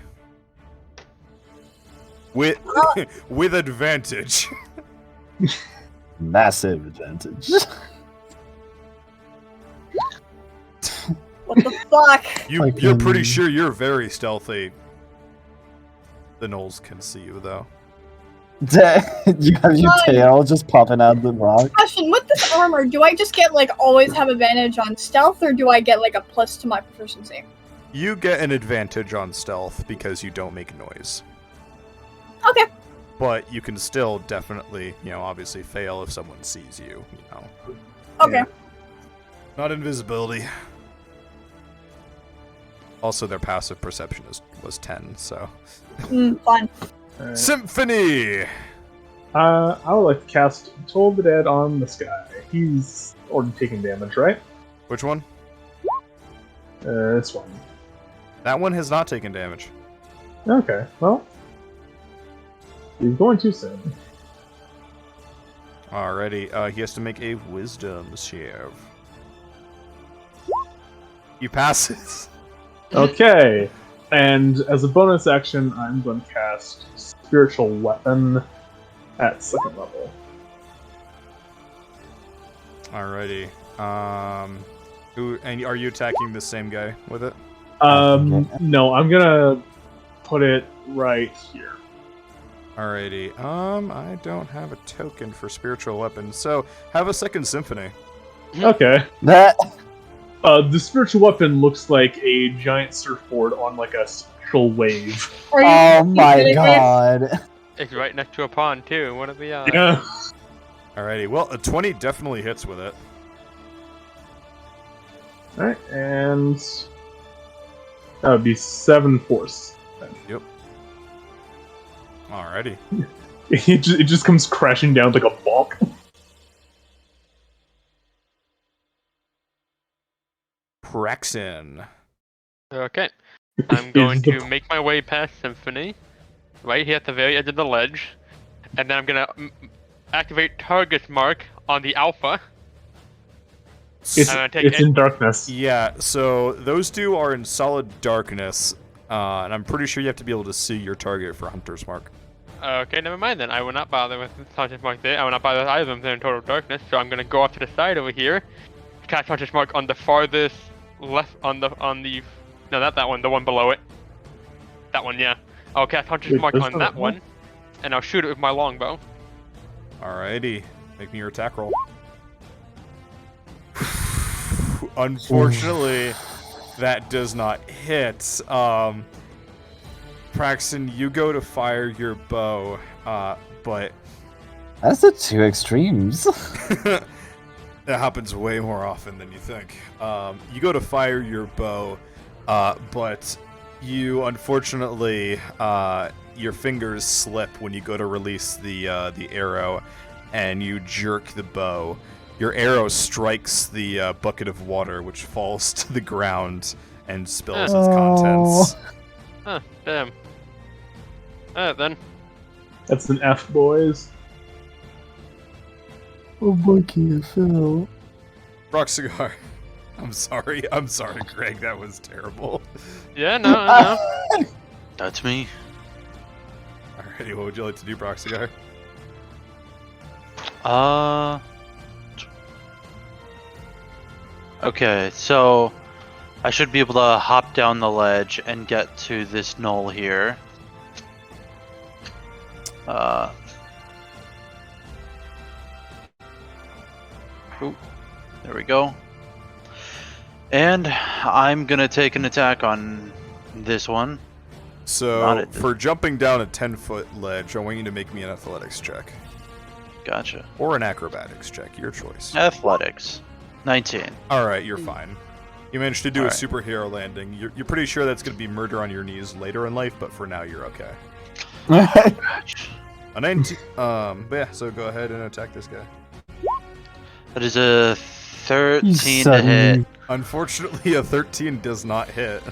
With with advantage. Massive advantage. What the fuck? You're pretty sure you're very stealthy. The gnolls can see you though. You have your tail just popping out of the rock. Question, with this armor, do I just get like always have advantage on stealth, or do I get like a plus to my proficiency? You get an advantage on stealth because you don't make noise. Okay. But you can still definitely, obviously fail if someone sees you, Okay. Yeah. Not invisibility. Also, their passive perception was 10, so. Fine. Alright. Symphony! I would like to cast Toll the Dead on this guy. He's already taking damage, right? Which one? This one. That one has not taken damage. Okay, well. He's going too soon. Alrighty, he has to make a wisdom save. He passes. Okay, and as a bonus action, I'm going to cast Spiritual Weapon at 2nd level. Alrighty. And are you attacking the same guy with it? No, I'm gonna put it right here. Alrighty. I don't have a token for spiritual weapons, so have a second symphony. Okay. That. The spiritual weapon looks like a giant surfboard on like a special wave. Oh my god. It's right next to a pond too. What are the odds? Yeah. Alrighty. Well, a 20 definitely hits with it. Alright, and that would be 7 force. Yep. Alrighty. It just comes crashing down like a bonk. Praxin. Okay. I'm going to make my way past Symphony, right here at the very edge of the ledge, and then I'm gonna activate Target Mark on the Alpha. It's in darkness. Yeah, so those two are in solid darkness, and I'm pretty sure you have to be able to see your target for Hunter's Mark. Okay, never mind then. I will not bother with Target Mark there. I will not bother with either of them. They're in total darkness, so I'm gonna go off to the side over here, cast Target Mark on the farthest left, on the no, not that one, the one below it. That one, yeah. I'll cast Hunter's Mark on that one, and I'll shoot it with my longbow. Alrighty, make me your attack roll. Unfortunately, that does not hit. Praxton, you go to fire your bow, but That's the two extremes. that happens way more often than you think. You go to fire your bow, but you unfortunately your fingers slip when you go to release the arrow, and you jerk the bow. Your arrow strikes the bucket of water, which falls to the ground and spills its contents. Huh, damn. Alright then. That's an F, boys. Oh, monkey, I fell. Rock cigar. I'm sorry, Greg. That was terrible. Yeah, no. That's me. Alrighty, what would you like to do, Brock cigar? Okay, so I should be able to hop down the ledge and get to this knoll here. Ooh, there we go. And I'm gonna take an attack on this one. So, for jumping down a 10-foot ledge, I want you to make me an athletics check. Gotcha. Or an acrobatics check, your choice. Athletics. 19. Alright, you're fine. You managed to do a Alright. superhero landing. You're pretty sure that's going to be murder on your knees later in life, but for now you're okay. A 19. But yeah, so go ahead and attack this guy. That is a 13 to hit. Unfortunately, a 13 does not hit.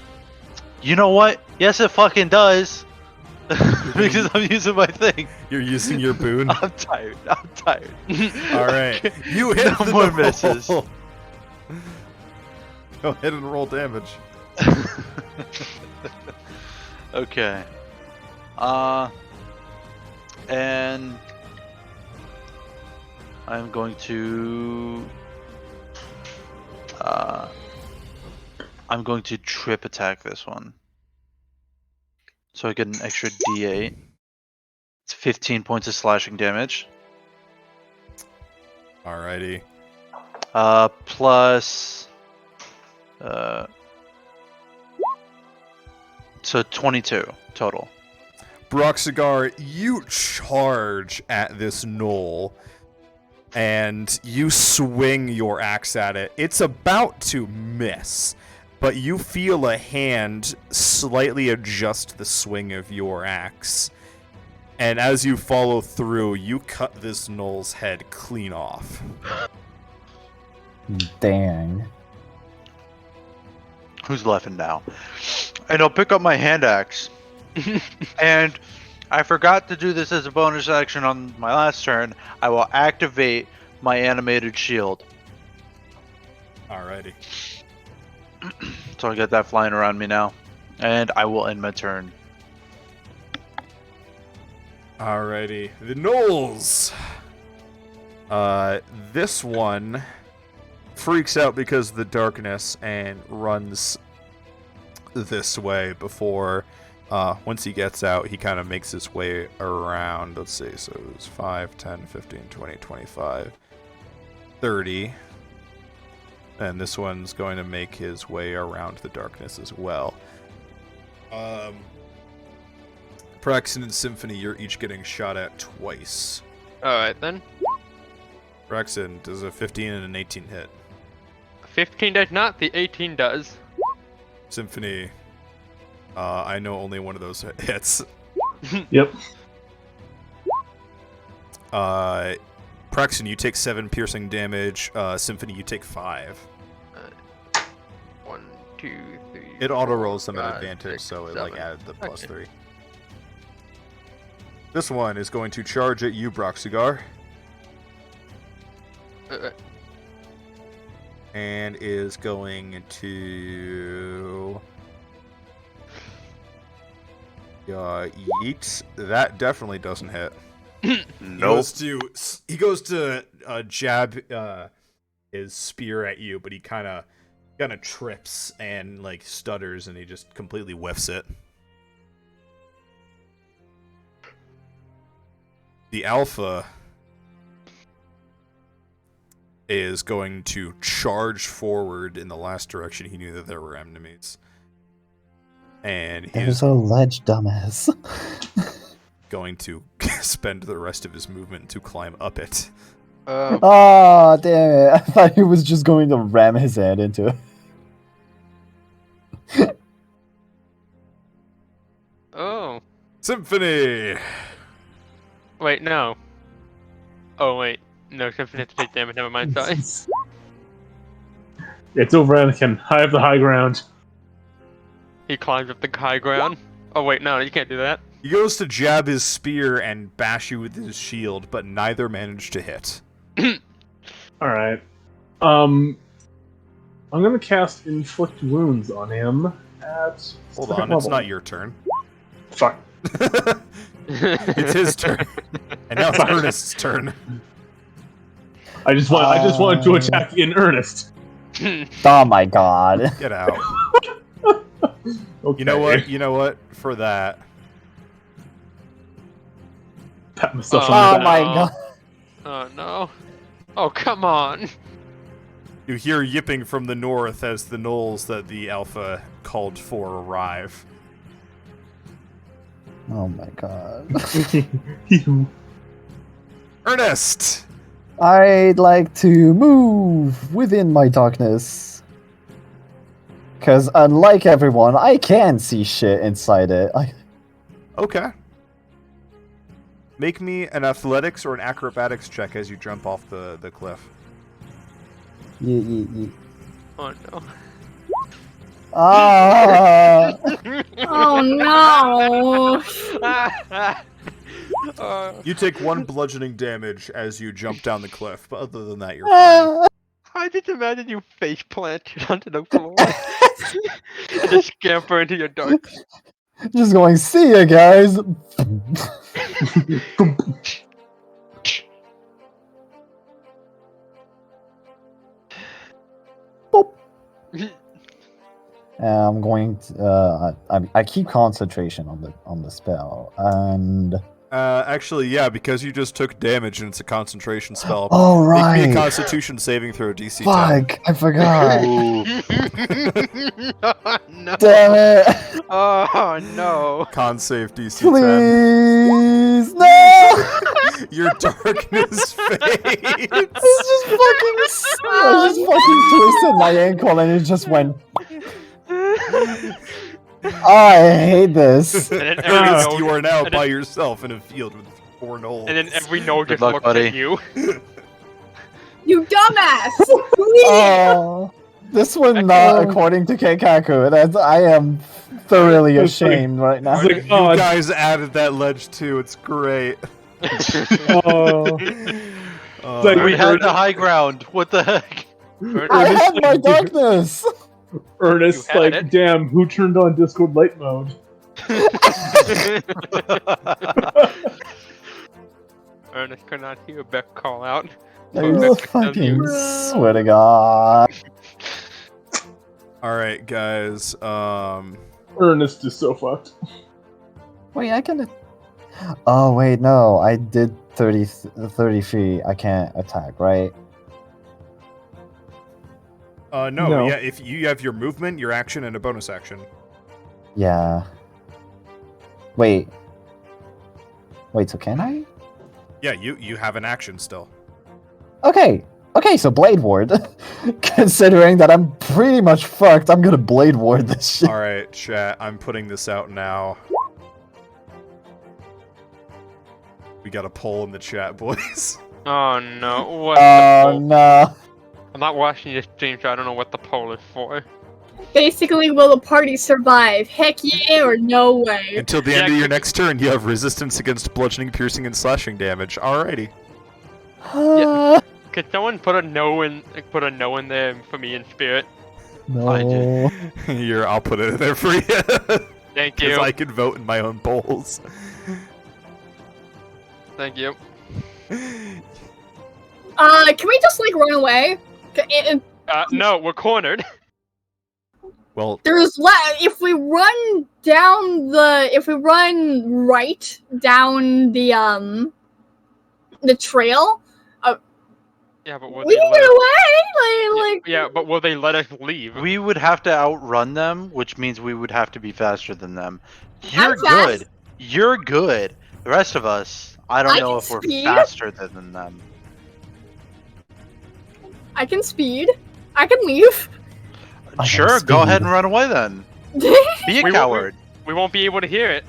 You know what? Yes, it fucking does. Because I'm using my thing. You're using your boon? I'm tired. Alright. You hit No the more knoll. misses. Go ahead and roll damage. Okay. And I'm going to trip attack this one. So I get an extra D8. It's 15 points of slashing damage. Alrighty. Plus so 22 total. Broxigar, you charge at this knoll, and you swing your axe at it. It's about to miss, but you feel a hand slightly adjust the swing of your axe, And as you follow through, you cut this gnoll's head clean off. Dang. Who's laughing now? And I'll pick up my hand axe. And I forgot to do this as a bonus action on my last turn. I will activate my animated shield. Alrighty. So I get that flying around me now. And I will end my turn. Alrighty. The gnolls! This one freaks out because of the darkness and runs this way before, once he gets out, he kind of makes his way around. Let's see, so it was 5, 10, 15, 20, 25, 30. And this one's going to make his way around the darkness as well. Praxton and Symphony, you're each getting shot at twice. Alright then. Praxton, does a 15 and an 18 hit? 15 does not, the 18 does. Symphony, I know only one of those hits. Yep. Praxton, you take 7 piercing damage. Symphony, you take 5. 1, 2, 3. It auto rolls them at 5, advantage, 6, so it 7. added the plus Okay. 3. This one is going to charge at you, Broxigar, and is going to yeet. That definitely doesn't hit. Nope. He goes to jab his spear at you, but he kind of trips and like stutters, and he just completely whiffs it. The alpha is going to charge forward in the last direction he knew that there were enemies. And he's There's a ledge, dumbass. going to spend the rest of his movement to climb up it. Oh, damn it. I thought he was just going to ram his head into it. Oh. Symphony! Wait, no. Oh, wait. No, Symphony has to take damage. Never mind, sorry. It's over, Anakin. High up the high ground. He climbs up the high ground. Oh, wait, no, you can't do that. He goes to jab his spear and bash you with his shield, but neither managed to hit. Alright. I'm gonna cast Inflict Wounds on him at... Hold on, it's not your turn. Fuck. It's his turn. And now it's Ernest's turn. I just wanted to attack in earnest. Oh my god. Get out. Okay. You know what? For that. Pat myself Oh, on the Oh back. my god. Oh, no. Oh, come on. You hear yipping from the north as the gnolls that the alpha called for arrive. Oh my god. Ernest! I'd like to move within my darkness. Because unlike everyone, I can see shit inside it. Okay. Make me an athletics or an acrobatics check as you jump off the cliff. Yeah. Oh, no. Ah! Oh no! You take 1 bludgeoning damage as you jump down the cliff, but other than that, you're fine. I just imagine you face planted onto the floor. And just scamper into your dark. Just going, see ya, guys. Boop. I'm going to. I keep concentration on the spell, and Actually, yeah, because you just took damage and it's a concentration spell. oh Make me a right, Constitution saving throw DC 10. fuck, I forgot. Oh, no. Damn it! Oh, no. Con save DC 10. Please, no! Your darkness fades. I just fucking twisted my ankle and it just went. Oh, I hate this. And then every Ernest, node, you are now and by then, yourself in a field with 4 gnolls. and then every node Good just luck, looks buddy. at you. You dumbass! Leave! Oh, this one not according to Keikaku. I am thoroughly It's like- ashamed right now. It's like, You oh, guys added that ledge too. It's great. oh. like We we had heard the high ground. What the heck? I have my like, darkness. Ernest, You had like, it. damn, who turned on Discord light mode? Ernest could not hear Beck call out. I Beck fucking you. swear to God. All right, guys. Ernest is so fucked. Wait, I can. Oh wait, no, I did 30 feet. I can't attack, right? No, No. yeah. If you have your movement, your action, and a bonus action. Yeah. Wait. Wait, so can I? Yeah, you have an action still. Okay. Okay, so Blade Ward. Considering that I'm pretty much fucked, I'm gonna Blade Ward this shit. All right, chat. I'm putting this out now. We got a poll in the chat, boys. Oh no, what Oh the poll? no. I'm not watching this stream, so I don't know what the poll is for. Basically, will the party survive? Heck yeah or no way? Until the Yeah, end of your could- next turn, you have resistance against bludgeoning, piercing, and slashing damage. Alrighty. Could someone put a no in there for me in spirit? No. I'll put it in there for you. Thank Because you. I can vote in my own polls. Thank you. Can we just like run away? No, we're cornered. Well, If we run right down the trail, Yeah, but will we they can let get us? away. Yeah, but will they let us leave? We would have to outrun them, which means we would have to be faster than them. You're I'm fast. good. You're good. The rest of us, I don't I know can if we're speed. faster than them. I can speed. I can leave. I Sure, have go speed. ahead and run away then. Be a We won't- coward. We won't be able to hear it.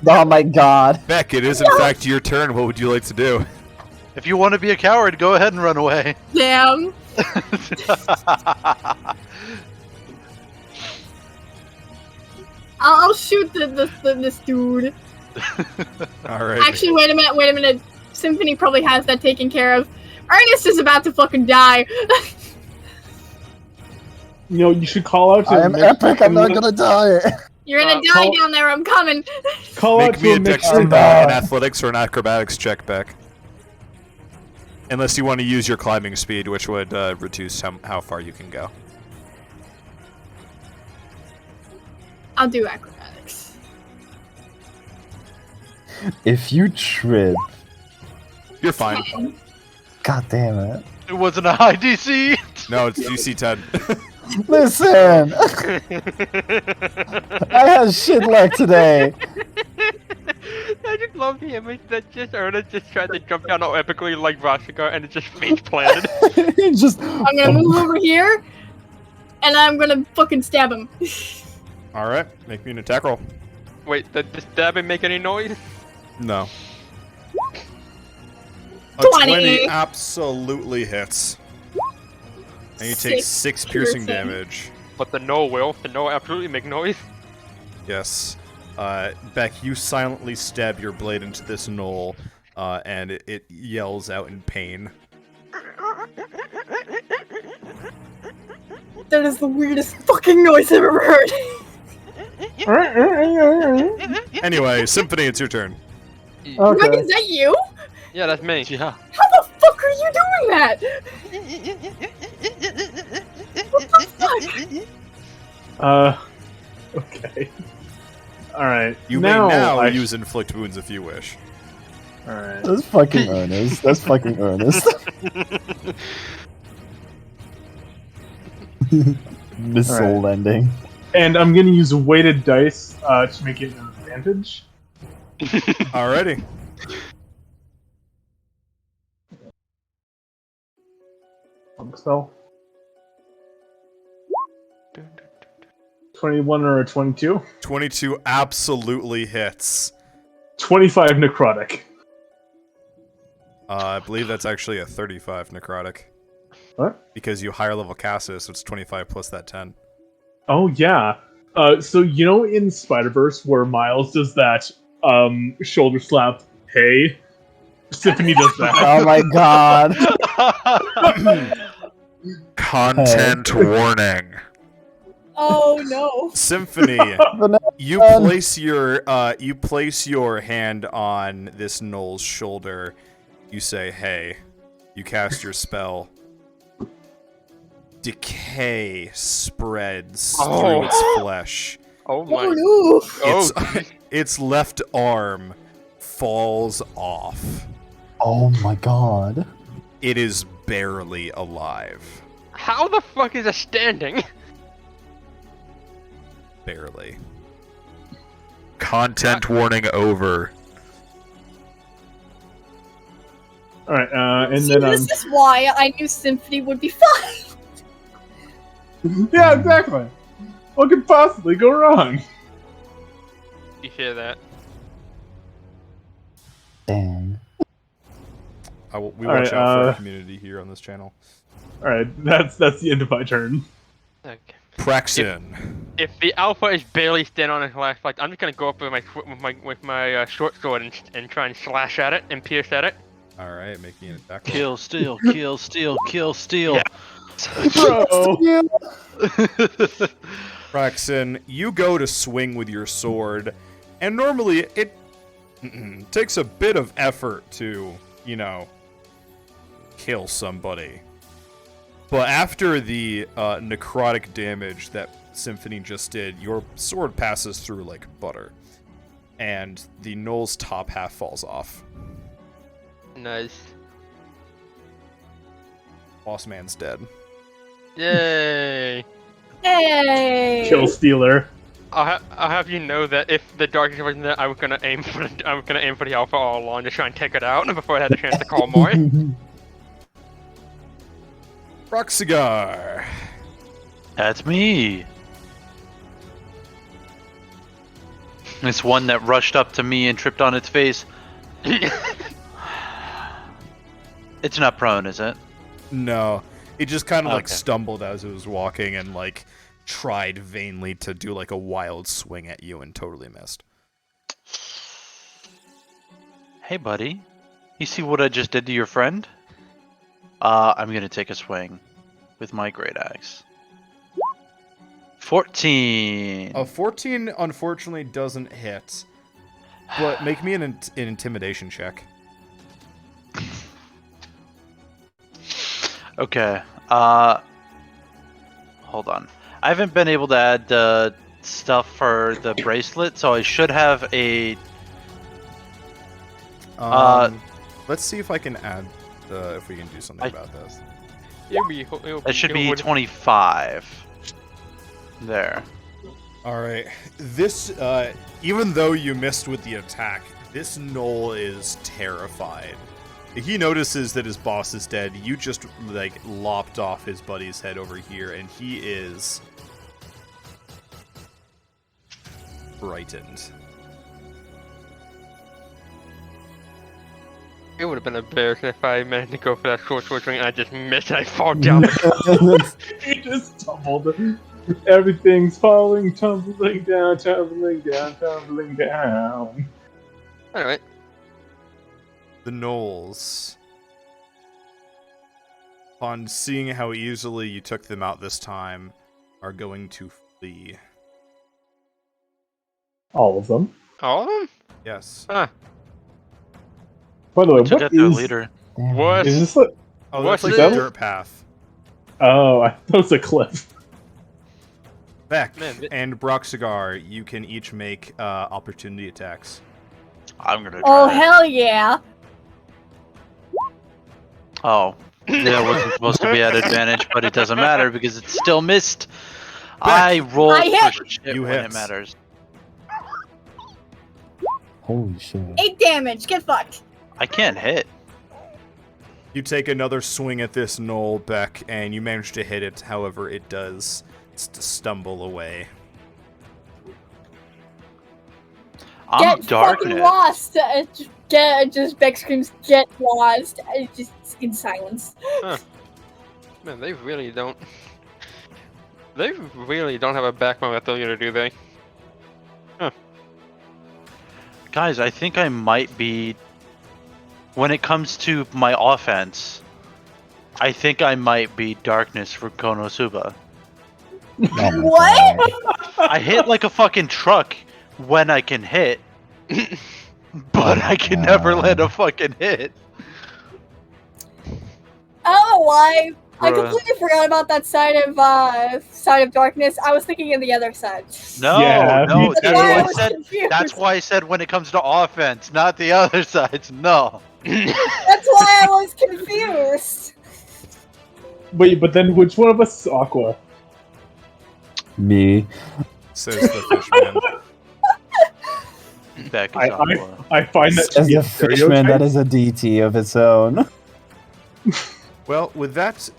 Oh my God. Beck, it is in fact your turn. What would you like to do? If you want to be a coward, go ahead and run away. Damn. I'll shoot this dude. Alright. Actually, wait a minute. Symphony probably has that taken care of. Ernest is about to fucking die. You know, you should call out to I am him. epic. I'm not gonna die. You're gonna die call- down there. I'm coming. Call out Make to me a him. Make dexterity, sure an athletics, or an acrobatics check, Beck. Unless you want to use your climbing speed, which would reduce how far you can go. I'll do acrobatics. If you trip, You're fine. God damn it. It wasn't a high DC. No, it's DC 10. Listen, I had shit luck today. I just love the image that just Ernest just tried to jump down all epically like Rashika and it just face planted. Just. I'm gonna move over here, and I'm gonna fucking stab him. Alright, make me an attack roll. Wait, did the stabbing make any noise? No. A 20. absolutely hits. And you take 6 piercing damage. But the no will. The no absolutely make noise. Yes. Beck, you silently stab your blade into this knoll, and it yells out in pain. That is the weirdest fucking noise I've ever heard. Anyway, Symphony, it's your turn. Greg, Okay. is that you? Yeah, that's me. Yeah. How the fuck are you doing that? What the fuck? Okay. Alright. You may now I use Inflict Wounds if you wish. Alright. That's fucking earnest. That's fucking earnest. Missile Alright. landing. And I'm gonna use weighted dice to make it an advantage. Alrighty. Funk spell. 21 or a 22? 22 absolutely hits. 25 necrotic. I believe that's actually a 35 necrotic. What? Because you higher level cast it, so it's 25 plus that 10. Oh, yeah. So, you know in Spider-Verse where Miles does that shoulder slap, hey? Symphony does that. Oh my god. Content warning. Oh no. Symphony, you place your hand on this gnoll's shoulder. You say, "Hey." You cast your spell. Decay spreads through its flesh. Oh my. Oh no. Its left arm falls off. Oh my god. It is barely alive. How the fuck is it standing? Barely. Content warning over. Alright, and See, then this is why I knew Symphony would be fine. yeah, exactly. What could possibly go wrong? You hear that? Dang. We watch out for our community here on this channel. Alright, that's the end of my turn. Okay. Praxin. If the alpha is barely standing on his last leg, I'm just gonna go up with my short sword and try and slash at it and pierce at it. All right, make me an attack. Kill, steal, kill, steal, kill, steal. Yeah. Bro! Praxin, you go to swing with your sword, and normally it takes a bit of effort to, you know, kill somebody. But after the necrotic damage that Symphony just did, your sword passes through like butter, and the gnoll's top half falls off. Nice. Boss man's dead. Yay! Hey. Kill stealer. I'll have you know that if the darkness wasn't there, I was gonna aim for the alpha all along to try and take it out before I had the chance to call Mori. Roxigar. That's me. It's one that rushed up to me and tripped on its face. It's not prone, is it? No, it just kind of like Okay. stumbled as it was walking and like tried vainly to do like a wild swing at you and totally missed. Hey, buddy. You see what I just did to your friend? I'm gonna take a swing with my great axe. 14. A 14 unfortunately doesn't hit, but make me an intimidation check. Okay. Hold on. I haven't been able to add the stuff for the bracelet, so I should have a. Let's see if I can add. If we can do something about this. It should be 25. There. All right. This, even though you missed with the attack, this gnoll is terrified. He notices that his boss is dead. You just like lopped off his buddy's head over here, and he is frightened. It would have been embarrassing if I managed to go for that short swing and I just missed and I fall down. You just tumbled. Everything's falling, tumbling down, tumbling down, tumbling down. Alright. The gnolls, upon seeing how easily you took them out this time, are going to flee. All of them. All of them? Yes. Huh. By the way, Took what out their is... leader. What? Is this like... Oh, What's that's like a this? dirt path. Oh, I thought it was a cliff. Beck Man, and Broxigar, you can each make opportunity attacks. I'm gonna try. Oh hell yeah. Oh. That wasn't supposed to be at advantage, but it doesn't matter because it's still missed. Beck. I roll I hit. for shit You when hit. it matters. Holy shit. 8 damage. Get fucked. I can't hit. You take another swing at this gnoll, Beck, and you manage to hit it. However, it does stumble away. I'm Get fucking darkness. lost. Just Beck screams, "Get lost!" Just in silence. Man, they really don't. They really don't have a backbone at Thilliator, do they? Guys, I think I might be. When it comes to my offense, I think I might be darkness for Konosuba. What? I hit like a fucking truck when I can hit, but I can never land a fucking hit. I don't know why. I Bruh. completely forgot about that side of darkness. I was thinking of the other side. No, Yeah, no, me that's too. why I I was said. confused. That's why I said when it comes to offense, not the other sides. No. That's why I was confused. Wait, but then which one of us is Aqua? Me. Says the fishman. Back is I Aqua. I find that to As be a a fishman, that stereotype. is a DT of its own. Well, with that,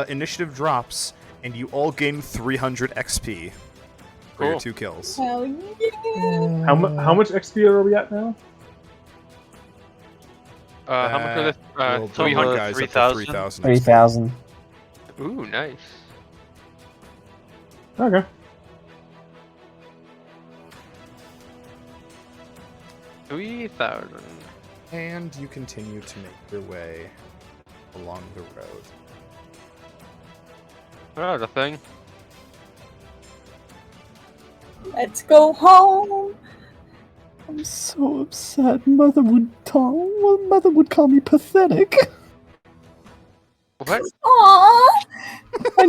initiative drops, and you all gain 300 XP for your Cool. 2 kills. Hell yeah. How much XP are we at now? How much are this? Will bring you 300. guys up to 3,000. 3,000. 3,000. Ooh, nice. Okay. $3,000. And you continue to make your way along the road. Oh, the thing. Let's go home. I'm so upset. Mother would call me pathetic. What? Aww. I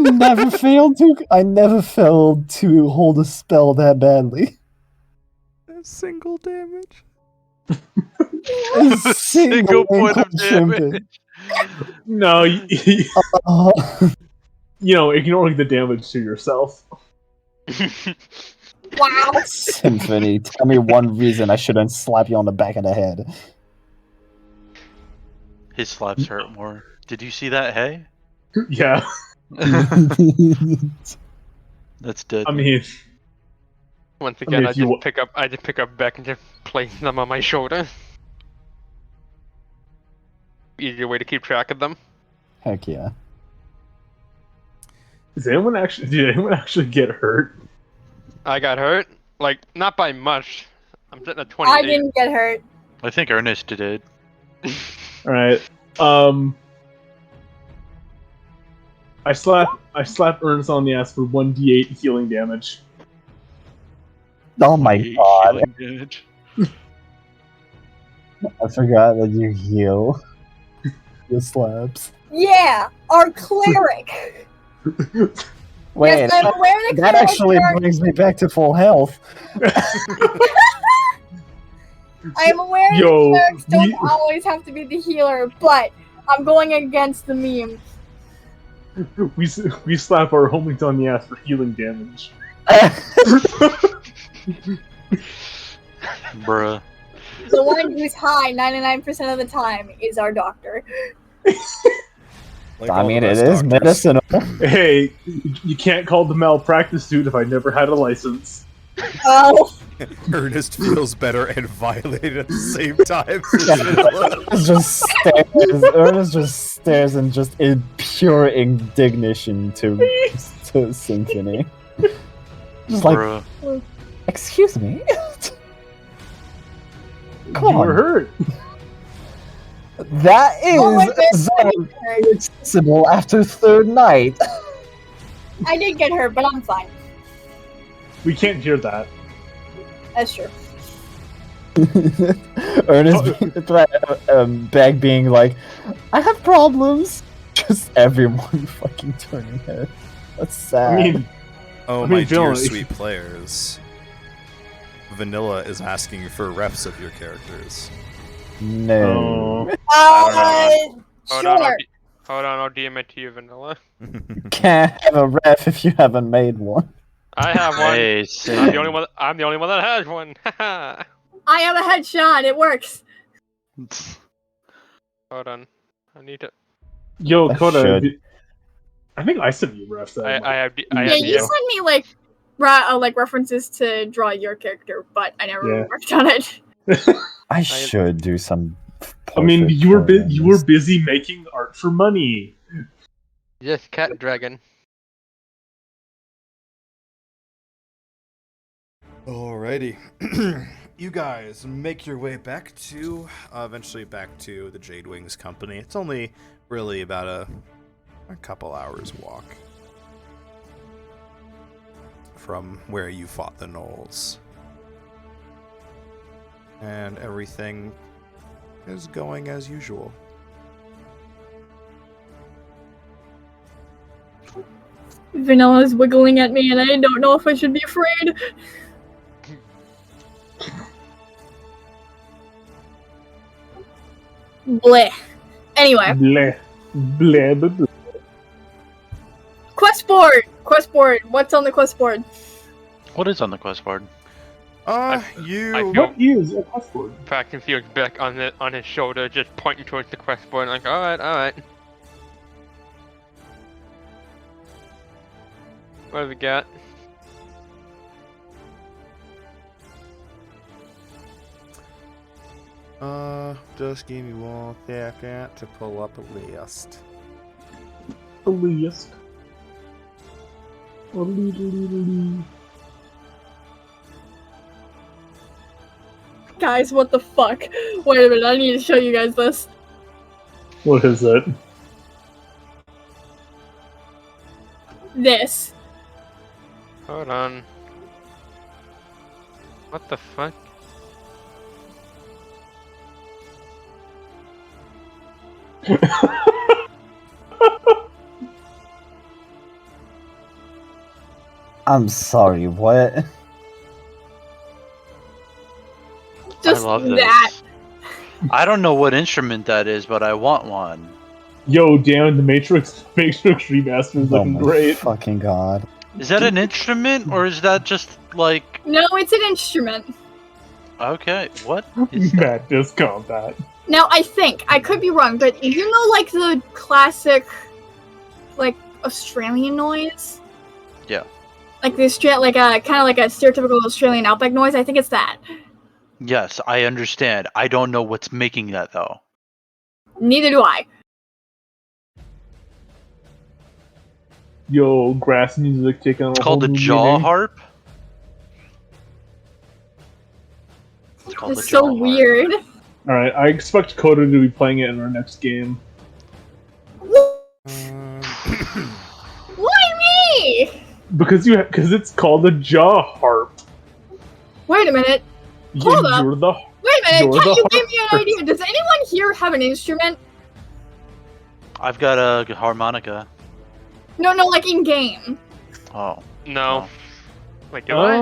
never failed to hold a spell that badly. A single damage. A Single point of shrimping. damage. No, Uh, you know, ignoring the damage to yourself. Wow. Symphony, tell me one reason I shouldn't slap you on the back of the head. His slaps hurt more. Did you see that? Hey. Yeah, That's dead. I mean, Once I again, mean, I if you just wa- pick up Beck and just place them on my shoulder. Easier way to keep track of them. Heck yeah. did anyone actually get hurt? I got hurt, like not by much. I'm sitting at 28. I didn't get hurt. I think Ernest did. All right. I slap Ernest on the ass for 1d8 healing damage. Oh my god. Healing damage. I forgot that you heal the slaps. Yeah, our cleric. Wait, Yes, I'm aware the that clerics actually are- brings me back to full health. I am aware Yo, the clerics don't we- always have to be the healer, but I'm going against the meme. we slap our homies on the ass for healing damage. Bruh. The one who's high 99% of the time is our doctor. Like I all mean, the it best is doctors. medicinal. Hey, you can't call the malpractice suit if I never had a license. Oh, Ernest feels better and violated at the same time. Ernest just stares in just in pure indignation to Symphony. Just like, Bruh. excuse me? You Come were on. hurt. That oh my is goodness, I did get hurt. accessible after third night. I did get hurt, but I'm fine. We can't hear that. That's true. Ernest Beg being like, I have problems. Just everyone fucking turning head. That's sad. I mean, Oh, I my mean, dear Dylan, sweet players. Vanilla is asking for reps of your characters. no. oh, Hold on, Sure. hold on, I'll DM it to you, Vanilla. Can't have a ref if you haven't made one. I have one. Hey, I'm Sam. the only one. I'm the only one that has one. Haha. I have a headshot. It works. Hold on. I need to. yo, I Coda. should. I think I sent you refs. I have. I Yeah, have you DM. sent me like like references to draw your character, but I never worked on it. I should do some. I mean, portrait you were drawings. busy making art for money. Yes, cat dragon. Alrighty. You guys make your way back to, eventually back to the Jade Wings company. It's only really about a couple hours walk from where you fought the Gnolls. And everything is going as usual. Vanilla's wiggling at me, and I don't know if I should be afraid. Bleh. Anyway. Bleh. Bleh, bleh, bleh. Quest board! Quest board. What's on the quest board? What is on the quest board? I feel What is a quest board? Paxton feels back on his shoulder, just pointing towards the quest board, like, alright. What have we got? Just give me 1 second to pull up a list. A list. A little. Guys, what the fuck? Wait a minute, I need to show you guys this. What is it? This. Hold on. What the fuck? I'm sorry, what? Just I love that. this. I don't know what instrument that is, but I want one. Yo, damn, the Matrix remaster is looking my great. fucking god. Is that an instrument, or is that just like... No, it's an instrument. Okay, what is that? Matt, just combat. Now, I think, I could be wrong, but you know, like, the classic, like, Australian noise? Yeah. Like the kind of like a stereotypical Australian outback noise? I think it's that. Yes, I understand. I don't know what's making that, though. Neither do I. Yo, grass music taking on a It's whole called the new jaw meaning. harp. It's called It's the so jaw harp. weird. Alright, I expect Coda to be playing it in our next game. Why me? Because it's called the jaw harp. Wait a minute. Hold up. You're the Wait a minute. You're Can the you give me an harper. idea? Does anyone here have an instrument? I've got a harmonica. No, like in game. Oh. No. Wait, do I?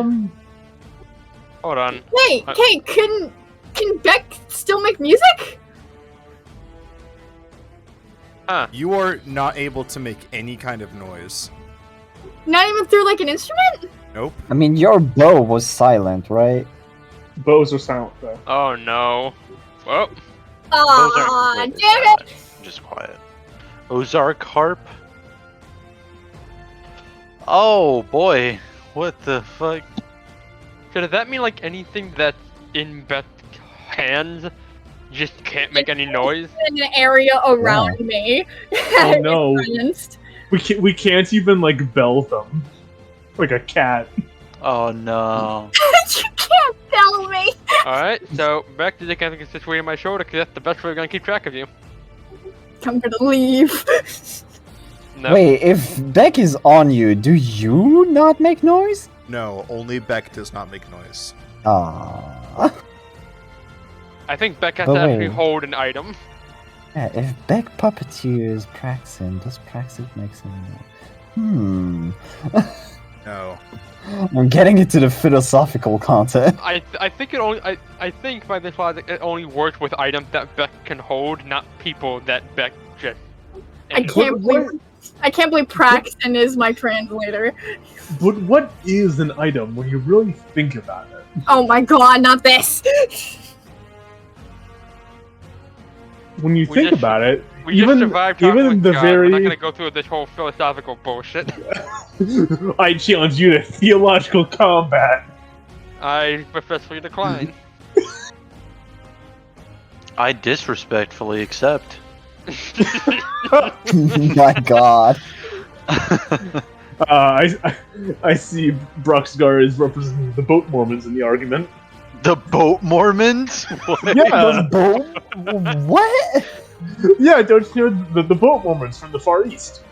Hold on. Hey, can Beck still make music? You are not able to make any kind of noise. Not even through like an instrument? Nope. I mean, your bow was silent, right? bows are silent though. Oh no. Well, Those Aw, aren't damn completely it! silent. Just quiet. Ozark harp. Oh boy, what the fuck? so does that mean like anything that's in Beth's hands just can't make any noise? In an area around me. Oh no, Silenced. we can't even like bell them like a cat. Oh no. You can't tell me! Alright, so back to the kind of situated on my shoulder because that's the best way we're gonna keep track of you. I'm gonna leave. No. Wait, if Beck is on you, do you not make noise? No, only Beck does not make noise. Ah. I think Beck has But to actually wait. hold an item. Yeah, if Beck puppeteers Praxin, does Praxin make some noise? No. I'm getting into the philosophical content. I think it only I think by this logic it only works with items that Beck can hold, not people that Beck just. I can't believe Praxton is my translator. But what is an item when you really think about it? Oh my god, not this! when you think just- about it, We just even survived talking even with the God. We're not very gonna go through this whole philosophical bullshit. I challenge you to theological combat. I respectfully decline. I disrespectfully accept. My God. I see Bruxgar is representing the boat Mormons in the argument. The boat Mormons? What? Yeah, What? yeah. Don't you know the boat Mormons from the Far East?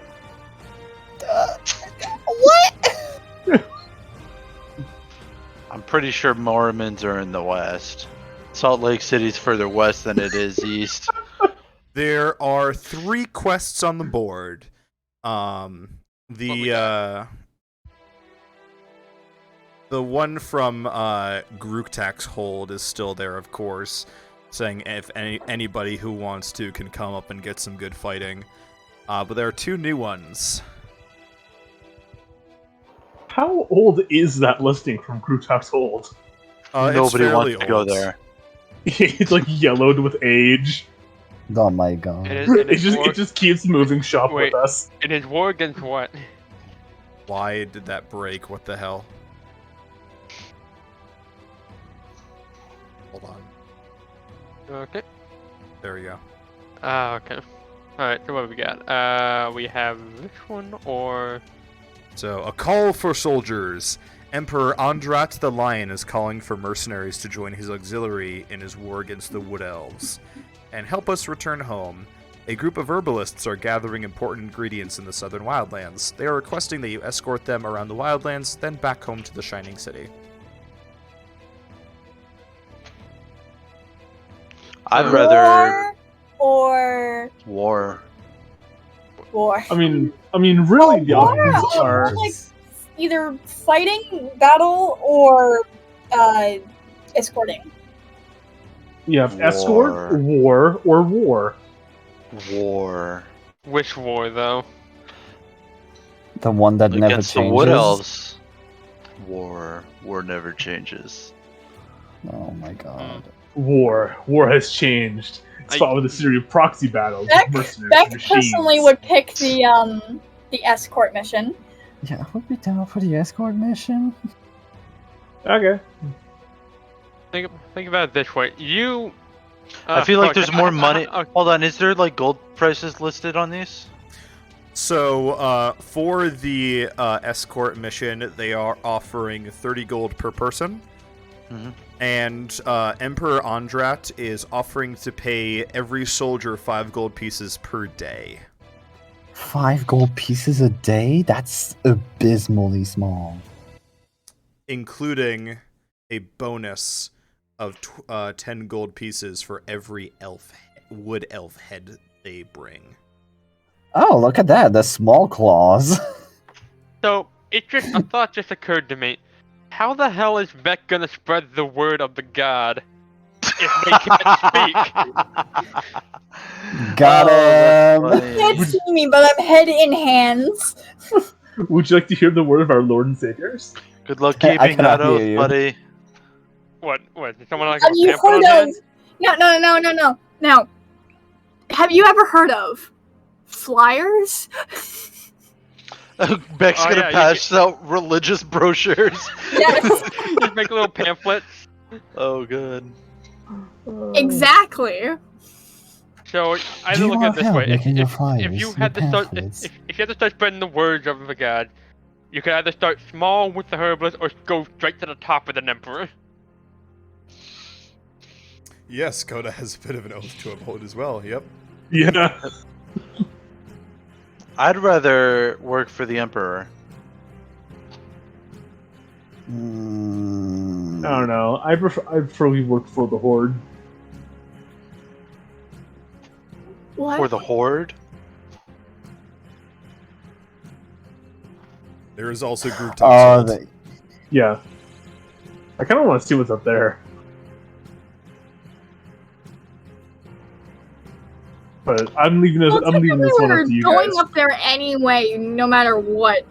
What? I'm pretty sure Mormons are in the west. Salt Lake City's further west than it is east. There are 3 quests on the board. The one from Grooktak's hold is still there, of course, saying if anybody who wants to can come up and get some good fighting. But there are 2 new ones. How old is that listing from Grootok's hold? Nobody wants to go old. there. It's like yellowed with age. Oh my God. It just keeps moving shop Wait. with us. It is war against what? Why did that break? What the hell? Hold on. Okay. There we go. Okay. Alright, so what have we got? We have this one, or... So, a call for soldiers. Emperor Andrat the Lion is calling for mercenaries to join his auxiliary in his war against the Wood Elves. And help us return home. A group of herbalists are gathering important ingredients in the southern wildlands. They are requesting that you escort them around the wildlands, then back home to the Shining City. I'd rather War war. or I mean, really, the war options are like either fighting, battle, or escorting. you have escort, war, or war. War. Which war, though? The one that never Against changes. the Wood Elves. War. War never changes. Oh my God. War has changed. It's fought with a series of proxy battles. Beck, with mercenaries Beck and machines. personally would pick the escort mission. Yeah, I would be down for the escort mission. Okay. Think about it this way. You... I feel like fuck, there's more money. Hold on, is there like gold prices listed on these? So, for the escort mission, they are offering 30 gold per person. Mhm. And Emperor Andrat is offering to pay every soldier 5 gold pieces per day. 5 gold pieces a day? That's abysmally small. Including a bonus of 10 gold pieces for every wood elf head they bring. Oh, look at that. The small claws. So, a thought just occurred to me. How the hell is Beck gonna spread the word of the god if they can't speak? Got him. Oh, You can't see me, but I'm head in hands. Would you like to hear the word of our Lord and Saviors? Good luck I keeping cannot that hear oath, you. buddy. What? Did someone like Have a you pamphlet heard on of? hand? No. Now, have you ever heard of flyers? Beck's Oh, gonna yeah, you pass out religious brochures. Yes, Just make little pamphlets. Oh, good. exactly. So either you look want at it this help way: making your if flyers, you your had to start, pamphlets? if you had to start spreading the words of the god, you could either start small with the herbalist or go straight to the top with an emperor. Yes, Coda has a bit of an oath to uphold as well, yep. Yeah. I'd rather work for the Emperor. I don't know. I prefer we work for the Horde. What? For the Horde? There is also group Oh, talk. Yeah. I kind of want to see what's up there. But I'm leaving this. Well, I'm leaving this one up to you going guys. up there anyway, no matter what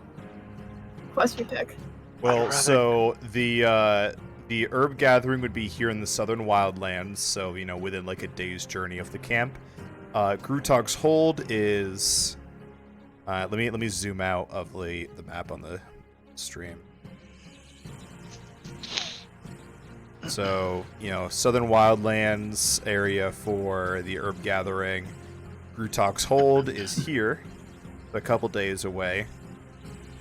quest we pick. Well, so the herb gathering would be here in the southern wildlands, so, within like a day's journey of the camp. Grutog's hold is. Let me zoom out of the map on the stream. So, Southern Wildlands area for the herb gathering. Grutog's hold is here, a couple days away.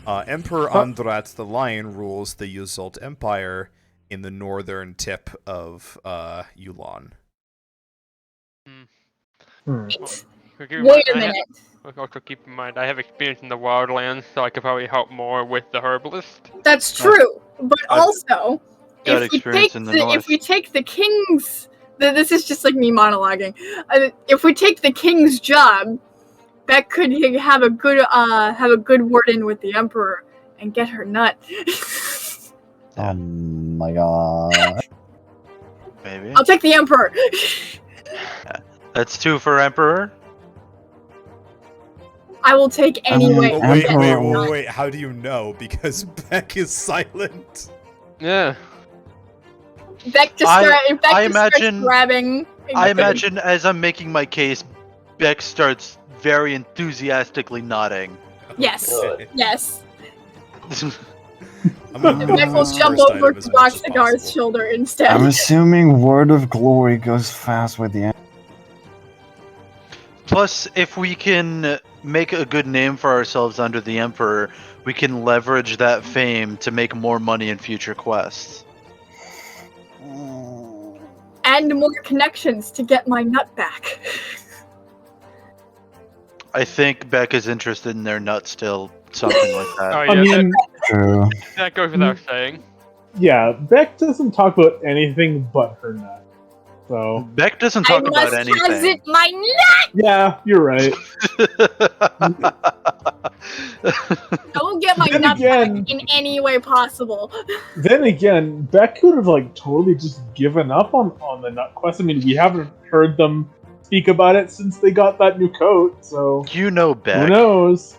Emperor Andrat the Lion rules the Yuzult Empire in the northern tip of Yulon. Wait a minute. Also keep in mind, I have experience in the wildlands, so I could probably help more with the herbalist. That's true, but also, got if we experience in the north. if we take the king's, this is just like me monologuing. If we take the king's job, Beck could have a good word in with the emperor and get her nut. Oh my god. Maybe. I'll take the emperor. That's 2 for Emperor. I will take any way. Oh, wait. How do you know? Because Beck is silent. Yeah. Beck just starts grabbing. I imagine as I'm making my case, Beck starts very enthusiastically nodding. Yes. Yes. Beck will jump over to Boxagar's shoulder instead. I'm assuming Word of Glory goes fast with the. Plus, if we can make a good name for ourselves under the Emperor, we can leverage that fame to make more money in future quests. And more connections to get my nut back. I think Beck is interested in their nut still, something like that. Oh, yeah, I mean, that goes without saying. yeah, Beck doesn't talk about anything but her nut. So Beck doesn't talk about anything. I must visit my nut! yeah, you're right. I will get my Then nut again- back in any way possible. Then again, Beck could have totally just given up on the nut quest. I mean, we haven't heard them speak about it since they got that new coat. So You know who Beck. knows?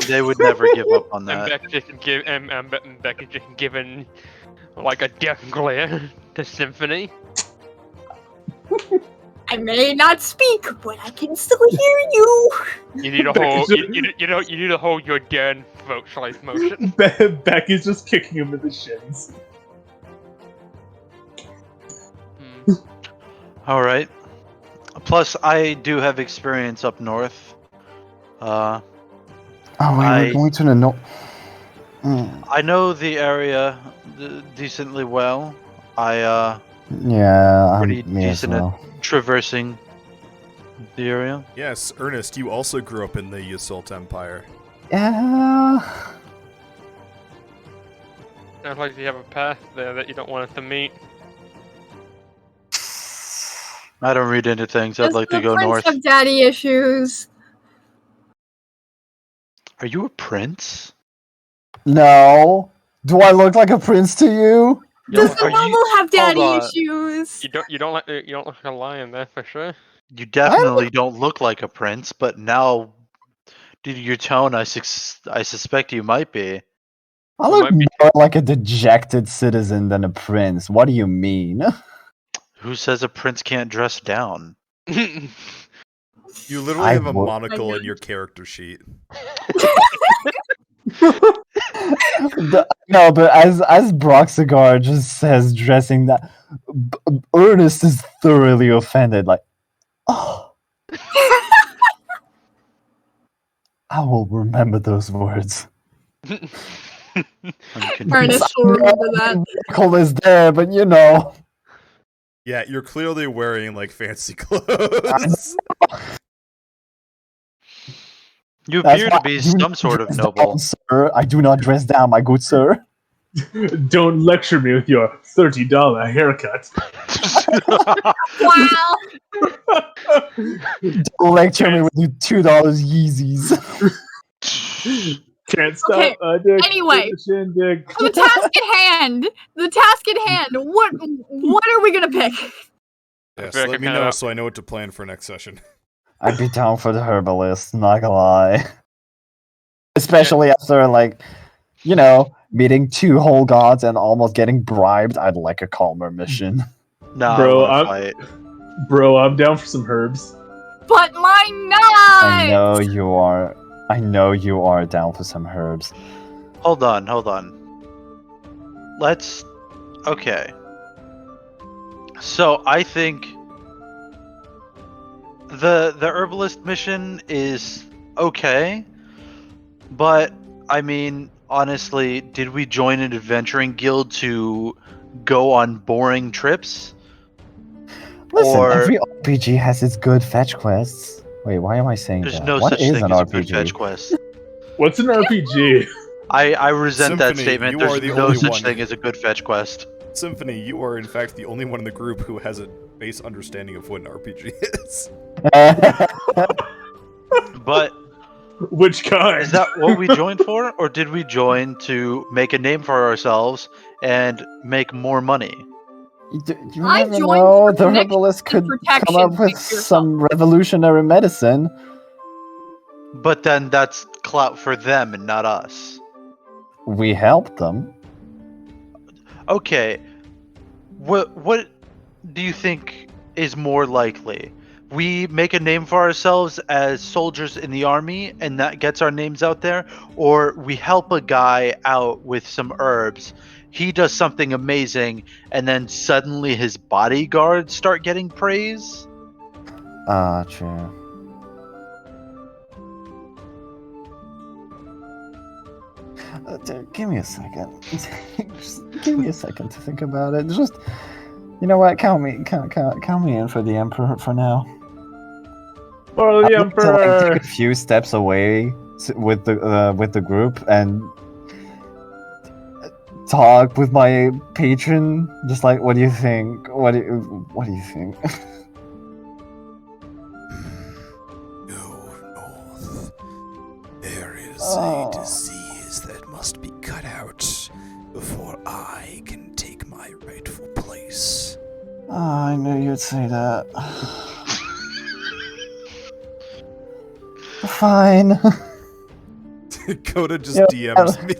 They would never give up on And that. Beck is just given like a death glare to Symphony. I may not speak, but I can still hear you. You need to hold. You need to hold your dead vote motion. Beck is just kicking him in the shins. All right. Plus, I do have experience up north. Oh, we're going to the north. I know the area decently well. Yeah, Pretty I'm me as decent at well. traversing the area. Yes, Ernest, you also grew up in the Yusult Empire. Yeah. Sounds like you have a path there that you don't want us to meet. I don't read into things. I'd Does like the to go prince north. have daddy issues? Are you a prince? No. Do I look like a prince to you? Does the noble have daddy on. issues? You don't look like a lion there for sure. You definitely don't look like a prince, but now, due to your tone, I suspect you might be. I look more like a dejected citizen than a prince. What do you mean? Who says a prince can't dress down? You literally have a monocle in your character sheet. No, but as Broxigar just says, dressing that, Ernest is thoroughly offended. Like, oh, I will remember those words. Ernest will remember that. Call is there, but you know. Yeah, you're clearly wearing like fancy clothes. You appear to be some sort of noble. Down, sir. I do not dress down, my good sir. Don't lecture me with your $30 haircut. Wow. Don't lecture me with your $2 Yeezys. Can't stop. Okay, Dick, anyway, shindig. the task at hand. What are we gonna pick? Yes, feel like let I'm me kinda- know so I know what to plan for next session. I'd be down for the herbalist, not gonna lie. Especially after, like, you know, meeting 2 whole gods and almost getting bribed, I'd like a calmer mission. Nah, Bro, I wanna fight. Bro, I'm down for some herbs. But my nuts! I know you are. I know you are down for some herbs. Hold on. Let's. Okay. So I think the herbalist mission is okay, but I mean, honestly, did we join an adventuring guild to go on boring trips? Listen, Or every RPG has its good fetch quests. Wait, why am I saying there's that? no What such is thing an as a good RPG? fetch quest. What's an RPG? I resent that Symphony, statement. you There's are the no only such one. thing as a good fetch quest. Symphony, you are in fact the only one in the group who has a base understanding of what an RPG is. But Which kind? is that what we joined for, or did we join to make a name for ourselves and make more money? You I never joined know. for The connection herbalist and could come protection. up with Fix yourself. some revolutionary medicine. But then that's clout for them and not us. We helped them. Okay, what do you think is more likely? We make a name for ourselves as soldiers in the army, and that gets our names out there, or we help a guy out with some herbs. He does something amazing, and then suddenly his bodyguards start getting praise? True. Dude, give me a second. Just give me a second to think about it. Just, you know what? Count me in for the Emperor for now. For the I'd like to, like, Emperor! take a few steps away with the group and talk with my patron. Just like, what do you think? What do you think? Go north. There is Oh. a disease that must be cut out before I can take my rightful place. Oh, I knew you'd say that. Fine. Coda just Yeah. DMs me.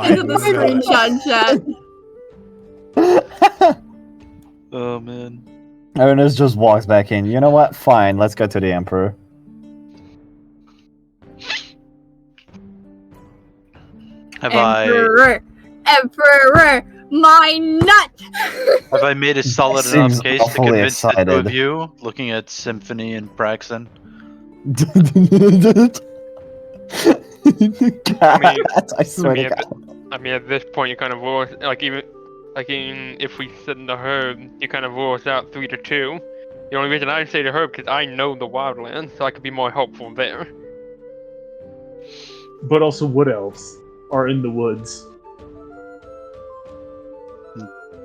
Into the screenshot chat. Oh man. Ernest just walks back in. You know what? Fine, let's go to the Emperor. Emperor, my nut! Have I made a solid Seems enough case to awfully convince the two excited. of you, looking at Symphony and Braxton? God, I swear to God. I mean, at this point, you kind of rule even if we sit in the herb, you kind of rule us out 3-2. The only reason I say the herb because I know the wildlands, so I could be more helpful there. But also, wood elves are in the woods.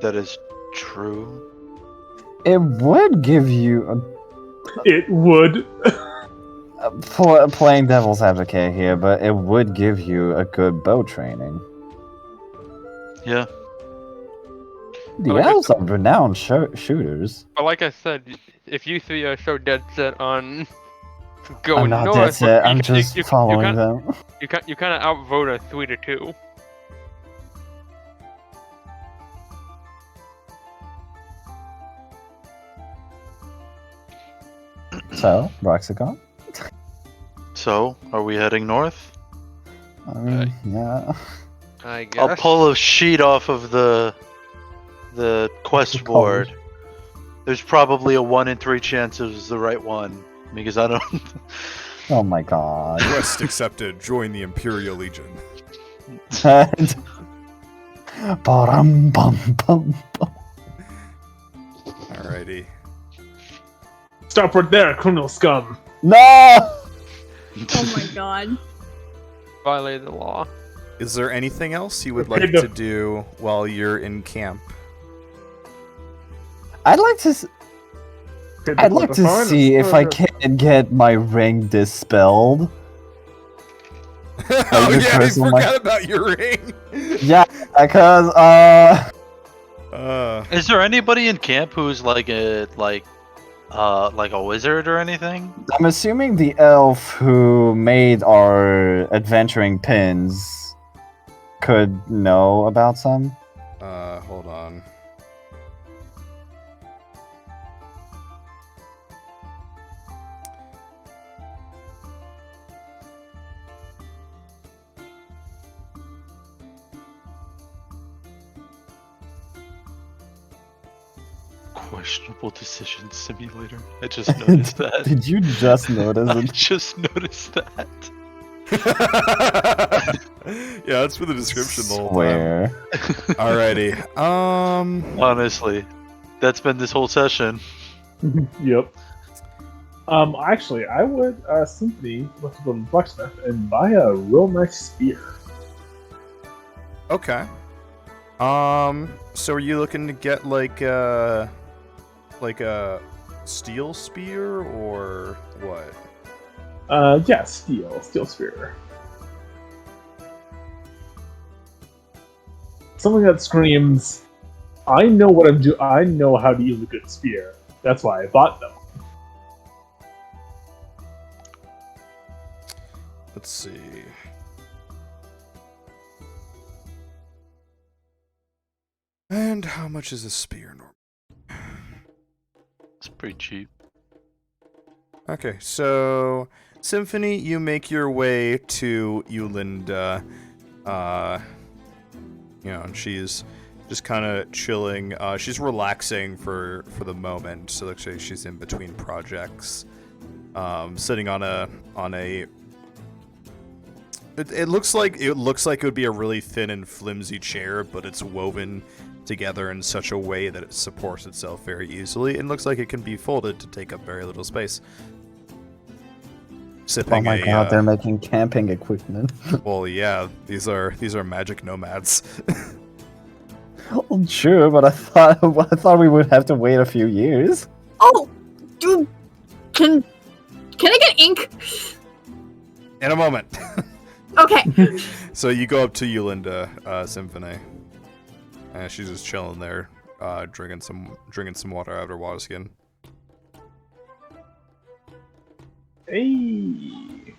That is true. It would give you It would. playing devil's advocate here, but it would give you a good bow training. Yeah. The Like I elves are renowned shooters. But like I said, if you three are so dead set on I'm going not north, dead set. I'm you- just you following kinda- them. You kind of outvote us 3-2. So, Roxicon? So, are we heading north? I mean, yeah. I guess. I'll pull a sheet off of the quest The board. colours. There's probably a 1 in 3 chance it was the right one because I don't. Oh my god. Quest accepted. Join the Imperial Legion. Ba-dum, bum, bum, bum. Alrighty. Stop right there, criminal scum. No! Oh my god. Violated the law. Is there anything else you would Okay, like no. to do while you're in camp? I'd like to see if I can get my ring dispelled. Oh the yeah, I person like- forgot about your ring. Yeah, because Is there anybody in camp who's like a wizard or anything? I'm assuming the elf who made our adventuring pins could know about some. Hold on. Questionable decision simulator. I just noticed that. Did you just notice I it? just noticed that. Yeah, that's for the description the whole time. Swear. Alrighty. Honestly, that's been this whole session. Yep. Actually, I would simply look to go to the blacksmith and buy a real nice spear. Okay. So are you looking to get like a steel spear or what? Yeah, steel spear. Something that screams, I know what I'm doing. I know how to use a good spear. That's why I bought them. Let's see. And how much is a spear normally? It's pretty cheap. Okay, so Symphony, you make your way to Yulinda. And she's just kind of chilling. She's relaxing for the moment. So looks like she's in between projects, sitting on a. It looks like it would be a really thin and flimsy chair, but it's woven together in such a way that it supports itself very easily, and looks like it can be folded to take up very little space. Sipping Oh my god, they're making camping equipment. Well, yeah, these are magic nomads. Oh, sure, but I thought we would have to wait a few years. Oh, dude, can I get ink? In a moment. Okay. So you go up to Yulinda, Symphony. She's just chilling there, drinking some water out of her water skin. Hey.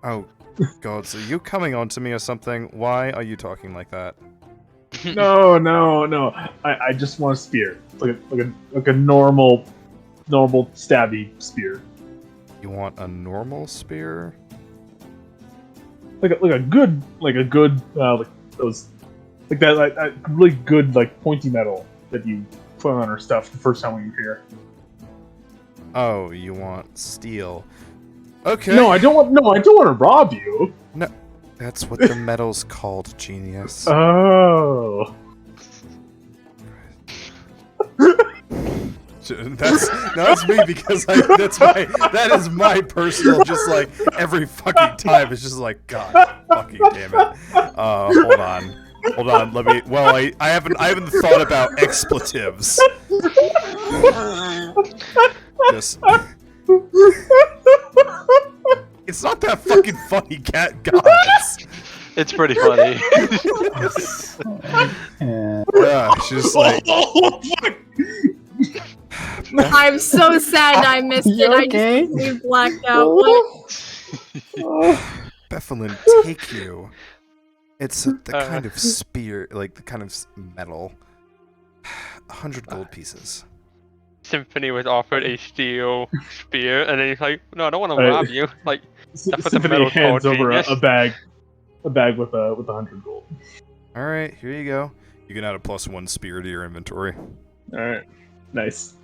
Oh, God, so you coming on to me or something? Why are you talking like that? No. I just want a spear, like a normal stabby spear. You want a normal spear? Like a good like those like that really good like pointy metal that you put on our stuff the first time we were here. Oh, you want steel? Okay. No, I don't want to rob you. No, that's what the metal's called, genius. Oh. That's me because that is my personal, just like every fucking time it's just like, God fucking damn it. Hold on, I haven't thought about expletives. Just it's not that fucking funny, cat gods. It's pretty funny. Yeah, she's just like I'm so sad I missed it. You okay? I just completely blacked out. What? Bephalin, take you. It's the kind of spear, like the kind of metal. 100 gold pieces. Symphony was offered a steel spear, and then he's like, "No, I don't want to rob you." Like, that's what the Symphony metal's hands called, over genius. a bag with 100 gold. All right, here you go. You can add a +1 spear to your inventory. All right, nice.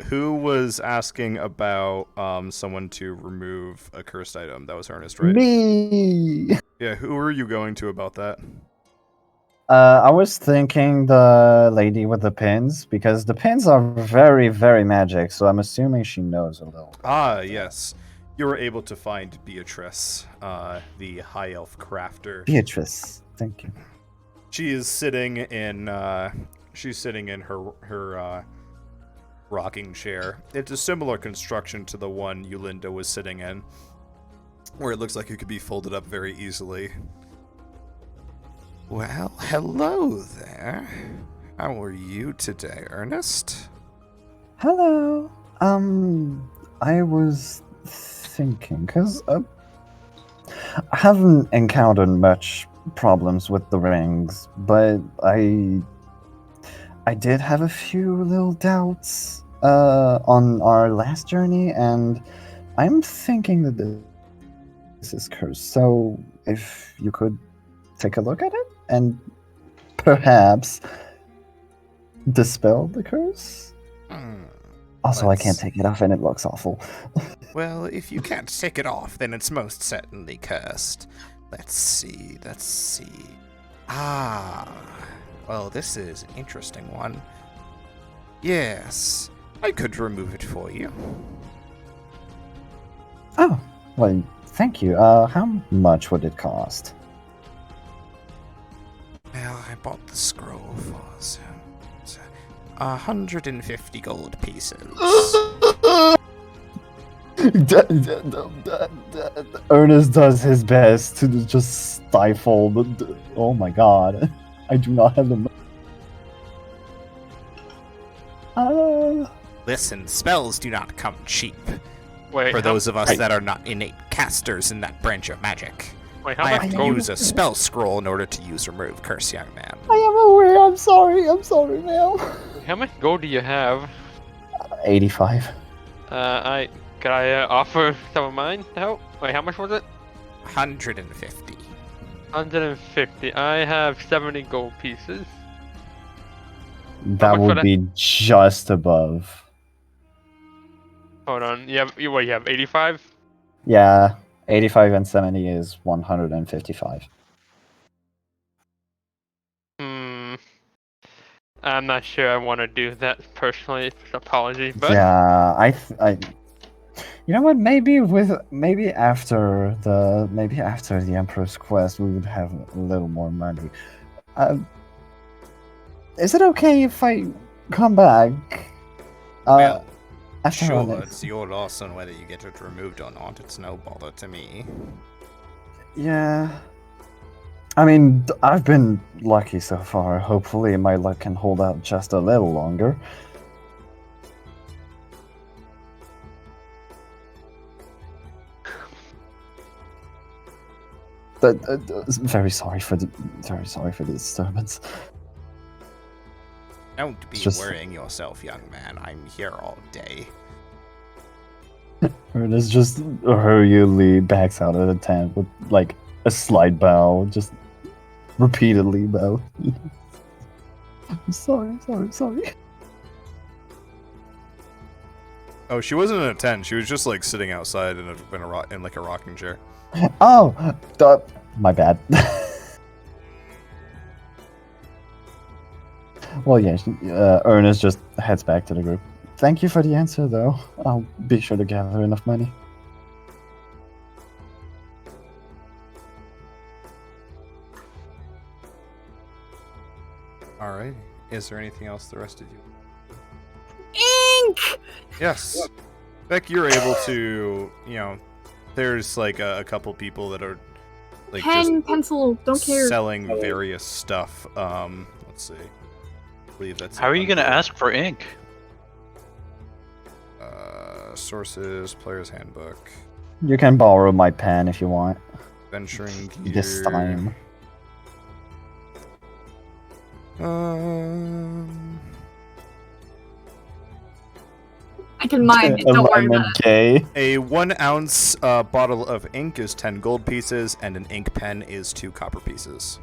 Who was asking about someone to remove a cursed item? That was Ernest, right? Me. Yeah, who are you going to about that? I was thinking the lady with the pins, because the pins are very, very magic, so I'm assuming she knows a little. Ah, yes. You were able to find Beatrice, the high elf crafter. Beatrice, thank you. She is sitting in her rocking chair. It's a similar construction to the one Yulinda was sitting in, where it looks like it could be folded up very easily. Well, hello there. How are you today, Ernest? Hello. I was thinking, because I haven't encountered much problems with the rings, but I did have a few little doubts on our last journey, and I'm thinking that this is cursed. So if you could take a look at it and perhaps dispel the curse. Also, I can't take it off and it looks awful. Well, if you can't take it off, then it's most certainly cursed. Let's see. Well, this is an interesting one. Yes, I could remove it for you. Oh, well, thank you. How much would it cost? Well, I bought the scroll for 150 gold pieces. Ernest does his best to just stifle the. Oh my god. I do not have the. Listen, spells do not come cheap. Wait, For those of us that are not innate casters in that branch of magic. Wait, how I much have to gold? use a spell scroll in order to use Remove Curse, young man. I am aware. I'm sorry, ma'am. How much gold do you have? 85. Could I offer some of mine to help? Wait, how much was it? 150. 150. I have 70 gold pieces. That much would would I- be just above. Hold on. You have 85? Yeah, 85 and 70 is 155. I'm not sure I want to do that personally. Apology, but Yeah, I. You know what? Maybe after the Emperor's Quest, we would have a little more money. Is it okay if I come back? Well, after all sure, this? it's your loss on whether you get it removed or not. It's no bother to me. Yeah. I mean, I've been lucky so far. Hopefully, my luck can hold out just a little longer. Very sorry for the disturbance. Don't be It's just- worrying yourself, young man. I'm here all day. Ernest just hurriedly backs out of the tent with like a slight bow, just repeatedly bow. sorry. Oh, she wasn't in a tent. She was just like sitting outside in like a rocking chair. Oh, my bad. Well, yeah, Ernest just heads back to the group. Thank you for the answer, though. I'll be sure to gather enough money. Alright. Is there anything else the rest of you? Ink! Yes. Beck, you're able to, there's like a couple people that are like Pen, pencil, don't just care. selling various stuff. Let's see. I believe that's How are you gonna under, ask for ink? Sources, player's handbook, You can borrow my pen if you want. venturing gear. This time. I can mind it, don't worry about it. Gay. A 1 ounce bottle of ink is 10 gold pieces, and an ink pen is 2 copper pieces.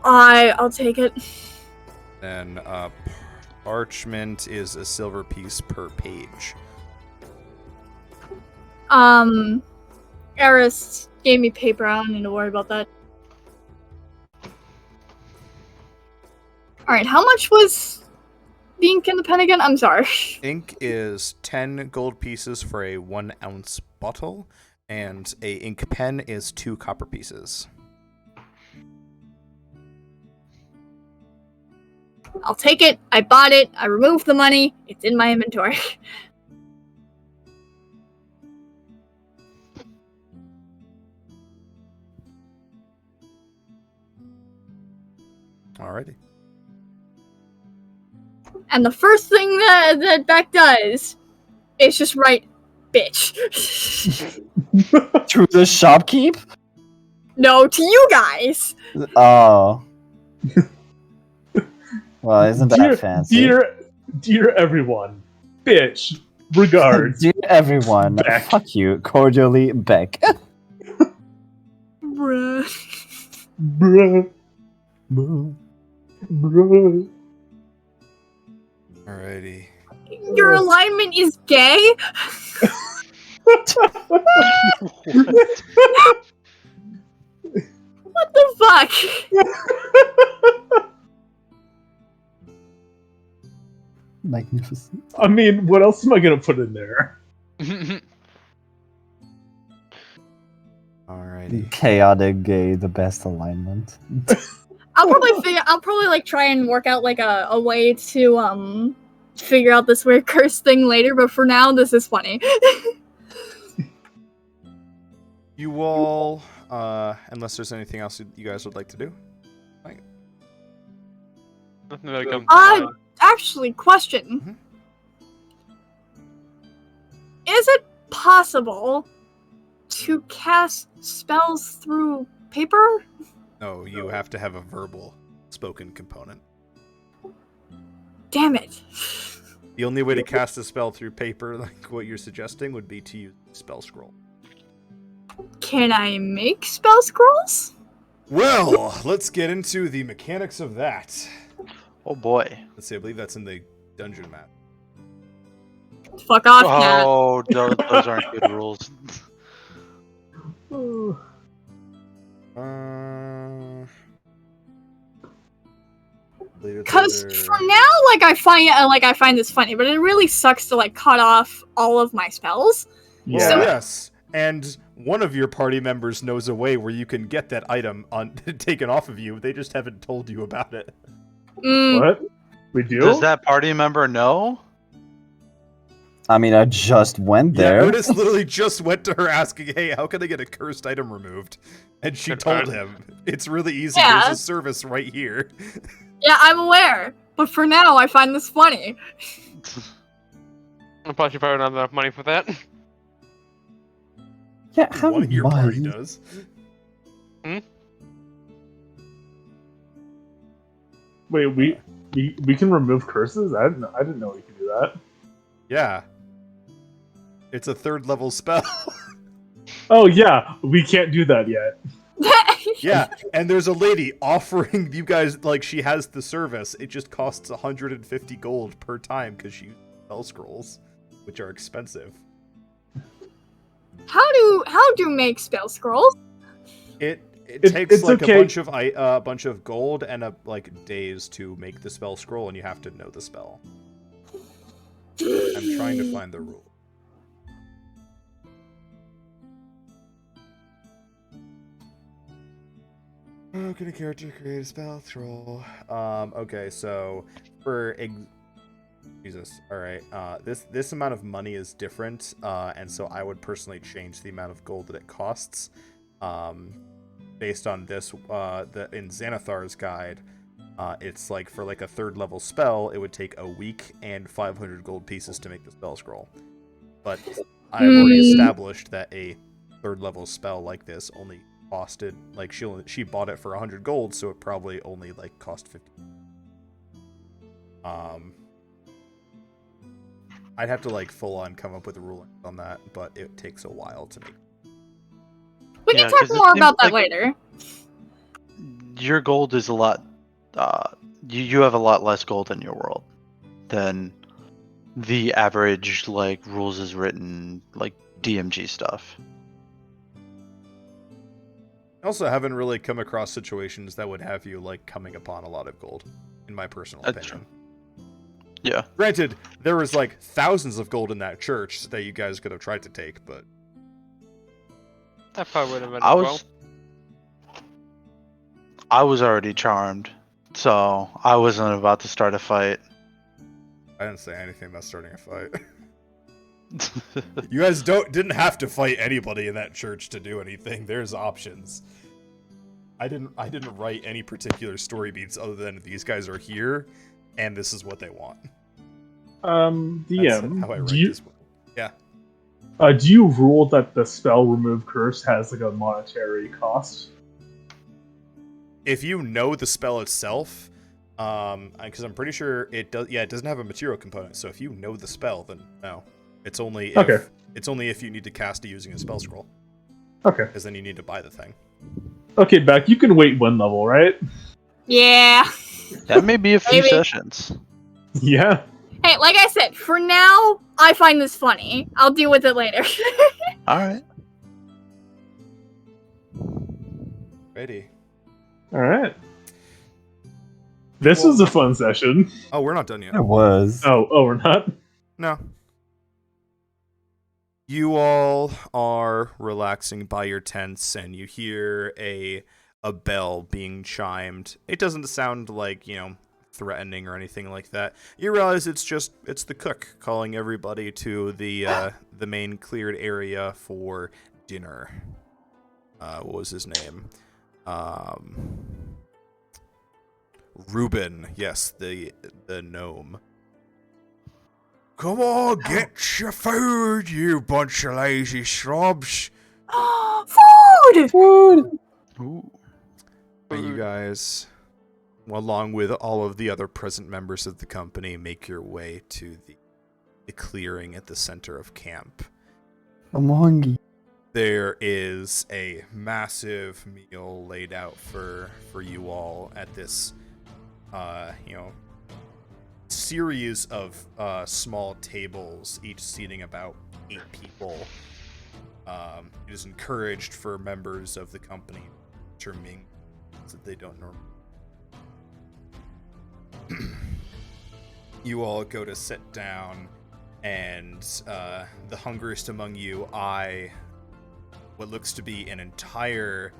I'll take it. Then parchment is a silver piece per page. Eris gave me paper, I don't need to worry about that. Alright, how much was the ink in the pen again? I'm sorry. Ink is 10 gold pieces for a 1 ounce bottle, and a ink pen is 2 copper pieces. I'll take it, I bought it, I removed the money, it's in my inventory. Alrighty. And the first thing that Beck does is just write, bitch. To the shopkeep? No, to you guys. Oh. Well, isn't that fancy? Dear everyone, bitch, regards. Dear everyone, Beck. fuck you. Cordially, Beck. Bruh. Bruh. Bruh. Alrighty. Your alignment is gay? What the fuck? Magnificent. I mean, what else am I gonna put in there? Alrighty. Chaotic gay, the best alignment. I'll probably like try and work out like a way to figure out this weird curse thing later, but for now this is funny. You all, unless there's anything else you guys would like to do. Nothing really comes to mind. Actually, question. Is it possible to cast spells through paper? No, you have to have a verbal spoken component. Damn it. The only way to cast a spell through paper, like what you're suggesting, would be to use spell scroll. Can I make spell scrolls? Well, let's get into the mechanics of that. Oh boy. Let's see, I believe that's in the dungeon map. Fuck off, Cat. Oh, those aren't good rules. Cause for now, like I find this funny, but it really sucks to like cut off all of my spells. Yeah. So- Yes, and one of your party members knows a way where you can get that item taken off of you. They just haven't told you about it. What? We do? Does that party member know? I mean, I just went there. Yeah, Ernest literally just went to her asking, hey, how can I get a cursed item removed? And she told him. It's really easy. Yeah. There's a service right here. Yeah, I'm aware, but for now, I find this funny. Plus, you probably don't have enough money for that. Yeah, how One of your party much? does. Wait, we can remove curses? I didn't know we could do that. Yeah. It's a 3rd level spell. Oh yeah, we can't do that yet. Yeah, and there's a lady offering you guys, like, she has the service. It just costs 150 gold per time because she uses spell scrolls, which are expensive. How do make spell scrolls? It takes it's like okay. a bunch of gold and like days to make the spell scroll, and you have to know the spell. I'm trying to find the rule. Oh, can a character create a spell scroll? Okay, so for Jesus, all right. This amount of money is different, and so I would personally change the amount of gold that it costs. Based on this, in Xanathar's guide, it's like for like a 3rd level spell, it would take a week and 500 gold pieces to make the spell scroll. But I've already established that a 3rd level spell like this only costed, like, she bought it for 100 gold, so it probably only like cost 50. I'd have to like full on come up with a ruling on that, but it takes a while to make. We can talk more about that later. Your gold is a lot. You have a lot less gold in your world than the average, like, rules is written, like, DMG stuff. I also haven't really come across situations that would have you like coming upon a lot of gold, in my personal opinion. Yeah. Granted, there was like thousands of gold in that church that you guys could have tried to take, but That probably would have been I was already charmed, so I wasn't about to start a fight. I didn't say anything about starting a fight. You guys didn't have to fight anybody in that church to do anything. There's options. I didn't write any particular story beats other than these guys are here, and this is what they want. DM, how I write this book. Yeah. Do you rule that the spell remove curse has like a monetary cost? If you know the spell itself, because I'm pretty sure it does. Yeah, it doesn't have a material component. So if you know the spell, then no. It's only if you need to cast it using a spell scroll. Okay. Because then you need to buy the thing. Okay, Beck, you can wait one level, right? Yeah. That may be a few Maybe. sessions. Yeah. Hey, like I said, for now, I find this funny. I'll deal with it later. Alright. Ready. Alright. This was a fun session. Oh, we're not done yet. It was. Oh, we're not? No. You all are relaxing by your tents, and you hear a bell being chimed. It doesn't sound like, threatening or anything like that. You realize it's the cook calling everybody to the main cleared area for dinner. What was his name? Reuben. Yes, the gnome. Come on, get your food, you bunch of lazy slobs. Food! Food! Ooh. And you guys, along with all of the other present members of the company, make your way to the clearing at the center of camp. I'm hungry. There is a massive meal laid out for you all at this, series of small tables, each seating about 8 people. It is encouraged for members of the company to mingle that they don't normally. You all go to sit down, and the hungriest among you eye what looks to be an entire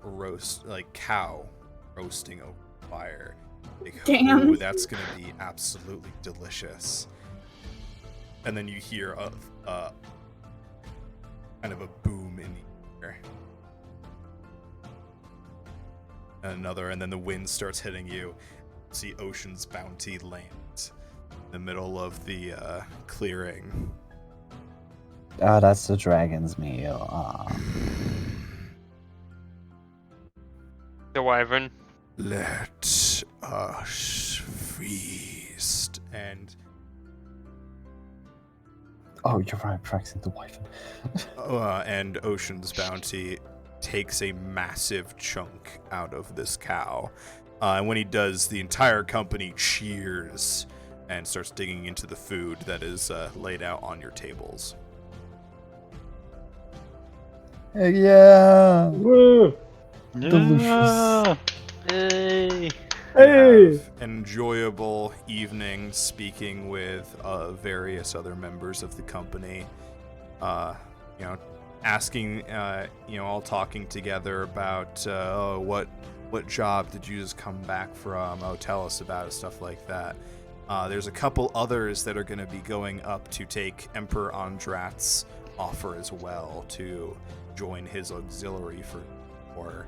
roast, like cow roasting over the fire. Like, Damn. ooh, that's gonna be absolutely delicious. And then you hear a kind of a boom in the air. Another, and then the wind starts hitting you. See Ocean's Bounty land in the middle of the clearing. Oh, that's the dragon's meal. Aw. The wyvern. Let us feast. And Oh, you're right, practicing the wife. and Ocean's Bounty takes a massive chunk out of this cow. And when he does, the entire company cheers and starts digging into the food that is laid out on your tables. Heck yeah! Woo! Yeah. Hey. You Hey! have an enjoyable evening speaking with various other members of the company. Asking, all talking together about, what job did you just come back from? Oh, tell us about it, stuff like that. There's a couple others that are going to be going up to take Emperor Andrat's offer as well to join his auxiliary for war.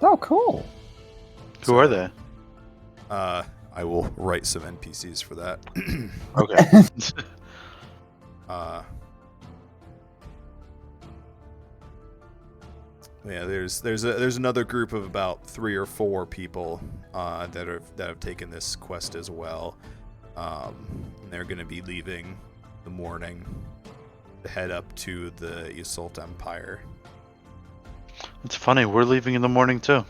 Oh, cool. Who are they? I will write some NPCs for that. Okay. Yeah, there's another group of about 3 or 4 people that have taken this quest as well. And they're going to be leaving the morning to head up to the Yseult Empire. It's funny, we're leaving in the morning too.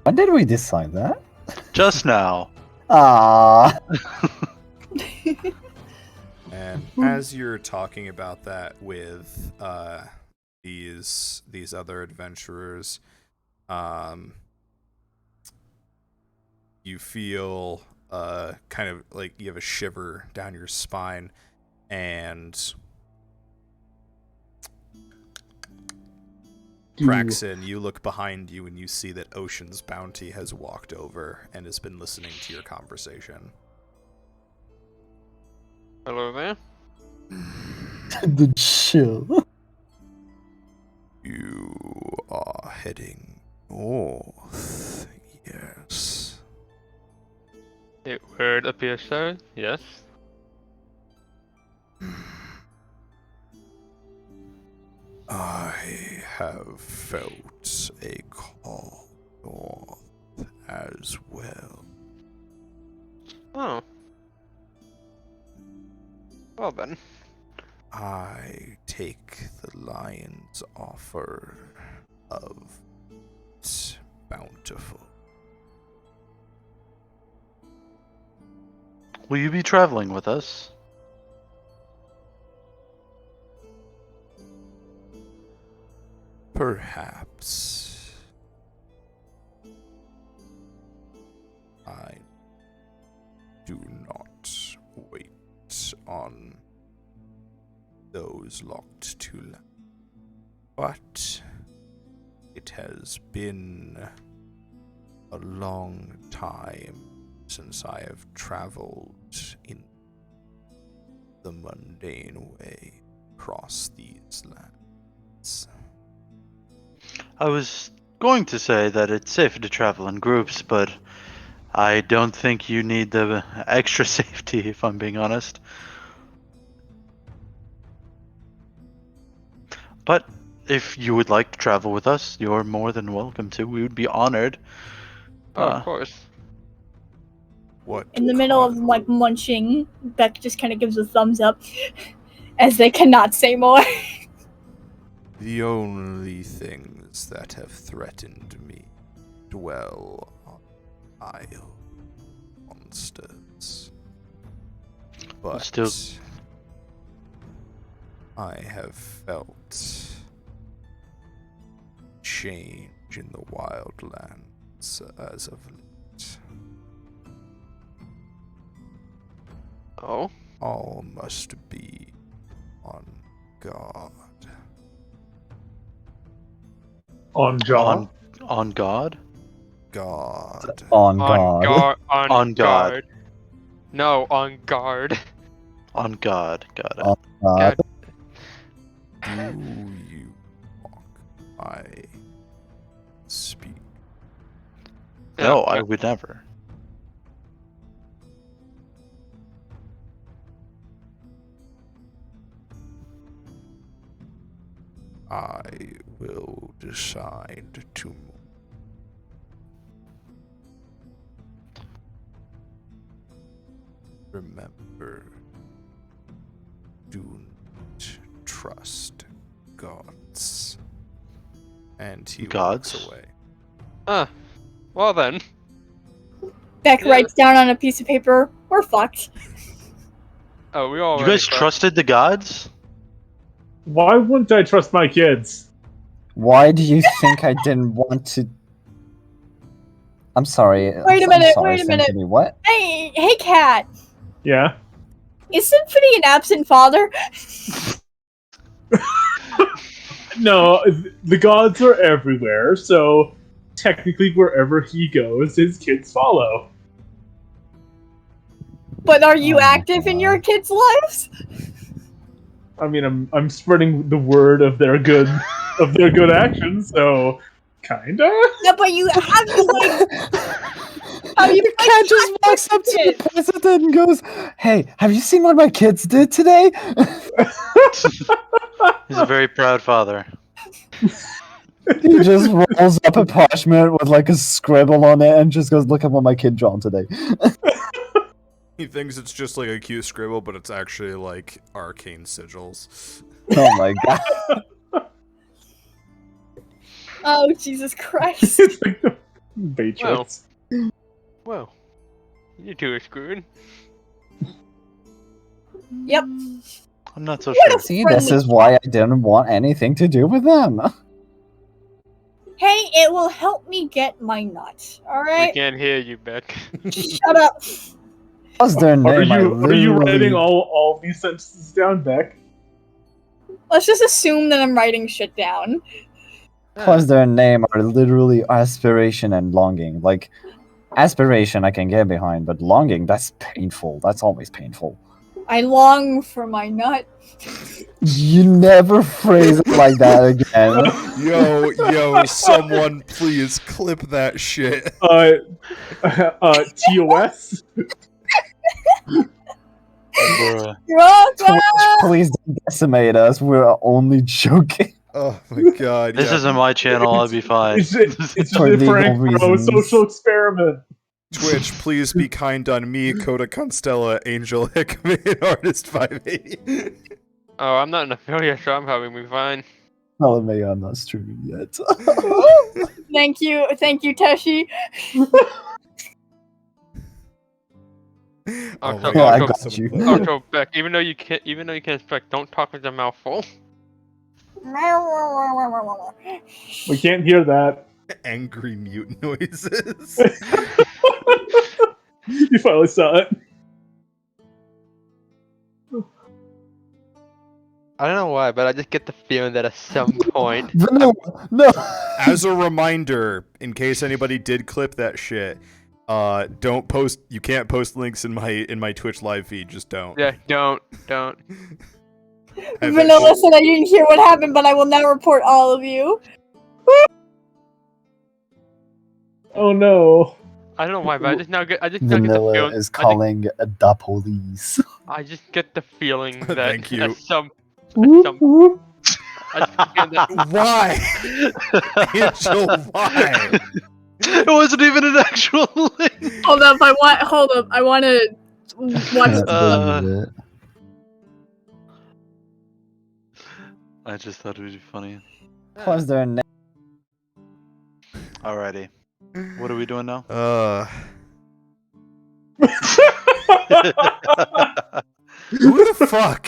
When did we decide that? Just now. Ah. And as you're talking about that with these other adventurers, you feel kind of like you have a shiver down your spine, and Praxin, you look behind you and you see that Ocean's Bounty has walked over and has been listening to your conversation. Hello there. The chill. You are heading north, yes. It would appear so, yes. I have felt a call north as well. Oh. Well then. I take the lion's offer of bountiful. Will you be traveling with us? Perhaps. I do not wait on those locked to land. But it has been a long time since I have traveled in the mundane way across these lands. I was going to say that it's safer to travel in groups, but I don't think you need the extra safety, if I'm being honest. But if you would like to travel with us, you're more than welcome to. We would be honored. Of course. What In the middle of like munching, Beck just kind of gives a thumbs up, as they cannot say more. The only things that have threatened me dwell on Isle monsters. But Still- I have felt change in the wildlands as of late. Oh? All must be on guard. On John. On God? God. On God. On God. guard. No, on guard. On God. Got it. On God. Do you walk? I speak. No, I would never. I will decide to move. Remember, do not trust gods. And he Gods? walks away. Well then. Beck Yeah. writes down on a piece of paper, "We're fucked." Oh, we all. You guys trusted the gods? Why wouldn't I trust my kids? Why do you think I didn't want to? I'm sorry. Wait a I'm minute, sorry, wait a minute. Symphony, what? Hey, Cat. Yeah. Is Symphony an absent father? No, the gods are everywhere, so technically wherever he goes, his kids follow. But are you Oh my active in your God. kids' lives? I mean, I'm spreading the word of their good actions, so kinda. Yeah, but you like The cat just walks up to the president and goes, "Hey, have you seen what my kids did today?" He's a very proud father. He just rolls up a parchment with like a scribble on it and just goes, "Look at what my kid drawn today." He thinks it's just like a cute scribble, but it's actually like arcane sigils. Oh my god. Oh, Jesus Christ. It's like the Matrix. Well, you two are screwed. Yep. I'm not so What sure. a See, friendly this is why I didn't want anything to do with them. Hey, it will help me get my nut. We Alright? can't hear you, Beck. Shut up. What's their name? Are I you literally- writing all these sentences down, Beck? Let's just assume that I'm writing shit down. Plus their name are literally aspiration and longing. Like, aspiration I can get behind, but longing, that's painful. That's always painful. I long for my nut. You never phrase it like that again. Yo, someone please clip that shit. TOS? Bruh. Rosa! Please don't decimate us. We're only joking. Oh my god. This yeah. isn't my channel, I'll be fine. It's just For a legal prank, bro. reasons. Social experiment. Twitch, please be kind on me, Coda Constella, Angel Hickman, Artist 580. Oh, I'm not an affiliate, so I'm probably be fine. LMA, I'm not streaming yet. Thank you, Teshi. Oh Also, my god, I also, got you. also, Beck, even though you can't speak, don't talk with your mouth full. We can't hear that. Angry mute noises. You finally saw it. I don't know why, but I just get the feeling that at some point. Vanilla, no. As a reminder, in case anybody did clip that shit, don't post. You can't post links in my Twitch live feed. Just don't. Yeah, don't. Vanilla said I didn't hear what happened, but I will now report all of you. Oh no. I don't know why, but I just now get the Vanilla feeling. is calling the police. I just get the feeling that Thank you. at some Whoop, whoop. I just feel that Why, Angel? Why? It wasn't even an actual link. Hold up, I want to watch. Can't believe it. I just thought it would be funny. Plus, they're Alrighty. What are we doing now? Who the fuck?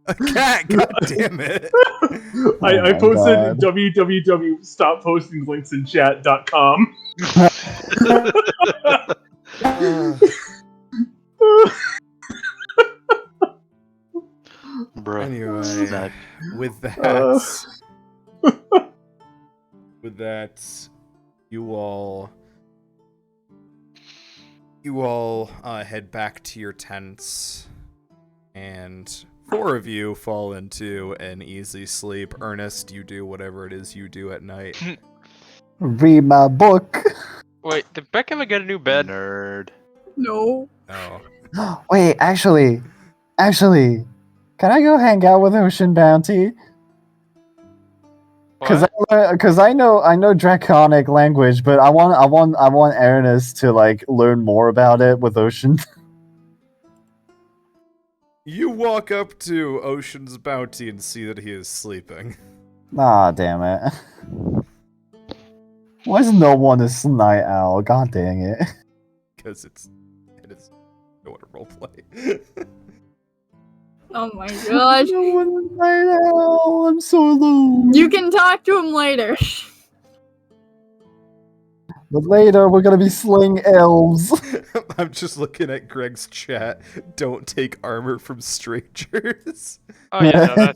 A cat? God damn it! I my posted God. www.stoppostingslinksinChat.com. Bro. Anyway, Snap. with that, you all head back to your tents, and 4 of you fall into an easy sleep. Ernest, you do whatever it is you do at night. Read my book. Wait, did Beck ever get a new bed? Nerd. No. Oh. Wait, actually, can I go hang out with Ocean Bounty? What? Because I know Draconic language, but I want Ernest to like learn more about it with Ocean. You walk up to Ocean's Bounty and see that he is sleeping. Ah, damn it. Why is no one a night owl? God dang it. Because it is no one to roleplay. Oh my gosh. No one is a night owl. I'm so alone. You can talk to him later. But later we're gonna be slaying elves. I'm just looking at Greg's chat. Don't take armor from strangers. Oh yeah,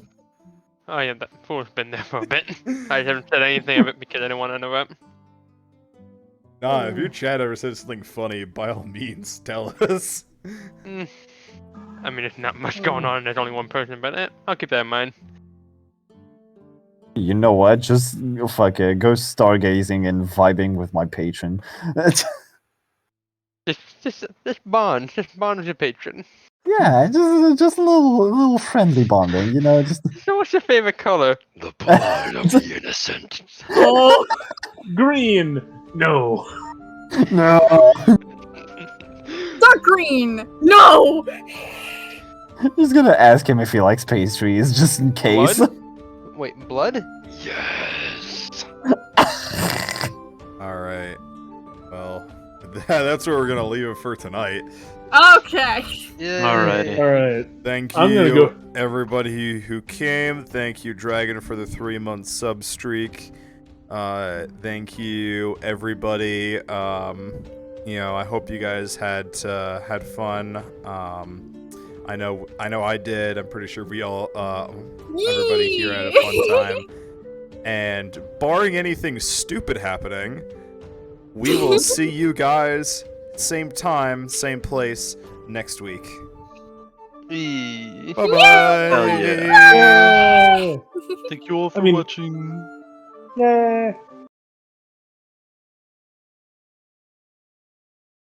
that fool's been there for a bit. I haven't said anything of it because I didn't want to interrupt. Nah, if your chat ever says something funny, by all means, tell us. I mean, there's not much going on. There's only one person, but I'll keep that in mind. You know what? Just fuck it. Go stargazing and vibing with my patron. Just bond with your patron. Yeah, just a little friendly bonding, you know. Just So, what's your favorite color? The blood of the innocent. Oh. Green. No. no. Dark green. No. Just gonna ask him if he likes pastries, just in case. Blood? Wait, blood? Yes. Alright. Well, that's where we're gonna leave it for tonight. Okay. Alrighty. Alright. Thank I'm gonna you, go- everybody who came. Thank you, Dragon, for the 3-month sub streak. Thank you, everybody. I hope you guys had fun. I know I did. I'm pretty sure we all, everybody here had a fun time. And barring anything stupid happening, we will see you guys same time, same place next week. Eee. Bye-bye. Hell yeah. Yay. Thank you all for I mean- watching. Yay.